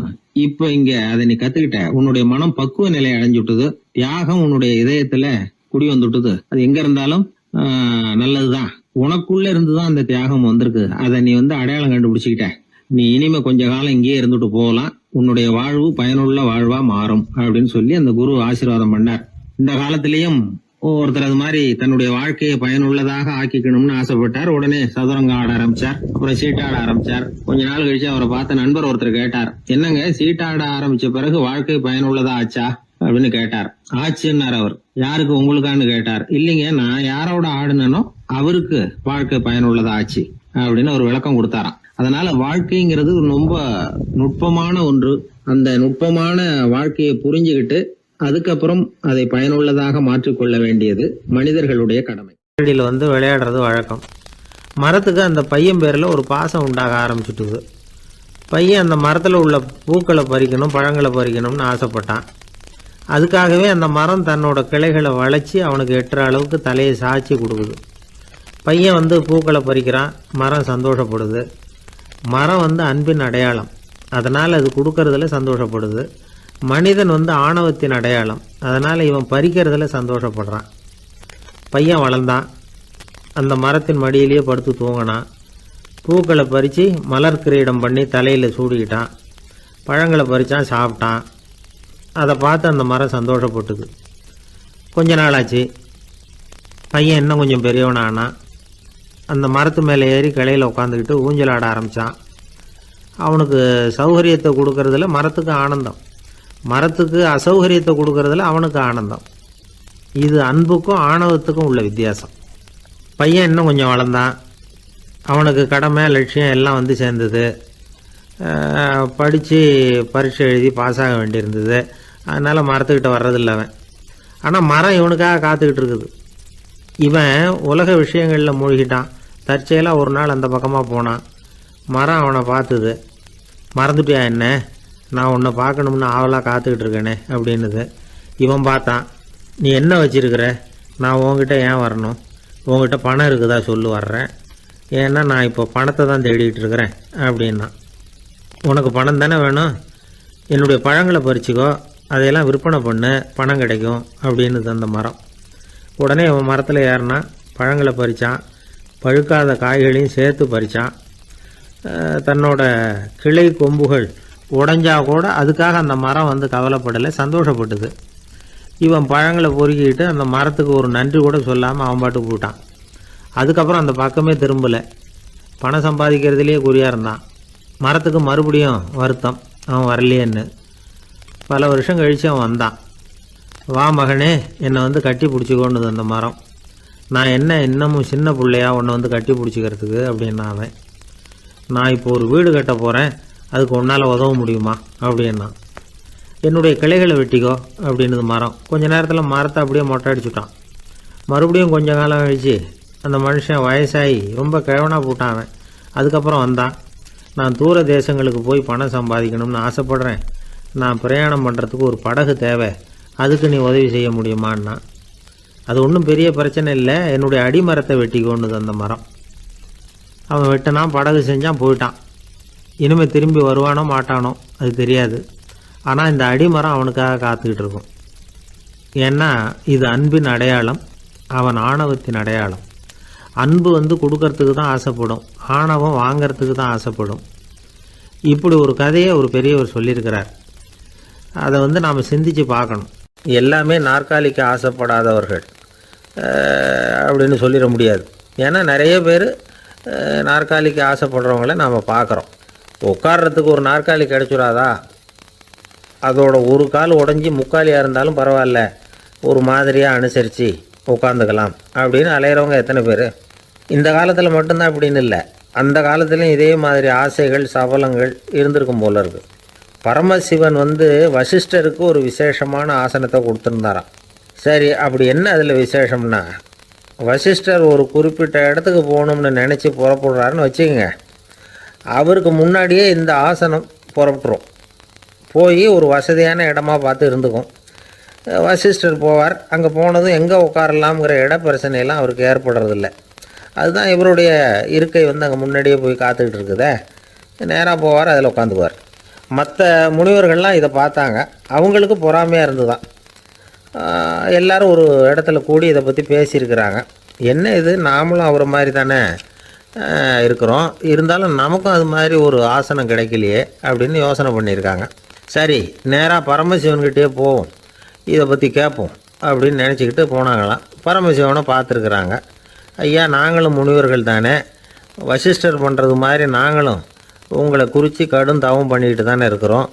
இப்ப இங்க அதை நீ கத்துக்கிட்ட. உன்னுடைய மனம் பக்குவ நிலை அடைஞ்சுட்டுது. தியாகம் உன்னுடைய இதயத்துல குடி வந்துட்டுது. அது எங்க இருந்தாலும் நல்லதுதான். உனக்குள்ள இருந்துதான் அந்த தியாகம் வந்திருக்கு. அதை நீ அடையாளம் கண்டுபிடிச்சுக்கிட்ட. நீ இனிமே கொஞ்ச காலம் இங்கேயே இருந்துட்டு போகலாம். உன்னுடைய வாழ்வு பயனுள்ள வாழ்வா மாறும் அப்படின்னு சொல்லி அந்த குரு ஆசீர்வாதம் பண்ணார். இந்த காலத்திலயும் ஒருத்தர் அது மாதிரி தன்னுடைய வாழ்க்கையை பயனுள்ளதாக ஆக்கிக்கணும்னு ஆசைப்பட்டார். உடனே சதுரங்கம் ஆட ஆரம்பிச்சார். அப்புறம் சீட்டாட ஆரம்பிச்சார். கொஞ்ச நாள் கழிச்சு அவரை பார்த்த நண்பர் ஒருத்தர் கேட்டார், என்னங்க சீட்டாட ஆரம்பிச்ச பிறகு வாழ்க்கை பயனுள்ளதா ஆச்சா அப்படின்னு கேட்டார். ஆச்சுன்னார் அவர். யாருக்கு, உங்களுக்கான்னு கேட்டார். இல்லைங்க, நான் யாரோட ஆடுனோ அவருக்கு வாழ்க்கை பயனுள்ளதா ஆச்சு அப்படின்னு ஒரு விளக்கம் கொடுத்தாராம். அதனால வாழ்க்கைங்கிறது ரொம்ப நுட்பமான ஒன்று. அந்த நுட்பமான வாழ்க்கையை புரிஞ்சுக்கிட்டு அதுக்கப்புறம் அதை பயனுள்ளதாக மாற்றிக்கொள்ள வேண்டியது மனிதர்களுடைய கடமை. விளையாடுறது வழக்கம். மரத்துக்கு அந்த பையன் பேரில் ஒரு பாசம் உண்டாக ஆரம்பிச்சுட்டுது. பையன் அந்த மரத்தில் உள்ள பூக்களை பறிக்கணும், பழங்களை பறிக்கணும்னு ஆசைப்பட்டான். அதுக்காகவே அந்த மரம் தன்னோட கிளைகளை வளைச்சி அவனுக்கு எட்டுற அளவுக்கு தலையை சாய்ச்சி கொடுக்குது. பையன் பூக்களை பறிக்கிறான். மரம் சந்தோஷப்படுது. மரம் அன்பின் அடையாளம். அதனால் அது கொடுக்கறதுல சந்தோஷப்படுது. மனிதன் ஆணவத்தின் அடையாளம். அதனால் இவன் பறிக்கிறதுல சந்தோஷப்படுறான். பையன் வளர்ந்தான். அந்த மரத்தின் மடியிலேயே படுத்து தூங்கினான். பூக்களை பறித்து மலர் கிரீடம் பண்ணி தலையில் சூடிக்கிட்டான். பழங்களை பறித்தான், சாப்பிட்டான். அதை பார்த்து அந்த மரம் சந்தோஷப்பட்டுது. கொஞ்ச நாளாச்சு. பையன் இன்னும் கொஞ்சம் பெரியவனானான். அந்த மரத்து மேலே ஏறி கிளையில் உட்காந்துக்கிட்டு ஊஞ்சல் ஆட ஆரம்பித்தான். அவனுக்கு சௌகரியத்தை கொடுக்கறதுல மரத்துக்கு ஆனந்தம், மரத்துக்கு அசௌகரியத்தை கொடுக்கறதுல அவனுக்கு ஆனந்தம். இது அன்புக்கும் ஆணவத்துக்கும் உள்ள வித்தியாசம். பையன் இன்னும் கொஞ்சம் வளர்ந்தான். அவனுக்கு கடமை, லட்சியம் எல்லாம் சேர்ந்தது. படித்து பரீட்சை எழுதி பாஸ் ஆக வேண்டியிருந்தது. அதனால் மரத்துக்கிட்ட வர்றதில்லை அவன். ஆனால் மரம் இவனுக்காக காத்துக்கிட்டு இருக்குது. இவன் உலக விஷயங்களில் மூழ்கிட்டான். தற்செயலாக ஒரு நாள் அந்த பக்கமாக போனான். மரம் அவனை பார்த்துது. மறந்துட்டியா என்ன, நான் உன்னை பார்க்கணும்னு ஆவலாக காத்துக்கிட்டு இருக்கேனே அப்படின்னுது. இவன் பார்த்தான். நீ என்ன வச்சிருக்கிற, நான் உங்ககிட்ட ஏன் வரணும், உங்ககிட்ட பணம் இருக்குதா சொல்லு, வர்றேன். ஏன்னா நான் இப்போ பணத்தை தான் தேடிக்கிட்டு இருக்கிறேன் அப்படின்னா. உனக்கு பணம் தானே வேணும், என்னுடைய பழங்களை பறிச்சுக்கோ, அதையெல்லாம் விற்பனை பண்ணு, பணம் கிடைக்கும் அப்படின்னு அந்த மரம். உடனே அவன் மரத்தில் ஏறினான். பழங்களை பறித்தான். பழுக்காத காய்களையும் சேர்த்து பறித்தான். தன்னோட கிளை கொம்புகள் உடைஞ்சா கூட அதுக்காக அந்த மரம் கவலைப்படலை, சந்தோஷப்பட்டுது. இவன் பழங்களை பொறுக்கிட்டு அந்த மரத்துக்கு ஒரு நன்றி கூட சொல்லாமல் அவன் பாட்டு போட்டான். அதுக்கப்புறம் அந்த பக்கமே திரும்பலை. பணம் சம்பாதிக்கிறதுலேயே குறியாக இருந்தான். மரத்துக்கு மறுபடியும் வருத்தம். அவன் வரலையேன்னு. பல வருஷம் கழித்து அவன் வந்தான். வா மகனே, என்னை வந்து கட்டி பிடிச்சிக்கோண்டுது அந்த மரம். நான் என்ன இன்னமும் சின்ன பிள்ளையா உன்னை வந்து கட்டி பிடிச்சிக்கிறதுக்கு அப்படின்னா அவன். நான் இப்போ ஒரு வீடு கட்ட போகிறேன், அதுக்கு உன்னால் உதவ முடியுமா அப்படின்னா. என்னுடைய கிளைகளை வெட்டிக்கோ அப்படின்னுது மரம். கொஞ்ச நேரத்தில் மரத்தை அப்படியே மொட்டை அடிச்சுட்டான். மறுபடியும் கொஞ்ச காலம் கழிச்சு அந்த மனுஷன் வயசாகி ரொம்ப கிழவனாக போட்டான் அவன். அதுக்கப்புறம் வந்தான். நான் தூர தேசங்களுக்கு போய் பணம் சம்பாதிக்கணும்னு ஆசைப்பட்றேன். நான் பிரயாணம் பண்ணுறதுக்கு ஒரு படகு தேவை, அதுக்கு நீ உதவி செய்ய முடியுமான்னா. அது ஒன்றும் பெரிய பிரச்சனை இல்லை, என்னுடைய அடிமரத்தை வெட்டிக்கோன்னுது அந்த மரம். அவன் வெட்டினான், படகு செஞ்சான், போயிட்டான். இனிமேல் திரும்பி வருவானோ மாட்டானோ அது தெரியாது. ஆனால் இந்த அடிமரம் அவனுக்காக காத்துக்கிட்டு இருக்கும். ஏன்னா இது அன்பின் அடையாளம், அவன் ஆணவத்தின் அடையாளம். அன்பு வந்து கொடுக்கறதுக்கு தான் ஆசைப்படும், ஆணவம் வாங்கிறதுக்கு தான் ஆசைப்படும். இப்படி ஒரு கதையை ஒரு பெரியவர் சொல்லியிருக்கிறார். அதை வந்து நாம் சிந்தித்து பார்க்கணும். எல்லாமே நாற்காலிக்கு ஆசைப்படாதவர்கள் அப்படின்னு சொல்லிட முடியாது. ஏன்னா நிறைய பேர் நாற்காலிக்கு ஆசைப்படுறவங்கள நாம் பார்க்குறோம். உட்கார்றதுக்கு ஒரு நாற்காலி கிடச்சிடாதா, அதோட ஒரு கால் உடஞ்சி முக்காலியாக இருந்தாலும் பரவாயில்ல, ஒரு மாதிரியாக அனுசரித்து உட்காந்துக்கலாம் அப்படின்னு அலையிறவங்க எத்தனை பேர்? இந்த காலத்தில் மட்டும்தான் அப்படின்னு இல்லை, அந்த காலத்துலேயும் இதே மாதிரி ஆசைகள் சபலங்கள் இருந்திருக்கும் போல இருக்குது. பரமசிவன் வந்து வசிஷ்டருக்கு ஒரு விசேஷமான ஆசனத்தை கொடுத்துருந்தாராம். சரி, அப்படி என்ன அதில் விசேஷம்னா, வசிஷ்டர் ஒரு குறிப்பிட்ட இடத்துக்கு போகணும்னு நினச்சி புறப்படுறாருன்னு வச்சுக்கோங்க. அவருக்கு முன்னாடியே இந்த ஆசனம் புறப்பட்டுரும். போய் ஒரு வசதியான இடமா பார்த்து இருந்துக்கும். வசிஷ்டர் போவார். அங்கே போனதும் எங்கே உட்காரலாம்ங்கிற இட பிரச்சனையெல்லாம் அவருக்கு ஏற்படுறதில்ல. அதுதான் இவருடைய இருக்கை வந்து அங்கே முன்னாடியே போய் காத்துக்கிட்டு இருக்குதே. நேராக போவார், அதில் உட்காந்துக்குவார். மற்ற முனிவர்கள்லாம் இதை பார்த்தாங்க. அவங்களுக்கு பொறாமையாக இருந்துதான். எல்லோரும் ஒரு இடத்துல கூடி இதை பற்றி பேசியிருக்கிறாங்க. என்ன இது, நாமளும் அவரை மாதிரி தானே இருக்கிறோம், இருந்தாலும் நமக்கும் அது மாதிரி ஒரு ஆசனம் கிடைக்கலையே அப்படின்னு யோசனை பண்ணியிருக்காங்க. சரி, நேராக பரமசிவன்கிட்டே போவோம், இதை பற்றி கேட்போம் அப்படின்னு நினச்சிக்கிட்டு போனாங்களாம். பரமசிவனை பார்த்துருக்குறாங்க. ஐயா, நாங்களும் முனிவர்கள் தானே, வசிஷ்டர் பண்ணுறது மாதிரி நாங்களும் உங்களை குறித்து கடும் தவம் பண்ணிக்கிட்டு தானே இருக்கிறோம்.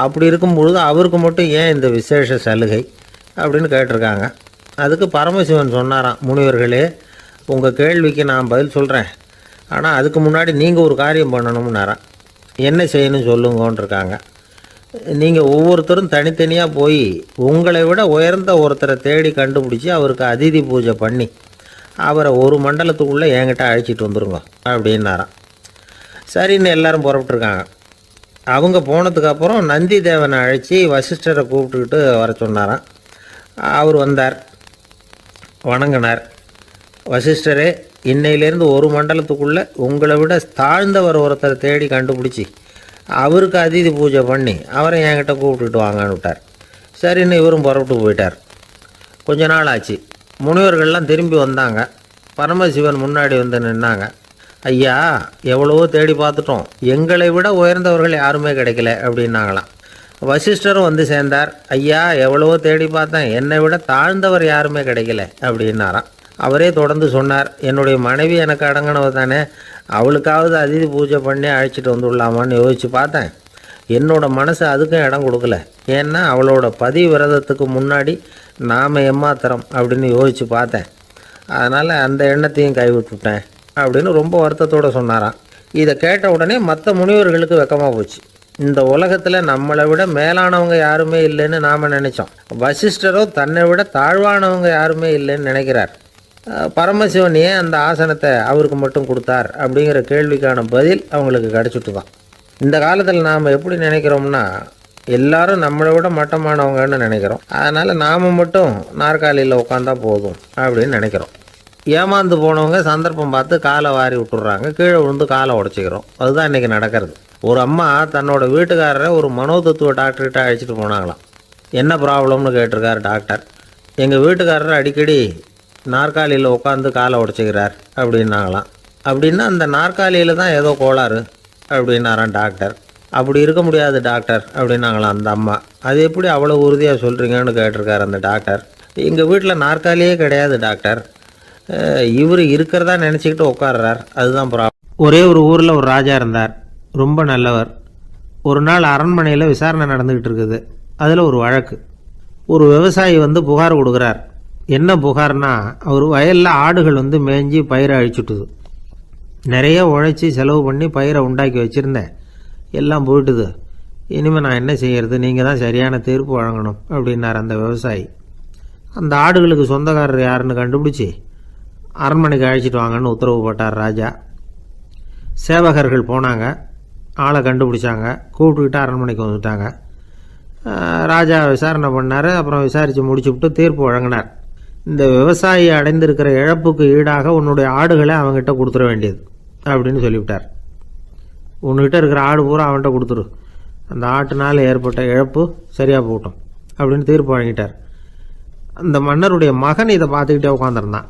அப்படி இருக்கும்பொழுது அவருக்கு மட்டும் ஏன் இந்த விசேஷ சலுகை அப்படின்னு கேட்டிருக்காங்க. அதுக்கு பரமசிவன் சொன்னாராம், முனிவர்களே, உங்கள் கேள்விக்கு நான் பதில் சொல்கிறேன், ஆனால் அதுக்கு முன்னாடி நீங்கள் ஒரு காரியம் பண்ணணும்னாராம். என்ன செய்யணும் சொல்லுங்கன்னு இருக்காங்க. நீங்கள் ஒவ்வொருத்தரும் தனித்தனியாக போய் உங்களை விட உயர்ந்த ஒருத்தரை தேடி கண்டுபிடிச்சி அவருக்கு அதிதி பூஜை பண்ணி அவரை ஒரு மண்டலத்துக்குள்ளே என்கிட்ட அழைச்சிட்டு வந்துருங்க அப்படின்னாராம். சரின்னு எல்லாரும் புறப்பட்டுருக்காங்க. அவங்க போனதுக்கப்புறம் நந்தி தேவனை அழைச்சி வசிஷ்டரை கூப்பிட்டுக்கிட்டு வர சொன்னாராம். அவர் வந்தார், வணங்கினார். வசிஷ்டரே, இன்னையிலேருந்து ஒரு மண்டலத்துக்குள்ளே உங்களை விட தாழ்ந்தவர் ஒருத்தரை தேடி கண்டுபிடிச்சி அவருக்கு அதிதி பூஜை பண்ணி அவரை என்கிட்ட கூப்பிட்டுட்டு வாங்கன்னு விட்டார். சரின்னு இவரும் புறப்பட்டு போயிட்டார். கொஞ்ச நாள் ஆச்சு. முனிவர்கள்லாம் திரும்பி வந்தாங்க. பரமசிவன் முன்னாடி வந்து நின்னாங்க. ஐயா, எவ்வளவோ தேடி பார்த்துட்டோம், எங்களை விட உயர்ந்தவர்கள் யாருமே கிடைக்கல அப்படின்னாங்களாம். வசிஷ்டரும் வந்து சேர்ந்தார். ஐயா, எவ்வளவோ தேடி பார்த்தேன், என்னை விட தாழ்ந்தவர் யாருமே கிடைக்கல அப்படின்னாராம். அவரே தொடர்ந்து சொன்னார், என்னுடைய மனைவி எனக்கு அடங்கினவ தானே, அவளுக்காவது அதிதி பூஜை பண்ணி அழைச்சிட்டு வந்துடலாமான்னு யோசித்து பார்த்தேன். என்னோடய மனசு அதுக்கும் இடம் கொடுக்கல. ஏன்னா அவளோட பதிவிரதத்துக்கு முன்னாடி நாம் ஏமாத்திரம் அப்படின்னு யோசித்து பார்த்தேன். அதனால் அந்த எண்ணத்தையும் கைவிட்டுட்டேன் அப்படின்னு ரொம்ப வருத்தத்தோடு சொன்னாராம். இதை கேட்ட உடனே மற்ற முனிவர்களுக்கு வெக்கமாக போச்சு. இந்த உலகத்தில் நம்மளை விட மேலானவங்க யாருமே இல்லைன்னு நாம் நினச்சோம். வசிஷ்டரோ தன்னை விட தாழ்வானவங்க யாருமே இல்லைன்னு நினைக்கிறார். பரமசிவன் ஏன் அந்த ஆசனத்தை அவருக்கு மட்டும் கொடுத்தார் அப்படிங்கிற கேள்விக்கான பதில் அவங்களுக்கு கிடச்சிட்டு தான். இந்த காலத்தில் நாம் எப்படி நினைக்கிறோம்னா, எல்லாரும் நம்மளை விட மட்டமானவங்கன்னு நினைக்கிறோம். அதனால் நாம் மட்டும் நாற்காலியில் உட்காந்தா போதும் அப்படின்னு நினைக்கிறோம். ஏமாந்து போனவங்க சந்தர்ப்பம் பார்த்து காலை வாரி விட்டுடுறாங்க, கீழே விழுந்து காலை உடச்சிக்கிறோம். அதுதான் இன்றைக்கி நடக்கிறது. ஒரு அம்மா தன்னோட வீட்டுக்காரரை ஒரு மனோதத்துவ டாக்டர்கிட்ட அழைச்சிட்டு போனாங்களாம். என்ன ப்ராப்ளம்னு கேட்டிருக்கார் டாக்டர். எங்கள் வீட்டுக்காரர் அடிக்கடி நாற்காலியில் உட்காந்து காலை உடச்சிக்கிறார் அப்படின்னாங்களாம். அப்படின்னா அந்த நாற்காலியில் தான் ஏதோ கோளாறு அப்படின்னாரான் டாக்டர். அப்படி இருக்க முடியாது டாக்டர் அப்படின்னாங்களாம் அந்த அம்மா. அது எப்படி அவ்வளோ உறுதியாக சொல்கிறீங்கன்னு கேட்டிருக்கார் அந்த டாக்டர். எங்கள் வீட்டில் நாற்காலியே கிடையாது டாக்டர், இவர் இருக்கிறதா நினச்சிக்கிட்டு உட்கார்றார், அதுதான் ப்ராப்ளம். ஒரே ஒரு ஊரில் ஒரு ராஜா இருந்தார், ரொம்ப நல்லவர். ஒரு நாள் அரண்மனையில் விசாரணை நடந்துகிட்டு இருக்குது. அதில் ஒரு வழக்கு. ஒரு விவசாயி வந்து புகார் கொடுக்குறார். என்ன புகார்னா, அவர் வயலில் ஆடுகள் வந்து மேய்ஞ்சி பயிரை அழிச்சுட்டுது. நிறைய உழைச்சி செலவு பண்ணி பயிரை உண்டாக்கி வச்சுருந்தேன், எல்லாம் போயிட்டுது. இனிமேல் நான் என்ன செய்யறது, நீங்கள் தான் சரியான தீர்ப்பு வழங்கணும் அப்படின்னார் அந்த விவசாயி. அந்த ஆடுகளுக்கு சொந்தக்காரர் யாருன்னு கண்டுபிடிச்சி அரண்மனைக்கு அழைச்சிட்டு வாங்கன்னு உத்தரவு போட்டார் ராஜா. சேவகர்கள் போனாங்க, ஆளை கண்டுபிடிச்சாங்க, கூப்பிட்டுக்கிட்டு அரண்மனைக்கு வந்துட்டாங்க. ராஜா விசாரணை பண்ணார். அப்புறம் விசாரித்து முடிச்சுவிட்டு தீர்ப்பு வழங்கினார். இந்த விவசாயி அடைந்திருக்கிற இழப்புக்கு ஈடாக உன்னுடைய ஆடுகளை அவங்ககிட்ட கொடுத்துட வேண்டியது அப்படின்னு சொல்லிவிட்டார். உன்கிட்ட இருக்கிற ஆடு பூரா அவன்கிட்ட கொடுத்துரு, அந்த ஆட்டுனால் ஏற்பட்ட இழப்பு சரியாக போகட்டும் அப்படின்னு தீர்ப்பு வழங்கிட்டார். அந்த மன்னருடைய மகன் இதை பார்த்துக்கிட்டே உட்காந்துருந்தான்.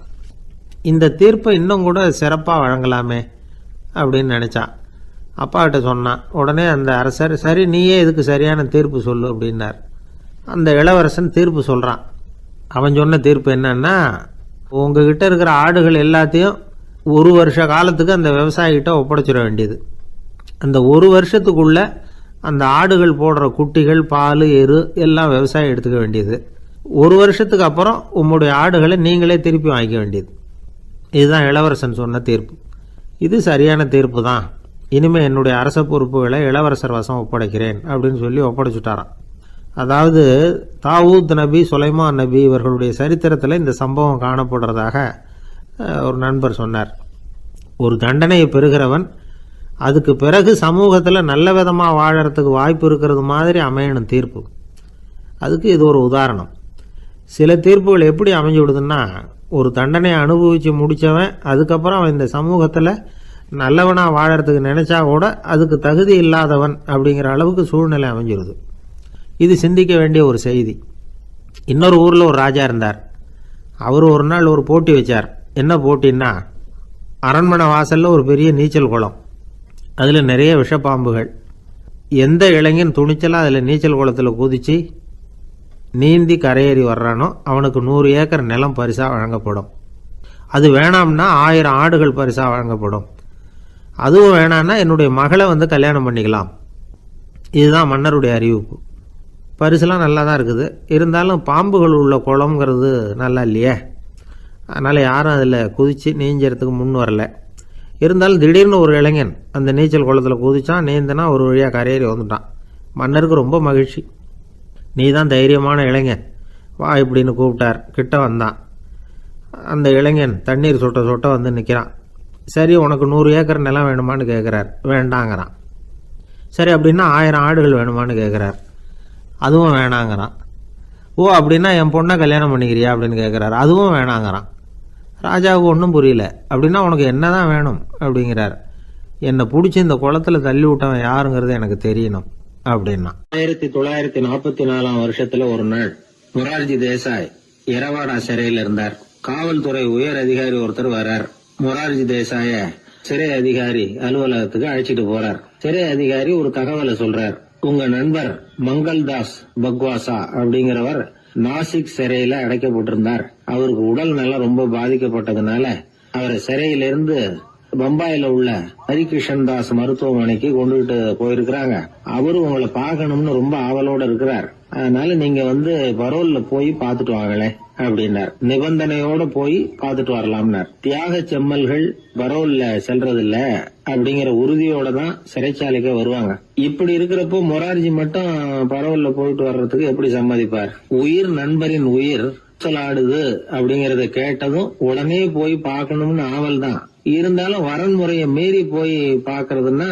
இந்த தீர்ப்பை இன்னும் கூட சிறப்பாக வழங்கலாமே அப்படின்னு நினச்சான். அப்பாக்கிட்ட சொன்னான். உடனே அந்த அரசர், சரி நீயே இதுக்கு சரியான தீர்ப்பு சொல்லு அப்படின்னார். அந்த இளவரசன் தீர்ப்பு சொல்கிறான். அவன் சொன்ன தீர்ப்பு என்னன்னா, உங்ககிட்ட இருக்கிற ஆடுகள் எல்லாத்தையும் 1 வருஷ காலத்துக்கு அந்த விவசாயிகிட்ட ஒப்படைச்சிட வேண்டியது. அந்த 1 வருஷத்துக்குள்ள அந்த ஆடுகள் போடுற குட்டிகள், பால், எரு எல்லாம் விவசாயி எடுத்துக்க வேண்டியது. 1 வருஷத்துக்கு அப்புறம் உங்களுடைய ஆடுகளை நீங்களே திருப்பி வாங்கிக்க வேண்டியது. இதுதான் இளவரசன் சொன்ன தீர்ப்பு. இது சரியான தீர்ப்பு தான். இனிமேல் என்னுடைய அரச பொறுப்புகளை இளவரசர் வசம் ஒப்படைக்கிறேன் அப்படின்னு சொல்லி ஒப்படைச்சுட்டாராம். அதாவது தாவூத் நபி, சுலைமான் நபி இவர்களுடைய சரித்திரத்தில் இந்த சம்பவம் காணப்படுறதாக ஒரு நண்பர் சொன்னார். ஒரு தண்டனையை பெறுகிறவன் அதுக்கு பிறகு சமூகத்தில் நல்ல விதமாக வாழறதுக்கு வாய்ப்பு இருக்கிறது மாதிரி அமையணும் தீர்ப்பு. அதுக்கு இது ஒரு உதாரணம். சில தீர்ப்புகள் எப்படி அமைஞ்சு விடுதுன்னா, ஒரு தண்டனையை அனுபவித்து முடித்தவன் அதுக்கப்புறம் அவன் இந்த சமூகத்தில் நல்லவனாக வாழறதுக்கு நினச்சா கூட அதுக்கு தகுதி இல்லாதவன் அப்படிங்கிற அளவுக்கு சூழ்நிலை அமைஞ்சிருது. இது சிந்திக்க வேண்டிய ஒரு செய்தி. இன்னொரு ஊரில் ஒரு ராஜா இருந்தார். அவர் ஒரு நாள் ஒரு போட்டி வச்சார். என்ன போட்டின்னா, அரண்மனை வாசலில் ஒரு பெரிய நீச்சல் குளம், அதில் நிறைய விஷப்பாம்புகள். எந்த இளைஞன் துணிச்சலாக அதில் நீச்சல் குளத்தில் குதித்து நீந்தி கரையேறி வர்றானோ அவனுக்கு 100 ஏக்கர் நிலம் பரிசாக வழங்கப்படும். அது வேணாம்னா 1000 ஆடுகள் பரிசாக வழங்கப்படும். அதுவும் வேணான்னா என்னுடைய மகளை வந்து கல்யாணம் பண்ணிக்கலாம். இதுதான் மன்னருடைய அறிவிப்பு. பரிசுலாம் நல்லா தான் இருக்குது. இருந்தாலும் பாம்புகள் உள்ள குளம்ங்கிறது நல்லா இல்லையே, அதனால் யாரும் அதில் குதித்து நீஞ்சறதுக்கு முன் வரல. இருந்தாலும் திடீர்னு ஒரு இளைஞன் அந்த நீச்சல் குளத்தில் குதிச்சான். நீந்தினா ஒரு வழியாக கரையேறி வந்துட்டான். மன்னருக்கு ரொம்ப மகிழ்ச்சி. நீ தான் தைரியமான இளைஞன், வா இப்படின்னு கூப்பிட்டார். கிட்ட வந்தான். அந்த இளைஞன் தண்ணீர் சொட்ட சொட்ட வந்து நிற்கிறான். சரி, உனக்கு 100 ஏக்கர் நிலம் வேணுமான்னு கேட்குறார். வேண்டாங்கிறான். சரி, அப்படின்னா 1000 ஆடுகள் வேணுமான்னு கேட்குறார். அதுவும் வேணாங்கிறான். ஓ, அப்படின்னா என் பொண்ணை கல்யாணம் பண்ணிக்கிறியா அப்படின்னு கேட்குறாரு. அதுவும் வேணாங்கிறான். ராஜாவுக்கு ஒன்றும் புரியல. அப்படின்னா உனக்கு என்ன தான் வேணும் அப்படிங்கிறார். என்னை பிடிச்சி இந்த குளத்தில் தள்ளி விட்டவன் யாருங்கிறது எனக்கு தெரியணும் அப்படின்னா. 1944 வருஷத்துல ஒரு நாள் மொரார்ஜி தேசாய் எரவாடா சிறையில் இருந்தார். காவல்துறை உயர் அதிகாரி ஒருத்தர் வர்றார். மொரார்ஜி தேசாய சிறை அதிகாரி அலுவலகத்துக்கு அழைச்சிட்டு போறார். சிறை அதிகாரி ஒரு தகவலை சொல்றார். உங்க நண்பர் மங்கள்தாஸ் பக்வாசா அப்படிங்கிறவர் நாசிக் சிறையில அடைக்கப்பட்டிருந்தார். அவருக்கு உடல் நலம் ரொம்ப பாதிக்கப்பட்டதுனால அவரை சிறையிலிருந்து பம்பாயில உள்ள ஹரிகிருஷ்ணன் தாஸ் மருத்துவமனைக்கு கொண்டுகிட்டு போயிருக்கிறாங்க. அவரு உங்களை பார்க்கணும்னு ரொம்ப ஆவலோட இருக்கிறார். அதனால நீங்க வந்து பரோல்ல போய் பாத்துட்டு வாங்களே அப்படின்னார். நிபந்தனையோட போய் பாத்துட்டு வரலாம்னார். தியாக செம்மல்கள் பரோல்ல செல்றதில்ல அப்படிங்கிற உறுதியோட தான் சிறைச்சாலைக்கு வருவாங்க. இப்படி இருக்கிறப்போ மொரார்ஜி மட்டும் பரோல்ல போயிட்டு வர்றதுக்கு எப்படி சம்மதிப்பார்? உயிர் நண்பரின் உயிர் சொல்லாடுது அப்படிங்கறத கேட்டதும் உடனே போய் பார்க்கணும்னு ஆவல் தான். இருந்தாலும் வரன்முறையை மீறி போய் பாக்குறதுன்னா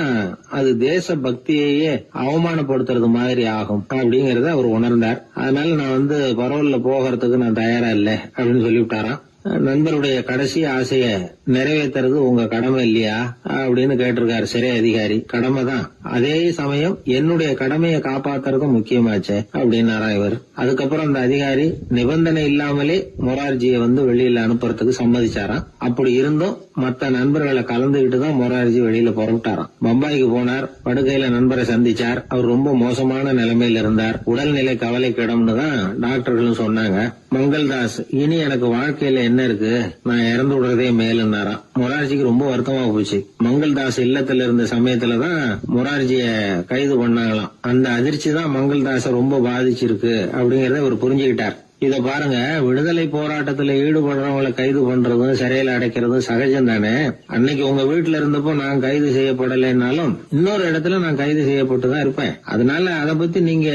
அது தேச பக்தியையே அவமானப்படுத்துறது மாதிரி ஆகும் அப்படிங்கறத அவர் உணர்ந்தார். அதனால நான் வந்து பரோல்ல போகிறதுக்கு நான் தயாரா இல்ல அப்படின்னு சொல்லிவிட்டாராம். நண்பருடைய கடைசி ஆசைய நிறைவேற்றுறது உங்க கடமை இல்லையா அப்படின்னு கேட்டிருக்காரு சிறை அதிகாரி. கடமை தான், அதே சமயம் என்னுடைய கடமையை காப்பாத்துறதும் முக்கியமாச்சே அப்படின்னாரா இவர். அதுக்கப்புறம் அந்த அதிகாரி நிபந்தனை இல்லாமலே மொரார்ஜியை வந்து வெளியில அனுப்புறதுக்கு சம்மதிச்சாராம். அப்படி இருந்தும் மத்த நண்பர்களை கலந்துகிட்டு தான் மொரார்ஜி வெளியில புறப்பட்டாராம். பம்பாய்க்கு போனார். படுக்கையில நண்பரை சந்திச்சார். அவர் ரொம்ப மோசமான நிலைமையில இருந்தார். உடல்நிலை கவலைக்கிடம்னு தான் டாக்டர்களும் சொன்னாங்க. மங்கள்தாஸ், இனி எனக்கு வாழ்க்கையில என்ன இருக்கு, நான் இறந்து விடுறதே மேலுன்னாராம். மொரார்ஜிக்கு ரொம்ப வருத்தமா போச்சு. மங்கள்தாஸ் இல்லத்துல இருந்த சமயத்துலதான் மொரார்ஜிய கைது பண்ணாங்களாம். அந்த அதிர்ச்சி தான் மங்கள்தாஸ ரொம்ப பாதிச்சிருக்கு அப்படிங்கறத அவர் புரிஞ்சுக்கிட்டார். இத பாருங்க, விடுதலை போராட்டத்துல ஈடுபடுறவங்களை கைது பண்றதும் சிறையில அடைக்கிறதும் சகஜம் தானே. அன்னைக்கு உங்க வீட்டுல இருந்தப்போ நான் கைது செய்யப்படலைன்னாலும் இன்னொரு இடத்துல நான் கைது செய்யப்பட்டுதான் இருப்பேன். அதனால அதை பத்தி நீங்க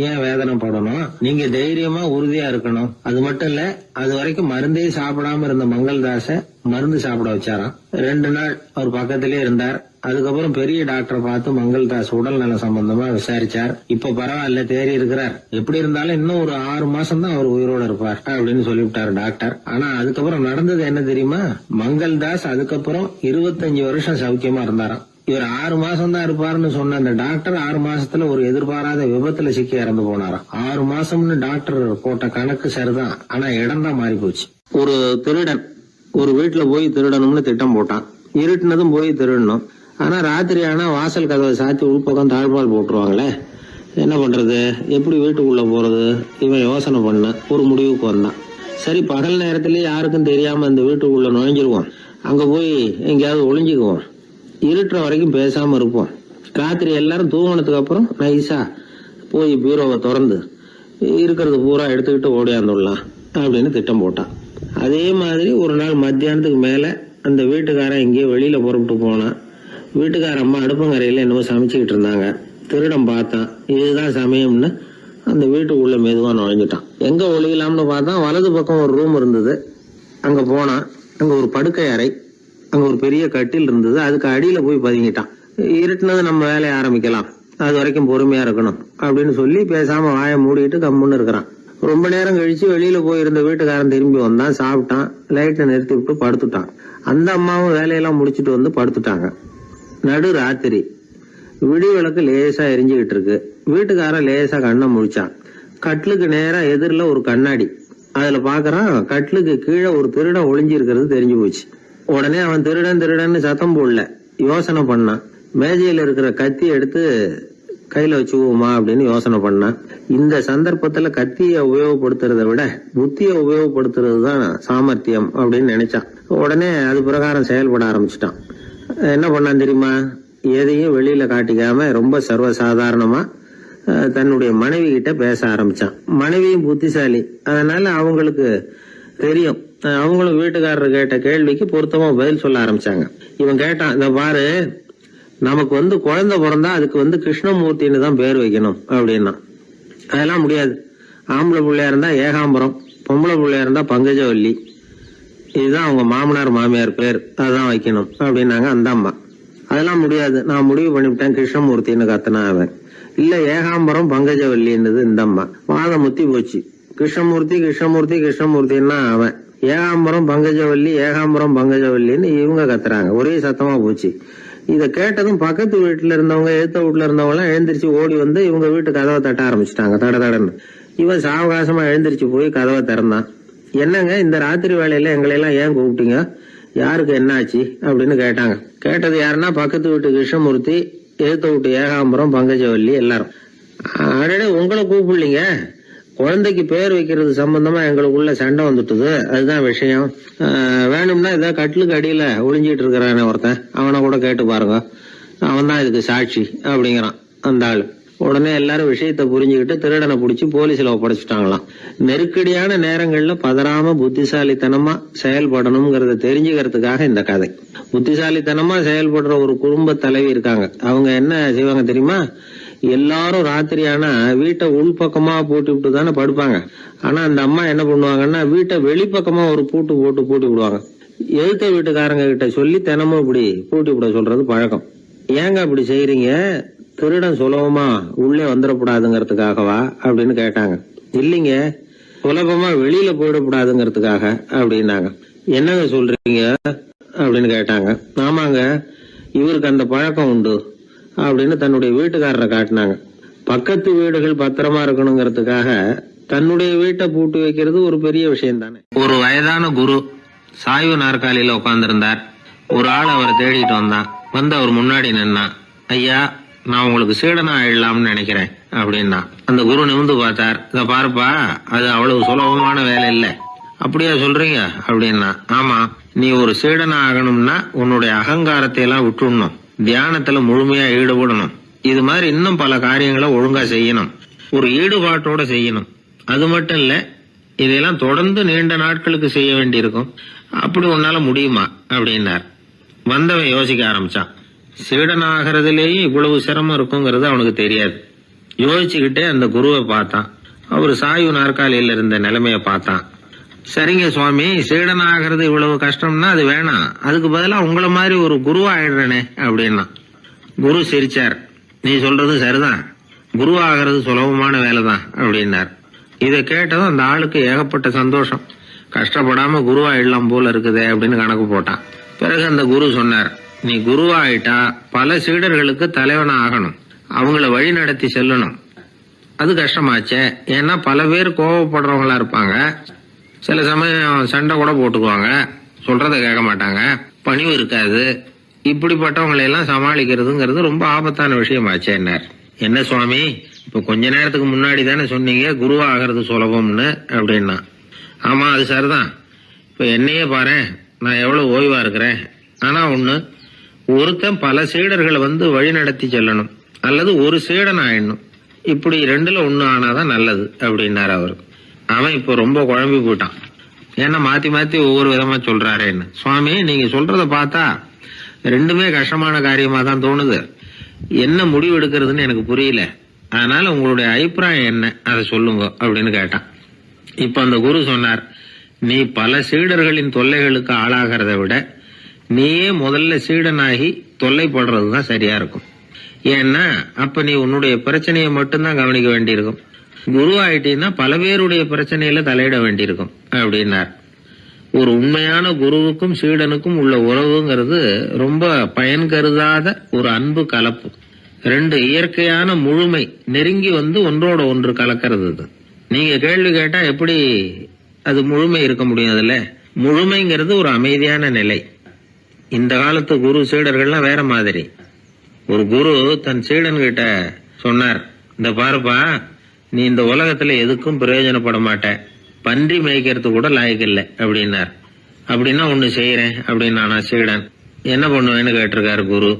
ஏன் வேதனைப்படணும்? நீங்க தைரியமா உறுதியா இருக்கணும். அது மட்டும் இல்ல, அது வரைக்கும் மருந்தே சாப்பிடாம இருந்த மங்கள்தாஸ மருந்து சாப்பிட வச்சாராம். 2 நாள் அவர் பக்கத்திலே இருந்தார். அதுக்கப்புறம் பெரிய டாக்டரை பார்த்து மங்கள்தாஸ் உடல் நல சம்பந்தமா விசாரிச்சார். இப்ப பரவாயில்ல, தேறி இருக்கிறார். எப்படி இருந்தாலும் இன்னும் ஒரு 6 மாசம் தான் அவர் உயிரோட இருப்பார் அப்படின்னு சொல்லிவிட்டாரு டாக்டர். ஆனா அதுக்கப்புறம் நடந்தது என்ன தெரியுமா? மங்கள்தாஸ் அதுக்கப்புறம் 25 வருஷம் சௌக்கியமா இருந்தாராம். இவர் 6 மாசம் தான் இருப்பாருன்னு சொன்ன அந்த டாக்டர் 6 மாசத்துல ஒரு எதிர்பாராத விபத்துல சிக்கி இறந்து போனாராம். 6 மாசம்னு டாக்டர் போட்ட கணக்கு சரிதான், ஆனா இடம் தான் மாறி போச்சு. ஒரு திருடன் ஒரு வீட்டுல போய் திருடணும்னு திட்டம் போட்டான். இருட்டுனதும் போய் திருடணும். ஆனா ராத்திரி ஆனா வாசல் கதவை சாத்தி உள்பக்கம் தாழ்பால் போட்டுருவாங்களே, என்ன பண்றது, எப்படி வீட்டுக்குள்ள போறது? இவன் யோசனை பண்ண ஒரு முடிவுக்கு வந்தான். சரி, பகல் நேரத்திலேயே யாருக்கும் தெரியாம இந்த வீட்டுக்குள்ள நுழைஞ்சிருவோம், அங்க போய் எங்கேயாவது ஒளிஞ்சுக்குவோம், இருட்டுற வரைக்கும் பேசாம இருப்போம், ராத்திரி எல்லாரும் தூங்கினதுக்கு அப்புறம் நைஸா போய் பீரோவை திறந்து இருக்கிறது பூரா எடுத்துக்கிட்டு ஓடியாந்துடலாம் அப்படின்னு திட்டம் போட்டான். அதே மாதிரி ஒரு நாள் மத்தியானத்துக்கு மேல அந்த வீட்டுக்காரன் எங்கேயோ வெளியில புறப்பட்டு போனான். வீட்டுக்கார அம்மா அடுப்பங்கரையில என்னவோ சமைச்சுக்கிட்டு இருந்தாங்க. திருடன் பார்த்தான். இதுதான் சமயம்னு அந்த வீட்டுக்குள்ள மெதுவா நுழைஞ்சிட்டான். எங்க ஒளியலாம்னு பார்த்தா வலது பக்கம் ஒரு ரூம் இருந்தது. அங்க போனான். அங்க ஒரு படுக்கை அறை, அங்க ஒரு பெரிய கட்டில் இருந்தது. அதுக்கு அடியில போய் பதுங்கிட்டான். இருட்டுனது நம்ம வேலையை ஆரம்பிக்கலாம், அது வரைக்கும் பொறுமையா இருக்கணும் அப்படின்னு சொல்லி பேசாம வாயை மூடிட்டு கம்முன்னு இருக்கிறான். ரொம்ப நேரம் கழிச்சு வெளியில போயிருந்த வீட்டுக்காரன் திரும்பி வந்தான். சாப்பிட்டான். லைட்டை நிறுத்தி விட்டு படுத்துட்டான். அந்த அம்மாவும் வேலையெல்லாம் முடிச்சுட்டு வந்து படுத்துட்டாங்க. நடு ராத்திரி. விடி விளக்கு லேசா எரிஞ்சுகிட்டு இருக்கு. வீட்டுக்காரன் லேசா கண்ணை முழிச்சான். கட்லுக்கு நேரா எதிரில ஒரு கண்ணாடி. அதுல பாக்குறான், கட்லுக்கு கீழே ஒரு திருடன் ஒளிஞ்சு இருக்கிறது தெரிஞ்சு போச்சு. உடனே அவன் திருடன் திருடன்னு சத்தம் போடல, யோசனை பண்ணான். மேஜையில இருக்கிற கத்தி எடுத்து கையில வச்சுக்குவோமா அப்படின்னு யோசனை பண்ணான். இந்த சந்தர்ப்பத்துல கத்திய உபயோகப்படுத்துறதை விட புத்திய உபயோகப்படுத்துறது தான் சாமர்த்தியம் அப்படின்னு நினைச்சான். உடனே அது பிரகாரம் செயல்பட ஆரம்பிச்சுட்டான். என்ன பண்ணான் தெரியுமா? எதையும் வெளியில காட்டிக்காம ரொம்ப சர்வசாதாரணமா தன்னுடைய மனைவி கிட்ட பேச ஆரம்பிச்சான். மனைவியும் புத்திசாலி, அதனால அவங்களுக்கு தெரியும். அவங்களும் வீட்டுக்காரர் கேட்ட கேள்விக்கு பொருத்தமா பதில் சொல்ல ஆரம்பிச்சாங்க. இவன் கேட்டான், இந்த பாரு, நமக்கு குழந்தை பிறந்தா அதுக்கு கிருஷ்ணமூர்த்தின்னு தான் பேர் வைக்கணும் அப்படின்னா. அதெல்லாம் முடியாது. ஆம்பளை பிள்ளையா இருந்தா ஏகாம்பரம், பொம்பளை பிள்ளையா இருந்தா பங்கஜவல்லி, இதுதான் அவங்க மாமனார் மாமியார் பேர், அதான் வைக்கணும் அப்படின்னாங்க அந்த அம்மா. அதெல்லாம் முடியாது, நான் முடிவு பண்ணிவிட்டேன் கிருஷ்ணமூர்த்தின்னு கத்தனா அவன். இல்ல ஏகாம்பரம் பங்கஜவல்லின்றது இந்த அம்மா. வாதம் முத்தி போச்சு. கிருஷ்ணமூர்த்தி கிருஷ்ணமூர்த்தி கிருஷ்ணமூர்த்தின்னா அவன். ஏகாம்பரம் பங்கஜவல்லி ஏகாம்பரம் பங்கஜவல்லின்னு இவங்க கத்துறாங்க. ஒரே சத்தமா போச்சு. இத கேட்டதும் பக்கத்து வீட்டுல இருந்தவங்க, எழுத்த வீட்டுல இருந்தவங்க எல்லாம் எழுந்திரிச்சு ஓடி வந்து இவங்க வீட்டு கதவை தட்ட ஆரம்பிச்சுட்டாங்க. தடன்னு. இவன் சாவகாசமா எழுந்திரிச்சு போய் கதவை திறந்தான். என்னங்க, இந்த ராத்திரி வேலையில எங்களை எல்லாம் ஏன் கூப்பிட்டீங்க, யாருக்கு என்னாச்சு அப்படின்னு கேட்டாங்க. கேட்டது யாருன்னா பக்கத்து வீட்டு கிருஷ்ணமூர்த்தி, எழுத்த வீட்டு ஏகாம்பரம் பங்கஜவல்லி எல்லாரும். அடடே, உங்களை கூப்பிடலீங்க, குழந்தைக்கு பேர் வைக்கிறது சம்பந்தமா எங்களுக்குள்ள சண்டை வந்துட்டுது, அதுதான் விஷயம். வேணும்னா இதை கட்டிலுக்கு அடியில ஒளிஞ்சிட்டு இருக்கிறானே ஒருத்தன், அவனை கூட கேட்டு பாருங்க, அவன் தான் இதுக்கு சாட்சி அப்படிங்கிறான் அந்த ஆளு. உடனே எல்லாரும் விஷயத்த புரிஞ்சுக்கிட்டு திருடனை பிடிச்சி போலீஸ்ல ஒப்படைச்சிட்டாங்களாம். நெருக்கடியான நேரங்கள்ல பதறாம புத்திசாலித்தனமா செயல்படணுங்கிறத தெரிஞ்சுக்கிறதுக்காக இந்த கதை. புத்திசாலித்தனமா செயல்படுற ஒரு குடும்ப தலைவி இருக்காங்க. அவங்க என்ன செய்வாங்க தெரியுமா? எல்லாரும் ராத்திரி ஆனா வீட்டை உள்பக்கமா பூட்டி விட்டு தானே படுப்பாங்க. ஆனா அந்த அம்மா என்ன பண்ணுவாங்கன்னா, வீட்டை வெளிப்பக்கமா ஒரு பூட்டு போட்டு பூட்டி விடுவாங்க. எழுத்த வீட்டுக்காரங்க கிட்ட சொல்லி தினமும் இப்படி பூட்டி விட சொல்றது பழக்கம். ஏங்க அப்படி செய்யறீங்க, திருடன் சுலபமா உள்ளே வந்துடக்கூடாதுங்கிறதுக்காகவா அப்படின்னு கேட்டாங்க. இல்லைங்க, சுலபமா வெளியில போயிடக்கூடாதுங்கிறதுக்காக அப்படின்னாங்க. என்னங்க சொல்றீங்க அப்படின்னு கேட்டாங்க. ஆமாங்க, இவருக்கு அந்த பழக்கம் உண்டு அப்படின்னு தன்னுடைய வீட்டுக்காரரை காட்டினாங்க. பக்கத்து வீடுகள் பத்திரமா இருக்கணுங்கிறதுக்காக தன்னுடைய வீட்டை பூட்டி வைக்கிறது ஒரு பெரிய விஷயம் தானே. ஒரு வயதான குரு சாய்வு நாற்காலியில உட்கார்ந்திருந்தார். ஒரு ஆள் அவரை தேடிட்டு வந்தான். வந்து அவர் முன்னாடி நின்னான். ஐயா, நான் உங்களுக்கு சீடனா ஆயிடலாம்னு நினைக்கிறேன் அப்படின்னா. அந்த குரு நிமிந்து பார்த்தார். இத பாருப்பா, அது அவ்வளவு சுலபமான வேலை இல்ல. அப்படியா சொல்றீங்க அப்படின்னா. ஆமா, நீ ஒரு சீடனா ஆகணும்னா உன்னுடைய அகங்காரத்தை எல்லாம் விட்டுடணும், தியானத்துல முழுமையா ஈடுபடணும், இது மாதிரி இன்னும் பல காரியங்களை ஒழுங்கா செய்யணும், ஒரு ஈடுபாட்டோட செய்யணும். அது மட்டும் இல்ல, இதெல்லாம் தொடர்ந்து நீண்ட நாட்களுக்கு செய்ய வேண்டியிருக்கும். அப்படி உன்னால முடியுமா அப்படின்னார். வந்தவன் யோசிக்க ஆரம்பிச்சான். சீடனாகிறதுலேயே இவ்வளவு சிரமம் இருக்குங்கிறது அவனுக்கு தெரியாது. யோசிச்சுக்கிட்டே அந்த குருவை பார்த்தான். அவர் சாய்வு நாற்காலியில இருந்த நிலைமைய பார்த்தான். சரிங்க சுவாமி, சீடனாகிறது இவ்வளவு கஷ்டம்னா அது வேணாம், அதுக்கு பதிலா உங்களை மாதிரி ஒரு குருவா ஆயிடுறேனே அப்படின்னா. குரு சிரிச்சார். நீ சொல்றது சரிதான், குருவாகிறது சுலபமான வேலைதான் அப்படின்னார். இதை கேட்டதும் அந்த ஆளுக்கு ஏகப்பட்ட சந்தோஷம். கஷ்டப்படாம குருவாயிடலாம் போல இருக்குதே அப்படின்னு கணக்கு போட்டான். பிறகு அந்த குரு சொன்னார், நீ குருவாயிட்டா பல சீடர்களுக்கு தலைவனா ஆகணும், அவங்கள வழி நடத்தி செல்லணும். அது கஷ்டமாச்சே. ஏன்னா பல பேர் கோவப்படுறவங்களா இருப்பாங்க, சில சமயம் சண்டை கூட போட்டுக்குவாங்க, சொல்றத கேட்க மாட்டாங்க, பணிவு இருக்காது. இப்படிப்பட்டவங்களை எல்லாம் சமாளிக்கிறதுங்கிறது ரொம்ப ஆபத்தான விஷயமாச்சேன்னார். என்ன சுவாமி, இப்ப கொஞ்ச நேரத்துக்கு முன்னாடி தானே சொன்னீங்க குருவாகிறது சுலபம்னு அப்படின்னா. ஆமா, அது சரிதான். இப்ப என்னையே பாரு, நான் எவ்வளவு ஓய்வா இருக்கிறேன். ஆனா ஒண்ணு, ஒருத்தன் பல சீடர்களை வழி நடத்தி செல்லணும், அல்லது ஒரு சீடன் ஆயிடணும். இப்படி ரெண்டுல ஒண்ணு ஆனாதான் நல்லது அப்படின்னாரு அவரு. அவன் இப்ப ரொம்ப குழம்பி போயிட்டான். ஏன்னா மாத்தி மாத்தி ஒவ்வொரு விதமா சொல்றாருன்னு. சுவாமி, நீங்க சொல்றத பார்த்தா ரெண்டுமே கஷ்டமான காரியமா தான் தோணுது. என்ன முடிவு எடுக்கிறதுன்னு எனக்கு புரியல. அதனால உங்களுடைய அபிப்பிராயம் என்ன, அதை சொல்லுங்க அப்படின்னு கேட்டான். இப்ப அந்த குரு சொன்னார், நீ பல சீடர்களின் தொல்லைகளுக்கு ஆளாகிறத விட நீயே முதல்ல சீடனாகி தொல்லைப்படுறதுதான் சரியா இருக்கும். ஏன்னா அப்ப நீ உன்னுடைய பிரச்சனையை மட்டும்தான் கவனிக்க வேண்டியிருக்கும். குரு ஆயிட்டீன்னா பல பேருடைய பிரச்சனையில தலையிட வேண்டியிருக்கும் அப்படின்னார். ஒரு உண்மையான குருவுக்கும் சீடனுக்கும் உள்ள உறவுங்கிறது ரொம்ப பயன் கருதாத ஒரு அன்பு கலப்பு. ரெண்டு இயற்கையான முழுமை நெருங்கி ஒன்றோட ஒன்று கலக்கிறது. நீங்க கேள்வி கேட்டா எப்படி அது முழுமை இருக்க முடியும்? அதுல முழுமைங்கிறது ஒரு அமைதியான நிலை. இந்த காலத்து குரு சீடர்கள்லாம் வேற மாதிரி. ஒரு குரு தன் சீடன் கிட்ட சொன்னார், இந்த பாருப்பா, நீ இந்த உலகத்துல எதுக்கும் பிரயோஜனப்பட மாட்ட, பன்றி மேய்க்கிறது கூட லாய்க்கு இல்லை அப்படின்னார். அப்படின்னா ஒண்ணு செய்யறேன் அப்படின்னா சீடன். என்ன பண்ணுவேன்னு கேட்டிருக்காரு குரு.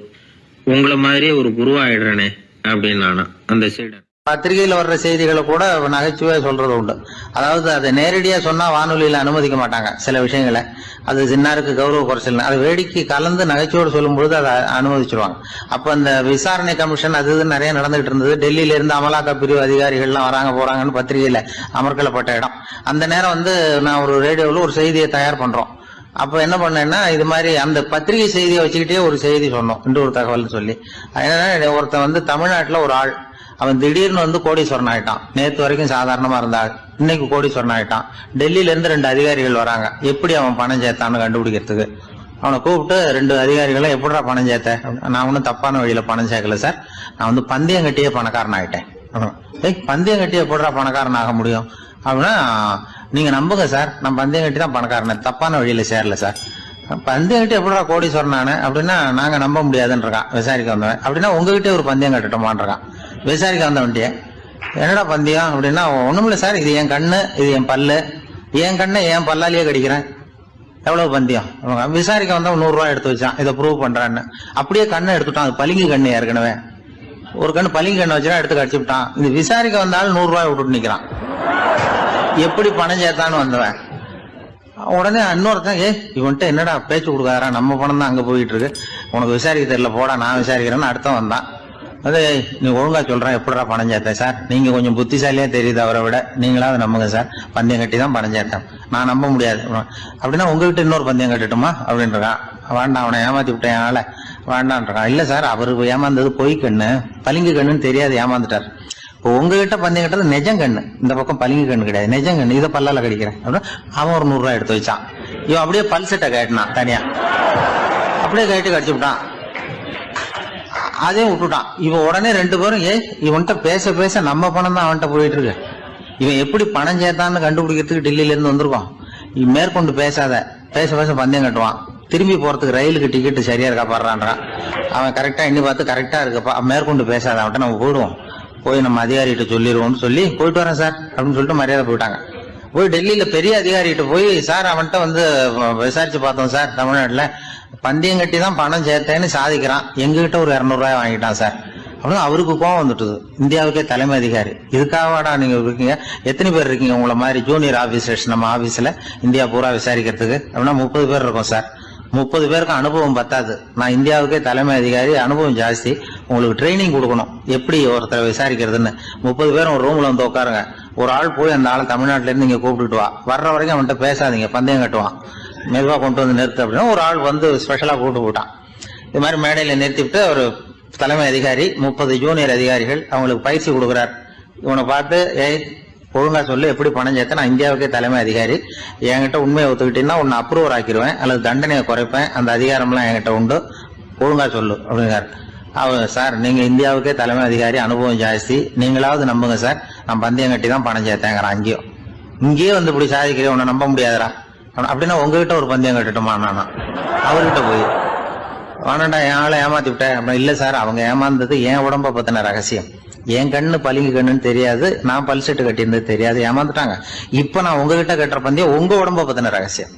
உங்களை மாதிரியே ஒரு குருவாயிடுறனே அப்படின்னானா அந்த சீடன். பத்திரிகையில வர்ற செய்திகளை கூட நகைச்சுவையா சொல்றது உண்டு. அதாவது அதை நேரடியா சொன்னா வானொலியில அனுமதிக்க மாட்டாங்க சில விஷயங்களை. அது சின்னாருக்கு கௌரவ குறைச்சல், அது வேடிக்கை கலந்து நகைச்சுவோடு சொல்லும் பொழுது அதை அனுமதிச்சிருவாங்க. அப்ப அந்த விசாரணை கமிஷன் அது இது நிறைய நடந்துகிட்டு இருந்தது. டெல்லியில இருந்து அமலாக்க பிரிவு அதிகாரிகள்லாம் வராங்க போறாங்கன்னு பத்திரிகையில அமர்க்கலப்பட்ட இடம். அந்த நேரம் நான் ஒரு ரேடியோவில் ஒரு செய்தியை தயார் பண்றோம். அப்ப என்ன பண்ணேன்னா, இது மாதிரி அந்த பத்திரிகை செய்தியை வச்சுக்கிட்டே ஒரு செய்தி சொன்னோம், இன்னொரு தகவல் சொல்லி. என்னன்னா, ஒருத்தன் தமிழ்நாட்டுல ஒரு ஆள், அவன் திடீர்னு கோடீஸ்வரன் ஆயிட்டான். நேற்று வரைக்கும் சாதாரணமா இருந்தாள், இன்னைக்கு கோடீஸ்வரன் ஆயிட்டான். டெல்லியில இருந்து 2 அதிகாரிகள் வராங்க, எப்படி அவன் பணம் சேர்த்தான்னு கண்டுபிடிக்கிறதுக்கு. அவனை கூப்பிட்டு 2 அதிகாரிகளை, எப்படிடா பணம் சேர்த்த? நான் ஒன்னும் தப்பான வழியில பணம் சேர்க்கல சார், நான் பந்தயம் கட்டியே பணக்காரன் ஆயிட்டேன். பந்தயம் கட்டி எப்படிடா பணக்காரன் ஆக முடியும் அப்படின்னா, நீங்க நம்புங்க சார், நான் பந்தயம் கட்டி தான் பணக்காரன், தப்பான வழியில சேரல சார். பந்தயம் கட்டி எப்படிடா கோடீஸ்வரன் ஆனே அப்படின்னா, நாங்க நம்ப முடியாதுன்னு இருக்கான் விசாரிக்க வந்தவன். அப்படின்னா உங்ககிட்ட ஒரு பந்தயம் கட்டட்டுமான் இருக்கான் விசாரிக்க வந்தவன்ட்டிய. என்னடா பந்தயம் அப்படின்னா, ஒண்ணுமில்ல சார், இது என் கண்ணு, இது என் பல்லு, என் கண்ணை என் பல்லாலேயே கடிக்கிறேன், எவ்வளவு பந்தயம். விசாரிக்க வந்தா 100 ரூபாய் எடுத்து வச்சான், இதை ப்ரூவ் பண்றான்னு. அப்படியே கண்ணை எடுத்துட்டான். அது பளிங்கு கண்ணு, ஏற்கனவே ஒரு கண்ணு பளிங்கு கண்ணு வச்சுனா எடுத்து கடிச்சு விட்டான். இது விசாரிக்க வந்தாலும் 100 ரூபாய் விட்டுட்டு நிக்கிறான். எப்படி பணம் சேர்த்தான்னு வந்தவன். உடனே இன்னொருத்தன், இவன்ட்ட என்னடா பேச்சு கொடுக்காரா, நம்ம பணம் தான் அங்க போயிட்டு இருக்கு, உனக்கு விசாரிக்க தெரியல, போடா நான் விசாரிக்கிறேன்னு அடுத்த வந்தான். அதே நீ ஒழுங்கா சொல்றேன், எப்படிடா பணம் சேர்த்தேன் சார், நீங்க கொஞ்சம் புத்திசாலியா தெரியுது அவரை விட, நீங்களாவது நம்புங்க சார், பந்தயம் கட்டி தான் பணம் சேர்த்தேன், நான் நம்ப முடியாது. அப்படின்னா உங்ககிட்ட இன்னொரு பந்தயம் கட்டட்டுமா அப்படின்றான். வேண்டாம், அவனை ஏமாத்தி விட்டேன் ஆள வேண்டான்றான். இல்ல சார், அவரு ஏமாந்தது பொய் கண்ணு, பளிங்கு கண்ணுன்னு தெரியாது, ஏமாந்துட்டார். இப்போ உங்ககிட்ட பந்தயம் கட்டது நெஜம் கண்ணு, இந்த பக்கம் பளிங்கு கண்ணு கிடையாது, நெஜம் கண்ணு, இதை பல்லால கடிக்கிறேன் அப்படின்னு அவன் ஒரு 100 ரூபாய் எடுத்து வச்சான். இவன் அப்படியே பல்செட்டை கேட்டினான் தனியா, அப்படியே கேட்டு கடிச்சு விட்டான். அதே விட்டுட்டான். இவன் உடனே 2 பேரும், இவன்கிட்ட பேச பேச நம்ம பணம் தான் அவன்கிட்ட போயிட்டு இருக்கு, இவன் எப்படி பணம் சேர்த்தான்னு கண்டுபிடிக்கிறதுக்கு டெல்லியில இருந்து வந்திருக்கோம், மேற்கொண்டு பேசாத, பேச பேச பந்தயம் கட்டுவான், திரும்பி போறதுக்கு ரயிலுக்கு டிக்கெட் சரியா இருக்கா பாடுறான்றான். அவன் கரெக்டா எண்ணி பார்த்து கரெக்டா இருக்குப்பா, மேற்கொண்டு பேசாத, அவன்கிட்ட நம்ம போயிடுவோம், போய் நம்ம அதிகாரிகிட்ட சொல்லிடுவோம்னு சொல்லி போயிட்டு வரேன் சார் அப்படின்னு சொல்லிட்டு மரியாதை போயிட்டாங்க. போய் டெல்லியில பெரிய அதிகாரிகிட்ட போய், சார் அவன்கிட்ட வந்து விசாரிச்சு பார்த்தோம் சார், தமிழ்நாட்டுல பந்தயம் கட்டி தான் பணம் சேர்த்தேன்னு சாதிக்கிறான், எங்ககிட்ட ஒரு 200 ரூபாய் வாங்கிட்டான் சார் அப்படின்னு அவருக்கு கோவம் வந்துட்டுது. இந்தியாவுக்கே தலைமை அதிகாரி, இதுக்காகவாடா நீங்க இருக்கீங்க, எத்தனை பேர் இருக்கீங்க உங்களை மாதிரி ஜூனியர் ஆபீசர்ஸ் நம்ம ஆபீஸ்ல இந்தியா பூரா விசாரிக்கிறதுக்கு அப்படின்னா 30 பேர் இருக்கோம் சார். 30 பேருக்கு அனுபவம் பத்தாது, நான் இந்தியாவுக்கே தலைமை அதிகாரி, அனுபவம் ஜாஸ்தி, உங்களுக்கு ட்ரைனிங் கொடுக்கணும் எப்படி ஒருத்தரை விசாரிக்கிறதுன்னு. 30 பேரும் ஒரு ரூம்ல வந்து உட்காருங்க, ஒரு ஆள் போய் அந்த ஆள் தமிழ்நாட்டுல இருந்து இங்க கூப்பிட்டுட்டு வா, வர்ற வரைக்கும் அவன்கிட்ட பேசாதீங்க, பந்தயம் கட்டுவான், மெதுவா கொண்டு வந்து நிறுத்து அப்படின்னா ஒரு ஆள் வந்து ஸ்பெஷலா கூப்பிட்டு போட்டான். இது மாதிரி மேடையில நிறுத்திவிட்டு ஒரு தலைமை அதிகாரி 30 ஜூனியர் அதிகாரிகள் அவங்களுக்கு பயிற்சி கொடுக்குறார். இவனை பார்த்து, ஏய் ஒழுங்கா சொல்லு, எப்படி பணம் சேர்த்த, நான் இந்தியாவுக்கே தலைமை அதிகாரி, என்கிட்ட உண்மையை ஒத்துக்கிட்டீங்கன்னா உன்னை அப்ரூவர் ஆக்கிடுவேன் அல்லது தண்டனையை குறைப்பேன், அந்த அதிகாரம்லாம் என்கிட்ட உண்டு, ஒழுங்கா சொல்லு அப்படிங்கிறார். அவர், சார் நீங்க இந்தியாவுக்கே தலைமை அதிகாரி, அனுபவம் ஜாஸ்தி, நீங்களாவது நம்புங்க சார், நான் பந்தயம் கட்டி தான் பணம் சேர்த்தேங்கிறான். இங்கேயே வந்து இப்படி சாதிக்கிறேன், உன்னை நம்ப முடியாதரா அப்படின்னா உங்ககிட்ட ஒரு பந்தயம் கட்டுட்டுமா நானா அவர்கிட்ட போய் வானண்டா என் ஆளை ஏமாத்தி விட்டேன் அப்படின்னா, இல்ல சார் அவங்க ஏமாந்தது என் உடம்ப பத்தின ரகசியம், என் கண்ணு பளிங்கு கண்ணுன்னு தெரியாது, நான் பல்செட்டு கட்டியிருந்தது தெரியாது, ஏமாந்துட்டாங்க. இப்ப நான் உங்ககிட்ட கட்டுற பந்தயம் உங்க உடம்ப பத்தின ரகசியம்.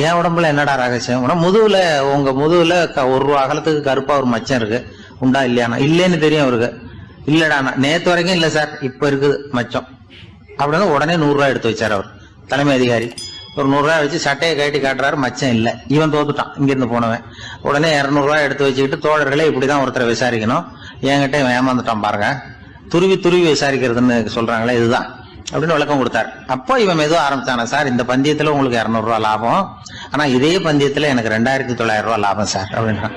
என் உடம்புல என்னடா ரகசியம், முதுகுல உங்க முதுகுல 1 ரூபா அகலத்துக்கு கருப்பா ஒரு மச்சம் இருக்கு, உண்டா இல்லையானா, இல்லேன்னு தெரியும் அவருக்கு. இல்லடா நேத்து வரைக்கும் இல்ல சார், இப்ப இருக்குது மச்சம் அப்படின்னு உடனே 100 ரூபாய் எடுத்து வச்சார் அவர் தலைமை அதிகாரி. ஒரு 100 ரூபாய் வச்சு சட்டையை கட்டி காட்டுறாரு, மச்சம் இல்ல, இவன் தோத்துட்டான் இங்கிருந்து போனவன். உடனே 200 ரூபாய் எடுத்து வச்சுக்கிட்டு, தோழர்களே இப்படிதான் ஒருத்தரை விசாரிக்கணும், என்கிட்ட இவன் ஏமாந்துட்டான் பாருங்க, துருவி துருவி விசாரிக்கிறதுன்னு சொல்றாங்களே இதுதான் அப்படின்னு விளக்கம் கொடுத்தாரு. அப்போ இவன் மெதுவா ஆரம்பிச்சானா, சார் இந்த பந்தயத்துல உங்களுக்கு 200 ரூபாய் லாபம், ஆனா இதே பந்தயத்துல எனக்கு 2900 ரூபாய் லாபம் சார் அப்படின்னா.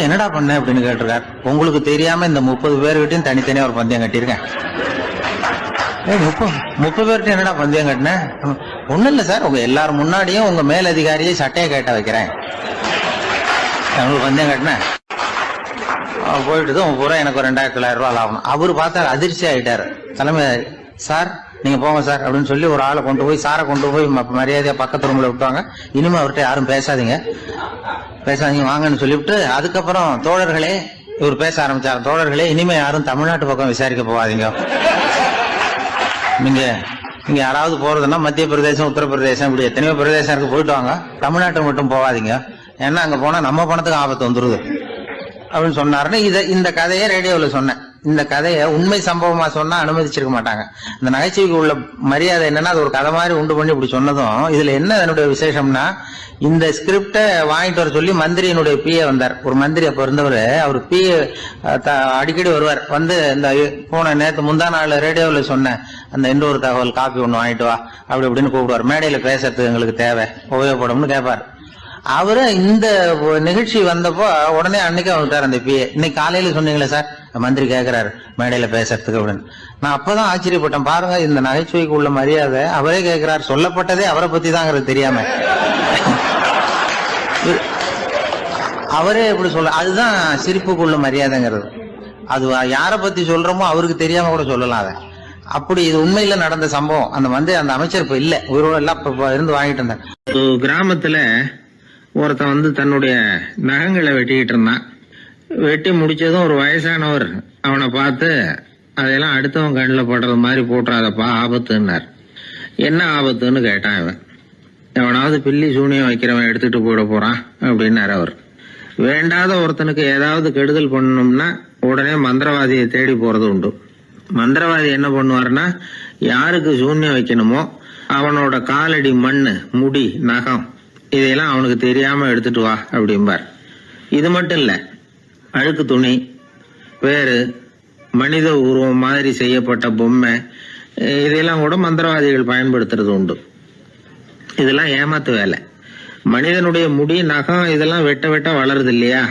என்னடா பண்ண அப்படின்னு கேட்டிருக்காரு. உங்களுக்கு தெரியாம இந்த 30 பேர்கிட்டையும் தனித்தனியா ஒரு பந்தயம் கட்டியிருக்கேன். 30 பேர்கிட்ட என்னடா பந்தயம் கட்டினேன், ஒண்ணும் இல்ல சார், உங்க எல்லாரும் முன்னாடியும் உங்க மேல் அதிகாரியை சட்டையை கேட்ட வைக்கிறேன், உங்களுக்கு பந்தயம் கட்டினேன், போயிட்டு பூரா எனக்கு 2900 ரூபாய் லாபம். அவரு பார்த்தா அதிர்ச்சி ஆயிட்டாரு தலைமை. சார் நீங்க போங்க சார் அப்படின்னு சொல்லி ஒரு ஆளை கொண்டு போய், சாரை கொண்டு போய் மரியாதையா பக்கத்து ரூம்ல விட்டுவாங்க, இனிமே அவர்கிட்ட யாரும் பேசாதீங்க வாங்கன்னு சொல்லிவிட்டு, அதுக்கப்புறம் தோழர்களே இவர் பேச ஆரம்பிச்சார், தோழர்களே இனிமே யாரும் தமிழ்நாட்டு பக்கம் விசாரிக்க போகாதீங்க, நீங்க யாராவது போறதுன்னா மத்திய பிரதேசம், உத்தரப்பிரதேசம், இப்படி எத்தனையோ பிரதேசம் இருக்கு, போயிட்டு வாங்க, தமிழ்நாட்டுக்கு மட்டும் போகாதீங்க, ஏன்னா அங்க போனா நம்ம பணத்துக்கு ஆபத்து வந்துருது அப்படின்னு சொன்னாருன்னு. இந்த கதையை ரேடியோல சொன்னேன். இந்த கதையை உண்மை சம்பவமா சொன்னா அனுமதிச்சிருக்க மாட்டாங்க. இந்த நகைச்சுவைக்கு உள்ள மரியாதை என்னன்னா, அது ஒரு கதை மாதிரி உண்டு பண்ணி இப்படி சொன்னதும், இதுல என்ன என்னுடைய விசேஷம்னா, இந்த ஸ்கிரிப்ட வாங்கிட்டு வர சொல்லி மந்திரியினுடைய பிஏ வந்தார். ஒரு மந்திரி அப்ப இருந்தவர், அவர் பிஏ அடிக்கடி வருவார். வந்து இந்த போன நேற்று முந்தா நாள் ரேடியோல சொன்ன அந்த இன்னொரு தகவல் காப்பி ஒண்ணு வாங்கிட்டு வா அப்படி இப்படின்னு கூப்பிடுவார். மேடையில பேசுறதுக்கு எங்களுக்கு தேவை, உபயோகப்படும்னு கேட்பார். அவரு இந்த நிகழ்ச்சி வந்தப்போ உடனே அன்னைக்கு வந்துட்டார் அந்த பிஏ. இன்னைக்கு காலையில சொன்னீங்களே சார், மந்திரி கேட்கிறாரு மேடையில பேசுறதுக்கு அப்படின்னு. நான் அப்பதான் ஆச்சரியப்பட்டேன், பாருங்க இந்த நகைச்சுவைக்கு உள்ள மரியாதை. அவரே கேட்கிறார், சொல்லப்பட்டதே அவரை பத்தி தாங்கிறது தெரியாம அவரே எப்படி சொல்ல, அதுதான் சிரிப்புக்குள்ள மரியாதைங்கிறது. அது யாரை பத்தி சொல்றோமோ அவருக்கு தெரியாம கூட சொல்லலாம் அதை. அப்படி இது உண்மையில நடந்த சம்பவம். அந்த அமைச்சர் இப்ப இல்ல, உயிரோட எல்லாம் இருந்து வாங்கிட்டு இருந்தார். கிராமத்துல ஒருத்தன் வந்து தன்னுடைய நகங்களை வெட்டிக்கிட்டு இருந்தான். வெட்டி முடிச்சதும் ஒரு வயசானவர் அவனை பார்த்து, அதையெல்லாம் அடுத்தவன் கண்ணில் படுறது மாதிரி போட்டுறாதப்பா, ஆபத்துன்னார். என்ன ஆபத்துன்னு கேட்டான் இவன். எவனாவது பில்லி சூனியம் வைக்கிறவன் எடுத்துட்டு போயிட போறான் அப்படின்னாரு அவர். வேண்டாத ஒருத்தனுக்கு ஏதாவது கெடுதல் பண்ணணும்னா உடனே மந்திரவாதியை தேடி போறது உண்டு. மந்திரவாதி என்ன பண்ணுவாருன்னா, யாருக்கு சூன்யம் வைக்கணுமோ அவனோட காலடி மண்ணு, முடி, நகம் இதையெல்லாம் அவனுக்கு தெரியாம எடுத்துட்டு வா அப்படிம்பார். இது மட்டும் இல்ல, அழுக்கு துணி, வேறு மனித உருவம் மாதிரி செய்யப்பட்ட பொம்மை, இதையெல்லாம் கூட மந்திரவாதிகள் பயன்படுத்துறது உண்டு. இதெல்லாம் ஏமாத்து வேலை. மனிதனுடைய முடி, நகம் இதெல்லாம் வெட்ட வெட்ட வளருது இல்லையா,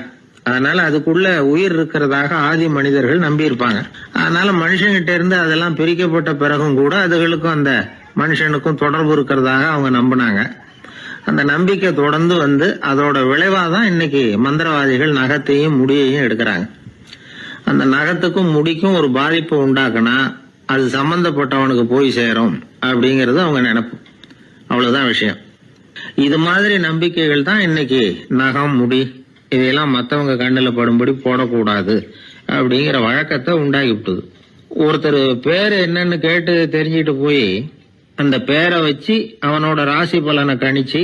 அதனால அதுக்குள்ள உயிர் இருக்கிறதாக ஆதி மனிதர்கள் நம்பி இருப்பாங்க. அதனால மனுஷங்கிட்ட இருந்து அதெல்லாம் பிரிக்கப்பட்ட பிறகும் கூட அதுகளுக்கும் அந்த மனுஷனுக்கும் தொடர்பு இருக்கிறதாக அவங்க நம்பினாங்க. அந்த நம்பிக்கை தொடர்ந்து வந்து அதோட விளைவாதான் இன்னைக்கு மந்திரவாதிகள் நகத்தையும் முடியையும் எடுக்கிறாங்க. அந்த நகத்துக்கும் முடிக்கும் ஒரு பாதிப்பு உண்டாக்குனா அது சம்பந்தப்பட்டவனுக்கு போய் சேரும் அப்படிங்கறது அவங்க நினைப்பு. அவ்வளவுதான் விஷயம். இது மாதிரி நம்பிக்கைகள் தான் இன்னைக்கு நகம், முடி இதையெல்லாம் மத்தவங்க கண்ணுல படும்படி போடக்கூடாது அப்படிங்கிற வழக்கத்தை உண்டாகி விட்டுது. ஒருத்தர் பேரு என்னன்னு கேட்டு தெரிஞ்சுட்டு போய் அந்த பேரை வச்சு அவனோட ராசி பலனை கணிச்சு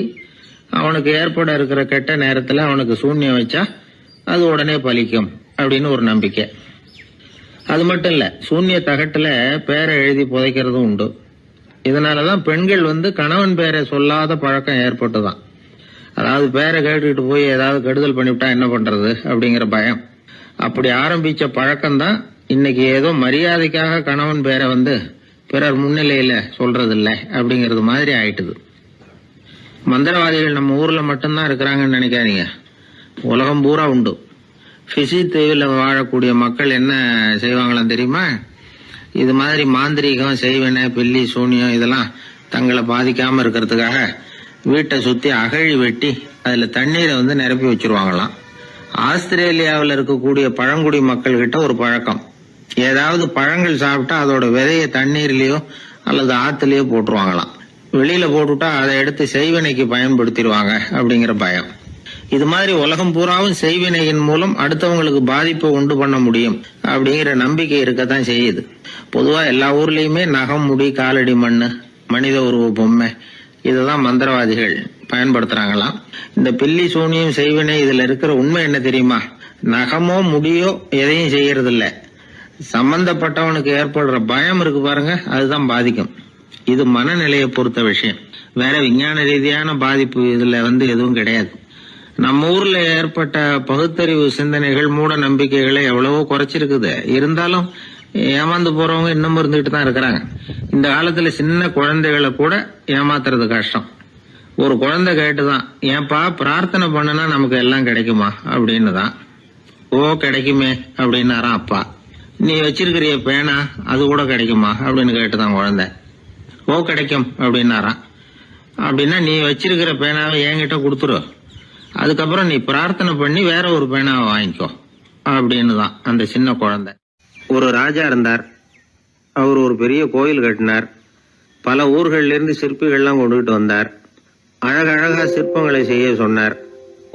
அவனுக்கு ஏற்பட இருக்கிற கெட்ட நேரத்துல அவனுக்கு சூன்யம் வச்சா அது உடனே பலிக்கும் அப்படின்னு ஒரு நம்பிக்கை. அது மட்டும் இல்ல, சூன்ய தகட்டுல பேரை எழுதி புதைக்கிறதும் உண்டு. இதனாலதான் பெண்கள் கணவன் பேரை சொல்லாத பழக்கம் ஏற்பட்டுதான். அதாவது பேரை கேட்டுக்கிட்டு போய் ஏதாவது கெடுதல் பண்ணிவிட்டா என்ன பண்றது அப்படிங்கிற பயம். அப்படி ஆரம்பிச்ச பழக்கம்தான் இன்னைக்கு ஏதோ மரியாதைக்காக கணவன் பேரை பிறர் முன்னிலையில சொல்றது இல்லை அப்படிங்கறது மாதிரி ஆயிட்டுது. மந்திரவாதிகள் நம்ம ஊர்ல மட்டும்தான் இருக்கிறாங்கன்னு நினைக்காதீங்க, உலகம் பூரா உண்டு. பிசி தீவில் வாழக்கூடிய மக்கள் என்ன செய்வாங்களாம் தெரியுமா? இது மாதிரி மாந்திரீகம், செய்வன, பில்லி, சூனியம் இதெல்லாம் தங்களை பாதிக்காம இருக்கிறதுக்காக வீட்டை சுத்தி அகழி வெட்டி அதுல தண்ணீரை நிரப்பி வச்சிருவாங்களாம். ஆஸ்திரேலியாவில் இருக்கக்கூடிய பழங்குடி மக்கள் கிட்ட ஒரு பழக்கம், ஏதாவது பழங்கள் சாப்பிட்டா அதோட விதைய தண்ணீர்லயோ அல்லது ஆத்துலயோ போட்டுருவாங்களாம். வெளியில போட்டுட்டா அதை எடுத்து செய்வினைக்கு பயன்படுத்திடுவாங்க அப்படிங்கிற பயம். இது மாதிரி உலகம் பூராவும் செய்வினையின் மூலம் அடுத்தவங்களுக்கு பாதிப்பை உண்டு பண்ண முடியும் அப்படிங்கிற நம்பிக்கை இருக்கத்தான் செய்யுது. பொதுவா எல்லா ஊர்லயுமே நகம், முடி, காலடி மண்ணு, மனித உருவ பொம்மை இததான் மந்திரவாதிகள் பயன்படுத்துறாங்களாம். இந்த பில்லி, சூனியம், செய்வினை இதுல இருக்கிற உண்மை என்ன தெரியுமா? நகமோ முடியோ எதையும் செய்யறது இல்ல, சம்பந்தப்பட்டவனுக்கு ஏற்படுற பயம் இருக்கு பாருங்க, அதுதான் பாதிக்கும். இது மனநிலையை பொறுத்த விஷயம், வேற விஞ்ஞான ரீதியான பாதிப்பு இதுல எதுவும் கிடையாது. நம்ம ஊர்ல ஏற்பட்ட பகுத்தறிவு சிந்தனைகள், மூட நம்பிக்கைகளை எவ்வளவோ குறைச்சிருக்குது. இருந்தாலும் ஏமாந்து போறவங்க இன்னும் இருந்துகிட்டு தான் இருக்கிறாங்க. இந்த காலத்துல சின்ன குழந்தைகளை கூட ஏமாத்துறது கஷ்டம். ஒரு குழந்தை கேட்டுதான், ஏன்பா பிரார்த்தனை பண்ணுனா நமக்கு எல்லாம் கிடைக்குமா அப்படின்னு தான். ஓ கிடைக்குமே அப்படின்னாராம் அப்பா. நீ வச்சிருக்கிறிய பேனா அது கூட கிடைக்குமா அப்படின்னு கேட்டுதான் குழந்தை. ஓ கிடைக்கும் அப்படின்னாராம். அப்படின்னா நீ வச்சிருக்கிற பேனாவை என்கிட்ட கொடுத்துரு, அதுக்கப்புறம் நீ பிரார்த்தனை பண்ணி வேற ஒரு பேனாவை வாங்கிக்கோ அப்படின்னு தான் அந்த சின்ன குழந்தை. ஒரு ராஜா இருந்தார். அவர் ஒரு பெரிய கோயில் கட்டினார். பல ஊர்கள்ல இருந்து சிற்பிகள்லாம் கொண்டுகிட்டு வந்தார். அழகழகா சிற்பங்களை செய்ய சொன்னார்.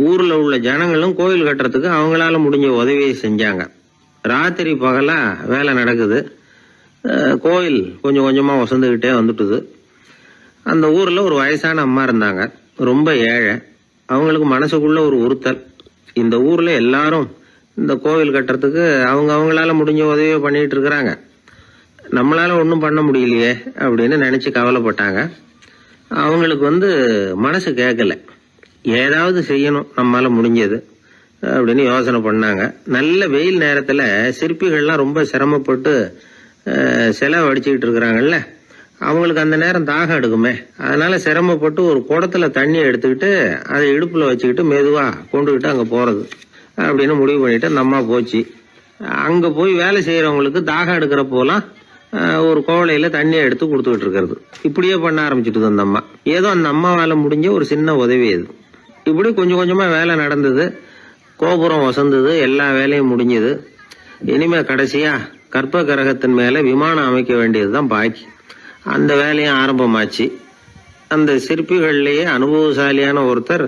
ஊர்ல உள்ள ஜனங்களும் கோயில் கட்டுறதுக்கு அவங்களால முடிஞ்ச உதவியை செஞ்சாங்க. ராத்திரி பகலா வேலை நடக்குது. கோயில் கொஞ்சம் கொஞ்சமா வசந்துகிட்டே வந்துட்டுது. அந்த ஊர்ல ஒரு வயசான அம்மா இருந்தாங்க, ரொம்ப ஏழை. அவங்களுக்கு மனசுக்குள்ள ஒரு உறுத்தல், இந்த ஊர்ல எல்லாரும் இந்த கோவில் கட்டுறதுக்கு அவங்களால முடிஞ்ச உதவியை பண்ணிட்டு இருக்கிறாங்க, நம்மளால ஒன்றும் பண்ண முடியலையே அப்படின்னு நினைச்சு கவலைப்பட்டாங்க. அவங்களுக்கு மனசு கேட்கல, ஏதாவது செய்யணும் நம்மளால முடிஞ்சது அப்படின்னு யோசனை பண்ணாங்க. நல்ல வெயில் நேரத்துல சிற்பிகள்லாம் ரொம்ப சிரமப்பட்டு சிலை வடிச்சுக்கிட்டு இருக்கிறாங்கல்ல, அவங்களுக்கு அந்த நேரம் தாகம் எடுக்குமே, அதனால சிரமப்பட்டு ஒரு குடத்துல தண்ணி எடுத்துக்கிட்டு அதை இடுப்புல வச்சுக்கிட்டு மெதுவா கொண்டுகிட்டு அங்க போறது அப்படின்னு முடிவு பண்ணிட்டு அந்த அம்மா போச்சு. அங்க போய் வேலை செய்யறவங்களுக்கு தாகம் எடுக்கிறப்போலாம் ஒரு கோவலையில தண்ணியை எடுத்து கொடுத்துக்கிட்டு இருக்கிறது. இப்படியே பண்ண ஆரம்பிச்சுட்டு அந்த அம்மா. ஏதோ அந்த அம்மாவால முடிஞ்ச ஒரு சின்ன உதவி அது. இப்படி கொஞ்சம் கொஞ்சமா வேலை நடந்தது. கோபுரம் வசந்தது, எல்லா வேலையும் முடிஞ்சது. இனிமே கடைசியா கற்ப கிரகத்தின் மேல விமானம் அமைக்க வேண்டியதுதான் பாக்கி. அந்த வேலையும் ஆரம்பமாச்சு. அந்த சிற்பிகள்லயே அனுபவசாலியான ஒருத்தர்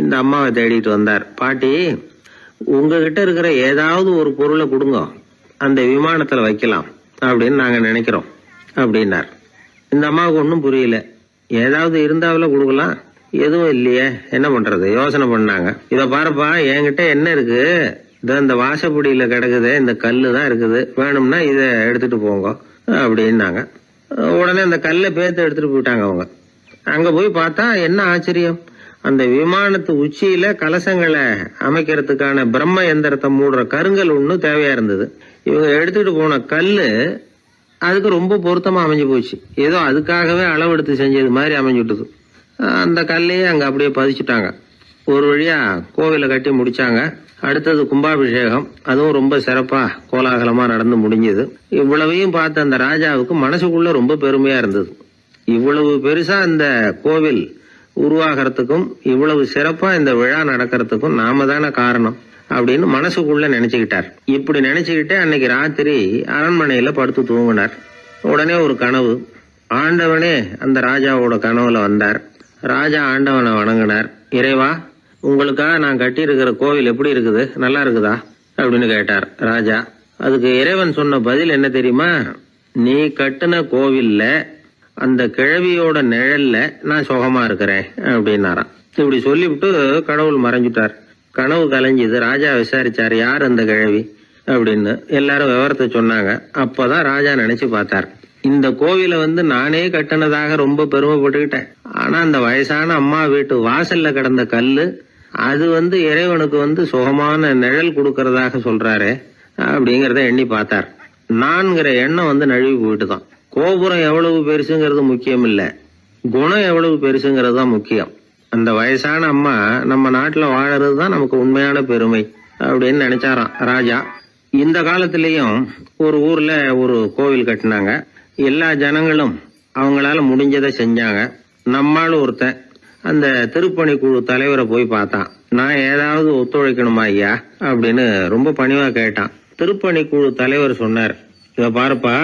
இந்த அம்மாவை தேடிட்டு வந்தார். பாட்டி, உங்ககிட்ட இருக்கிற ஏதாவது ஒரு பொருளை கொடுங்க, அந்த விமானத்துல வைக்கலாம் அப்படின்னு நாங்க நினைக்கிறோம் அப்படின்னார். இந்த அம்மாவுக்கு ஒன்றும் புரியல. ஏதாவது இருந்தாவில கொடுக்கலாம், எதுவும் இல்லையே, என்ன பண்றது யோசனை பண்ணாங்க. இத பாருப்பா, என்கிட்ட என்ன இருக்கு, இந்த வாசப்படியில கிடக்குது, இந்த கல்லு தான் இருக்குது, வேணும்னா இத எடுத்துட்டு போங்க அப்படின்னாங்க. உடனே அந்த கல்லை பேத்து எடுத்துட்டு போயிட்டாங்க அவங்க. அங்க போய் பார்த்தா என்ன ஆச்சரியம், அந்த விமானத்து உச்சியில கலசங்களை அமைக்கிறதுக்கான பிரம்ம எந்திரத்தை மூடுற கருங்கல் ஒண்ணு தேவையா இருந்தது. இவங்க எடுத்துட்டு போன கல்லு அதுக்கு ரொம்ப பொருத்தமா அமைஞ்சு போச்சு. ஏதோ அதுக்காகவே அளவெடுத்து செஞ்சது மாதிரி அமைஞ்சுட்டுது. அந்த கல்லையே அங்க அப்படியே பதிச்சுட்டாங்க. ஒரு வழியா கோவிலை கட்டி முடிச்சாங்க. அடுத்தது கும்பாபிஷேகம், அதுவும் ரொம்ப சிறப்பா கோலாகலமா நடந்து முடிஞ்சது. இவ்வளவையும் பார்த்த அந்த ராஜாவுக்கு மனசுக்குள்ள ரொம்ப பெருமையா இருந்தது. இவ்வளவு பெருசா இந்த கோவில் உருவாகிறதுக்கும் இவ்வளவு சிறப்பா இந்த விழா நடக்கிறதுக்கும் நாம தானே காரணம் அப்படின்னு மனசுக்குள்ள நினைச்சுக்கிட்டார். இப்படி நினைச்சுக்கிட்டே அன்னைக்கு ராத்திரி அரண்மனையில படுத்து தூங்கினார். உடனே ஒரு கனவு. ஆண்டவனே அந்த ராஜாவோட கனவுல வந்தார். ராஜா ஆண்டவனை வணங்கினார். இறைவா, உங்களுக்காக நான் கட்டியிருக்கிற கோவில் எப்படி இருக்குது, நல்லா இருக்குதா அப்படின்னு கேட்டார் ராஜா. அதுக்கு இறைவன் சொன்ன பதில் என்ன தெரியுமா? நீ கட்டின கோவில்ல அந்த கிழவியோட நிழல்ல நான் சுகமா இருக்கிறேன் அப்படின்னாராம். இப்படி சொல்லிவிட்டு கடவுள் மறைஞ்சுட்டார். கனவு கலைஞ்சுது. ராஜா விசாரிச்சார், யார் அந்த கிழவி அப்படின்னு. எல்லாரும் விவரத்தை சொன்னாங்க. அப்பதான் ராஜா நினைச்சு பார்த்தார், இந்த கோவிலை நானே கட்டினதாக ரொம்ப பெருமைப்பட்டுக்கிட்டேன். ஆனா அந்த வயசான அம்மா வீட்டு வாசல்ல கிடந்த கல்லு அது இறைவனுக்கு சுகமான நிழல் கொடுக்கறதாக சொல்றாரு அப்படிங்கறத எண்ணி பார்த்தார். நான்கிற எண்ணம் நழுவி போயிட்டுதான். கோபுரம் எவ்வளவு பெருசுங்கிறது முக்கியம் இல்ல, குணம் எவ்வளவு பெருசுங்கிறது தான் முக்கியம். அந்த வயசான அம்மா நம்ம நாட்டுல வாழறது தான் நமக்கு உண்மையான பெருமை அப்படின்னு நினைச்சாராம் ராஜா. இந்த காலத்திலயும் ஒரு ஊர்ல ஒரு கோவில் கட்டினாங்க. எல்லா ஜனங்களும் அவங்களால முடிஞ்சதை செஞ்சாங்க. நம்மால ஒருத்தன் அந்த திருப்பணி குழு தலைவரை போய் பார்த்தான். நான் ஏதாவது ஒத்துழைக்கணுமா ஐயா அப்படின்னு ரொம்ப பணிவா கேட்டான். திருப்பணி குழு தலைவர் சொன்னார், இத பாருப்பா,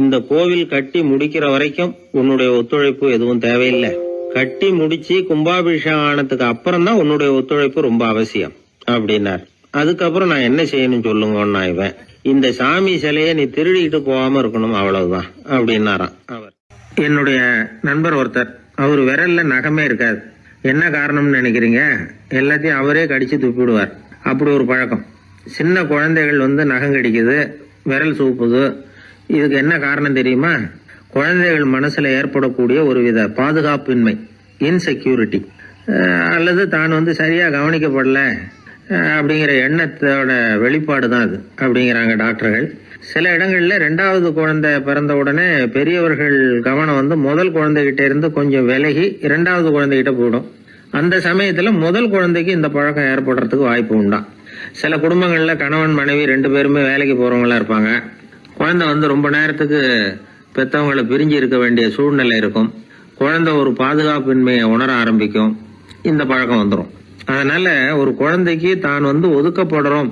இந்த கோவில் கட்டி முடிக்கிற வரைக்கும் உன்னுடைய ஒத்துழைப்பு எதுவும் தேவையில்லை. கட்டி முடிச்சு கும்பாபிஷேகம் ஆனதுக்கு அப்புறம் தான் உன்னுடைய ஒத்துழைப்பு ரொம்ப அவசியம் அப்படின்னார். அதுக்கப்புறம் நான் என்ன செய்யணும் சொல்லுங்கன்னா, இவன் இந்த சாமி சிலைய நீ திருடிட்டு போகாம இருக்கணும், அவ்வளவுதான் அப்படின்னாராம் அவர். என்னுடைய நண்பர் ஒருத்தர், அவர் விரல்ல நகமே இருக்காது. என்ன காரணம்னு நினைக்கிறீங்க? எல்லாத்தையும் அவரே கடிச்சு துப்பிடுவார். அப்படி ஒரு பழக்கம். சின்ன குழந்தைகள் நகம் கடிக்குது, விரல் சூப்புது. இதுக்கு என்ன காரணம் தெரியுமா? குழந்தைகள் மனசுல ஏற்படக்கூடிய ஒருவித பாதுகாப்பின்மை, இன்செக்யூரிட்டி, அல்லது தான் சரியா கவனிக்கப்படல அப்படிங்கிற எண்ணத்தோட வெளிப்பாடு தான் அது அப்படிங்கிறாங்க டாக்டர்கள். சில இடங்கள்ல 2வது குழந்தை பிறந்த உடனே பெரியவர்கள் கவனம் முதல் குழந்தைகிட்ட இருந்து கொஞ்சம் விலகி 2வது குழந்தைகிட்ட போயிடும். அந்த சமயத்துல முதல் குழந்தைக்கு இந்த பழக்கம் ஏற்படுறதுக்கு வாய்ப்பு உண்டாம். சில குடும்பங்கள்ல கணவன் மனைவி 2 பேருமே வேலைக்கு போறவங்களா இருப்பாங்க. குழந்தை ரொம்ப நேரத்துக்கு பெத்தவங்களை பிரிஞ்சு இருக்க வேண்டிய சூழ்நிலை இருக்கும். குழந்தை ஒரு பாதுகாப்பின்மையை உணர ஆரம்பிக்கும். இந்த பழக்கம் வந்துடும். அதனால ஒரு குழந்தைக்கு தான் ஒதுக்கப்படுறோம்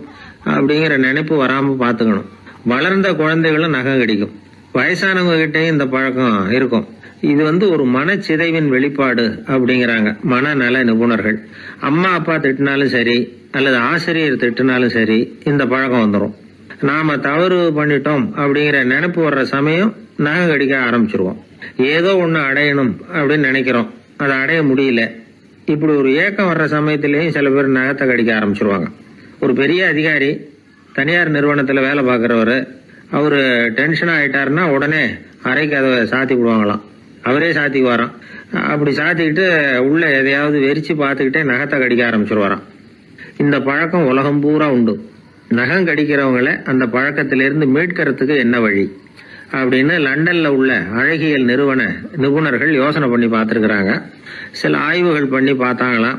அப்படிங்கிற நினைப்பு வராம பாத்துக்கணும். வளர்ந்த குழந்தைகளும் நகம் கடிக்கும். வயசானவங்க கிட்டையும் இந்த பழக்கம் இருக்கும். இது ஒரு மனச்சிதைவின் வெளிப்பாடு அப்படிங்கிறாங்க மனநல நிபுணர்கள். அம்மா அப்பா திட்டினாலும் சரி, அல்லது ஆசிரியர் திட்டினாலும் சரி, இந்த பழக்கம் வந்துடும். நாம தவறு பண்ணிட்டோம் அப்படிங்கிற நினைப்பு வர்ற சமயம் நகம் கடிக்க ஆரம்பிச்சிருவோம். ஏதோ ஒண்ணு அடையணும் அப்படின்னு நினைக்கிறோம், அதை அடைய முடியல. இப்படி ஒரு ஏக்கம் வர்ற சமயத்திலேயும் சில பேர் நகத்தை கடிக்க ஆரம்பிச்சிருவாங்க. ஒரு பெரிய அதிகாரி, தனியார் நிறுவனத்துல வேலை பார்க்கறவரு, அவரு டென்ஷனா ஆயிட்டாருன்னா உடனே அறைக்கு அதை சாத்தி விடுவாங்களாம். அவரே சாத்திக்குவாராம். அப்படி சாத்திக்கிட்டு உள்ள எதையாவது வெறிச்சு பார்த்துக்கிட்டே நகத்தை கடிக்க ஆரம்பிச்சிருவாராம். இந்த பழக்கம் உலகம் பூரா உண்டு. நகம் கடிக்கிறவங்களை அந்த பழக்கத்திலிருந்து மீட்கிறதுக்கு என்ன வழி அப்படின்னு லண்டன்ல உள்ள அழகியல் நிறுவன நிபுணர்கள் யோசனை பண்ணி பார்த்துருக்குறாங்க. சில ஆய்வுகள் பண்ணி பார்த்தாங்களாம்.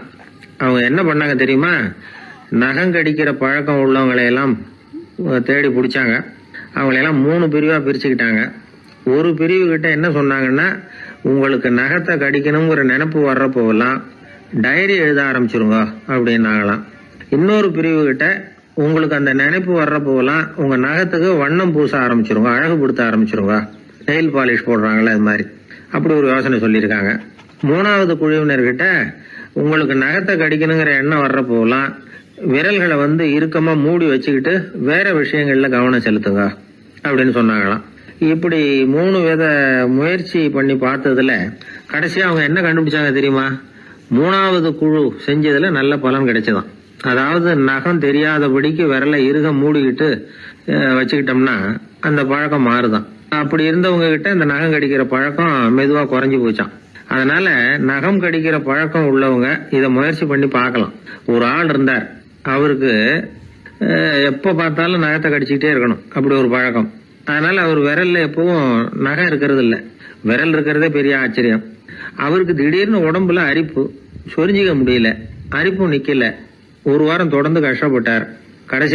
அவங்க என்ன பண்ணாங்க தெரியுமா? நகம் கடிக்கிற பழக்கம் உள்ளவங்களையெல்லாம் தேடி பிடிச்சாங்க. அவங்களையெல்லாம் 3 பிரிவா பிரிச்சுக்கிட்டாங்க. ஒரு பிரிவு கிட்ட என்ன சொன்னாங்கன்னா, உங்களுக்கு நகத்தை கடிக்கணுங்கிற நினைப்பு வர்றப்போலாம் டைரி எழுத ஆரம்பிச்சிருங்க அப்படின்னாங்களாம். இன்னொரு பிரிவு கிட்ட, உங்களுக்கு அந்த நினைப்பு வர்றப்போலாம் உங்க நகத்துக்கு வண்ணம் பூச ஆரம்பிச்சிருங்க, அழகுபடுத்த ஆரம்பிச்சிருங்க, நெயில் பாலிஷ் போடுறாங்களே அது மாதிரி. அப்படி ஒரு யோசனை சொல்லியிருக்காங்க. 3வது குழுவினர்கிட்ட, உங்களுக்கு நகத்தை கடிக்கணுங்கிற எண்ணம் வர்றப்போலாம் விரல்களை இறுக்கமா மூடி வச்சுக்கிட்டு வேற விஷயங்கள்ல கவனம் செலுத்துங்க அப்படின்னு சொன்னாங்களாம். இப்படி 3 வித முயற்சி பண்ணி பார்த்ததுல கடைசியா அவங்க என்ன கண்டுபிடிச்சாங்க தெரியுமா? 3வது குழு செஞ்சதுல நல்ல பலன் கிடைச்சதாம். அதாவது நகம் தெரியாதபடிக்கு விரலை இறுக மூடிக்கிட்டு வச்சுக்கிட்டோம்னா அந்த பழக்கம் மாறுதான். அப்படி இருந்தவங்க கிட்ட இந்த நகம் கடிக்கிற பழக்கம் மெதுவா குறைஞ்சு போச்சான். அதனால நகம் கடிக்கிற பழக்கம் உள்ளவங்க இதை முயற்சி பண்ணி பார்க்கலாம். ஒரு ஆள் இருந்தார், அவருக்கு எப்ப பார்த்தாலும் நகத்தை கடிச்சுக்கிட்டே இருக்கணும், அப்படி ஒரு பழக்கம். அதனால அவர் விரல்ல எப்பவும் நகம் இருக்கிறது இல்ல, விரல் இருக்கிறதே பெரிய ஆச்சரியம். அவருக்கு திடீர்னு உடம்புல அரிப்பு, சொரிஞ்சிக்க முடியல, அரிப்பும் நிக்கல. 1 வாரம் தொடர்ந்து கஷ்டப்பட்டார். கடைசி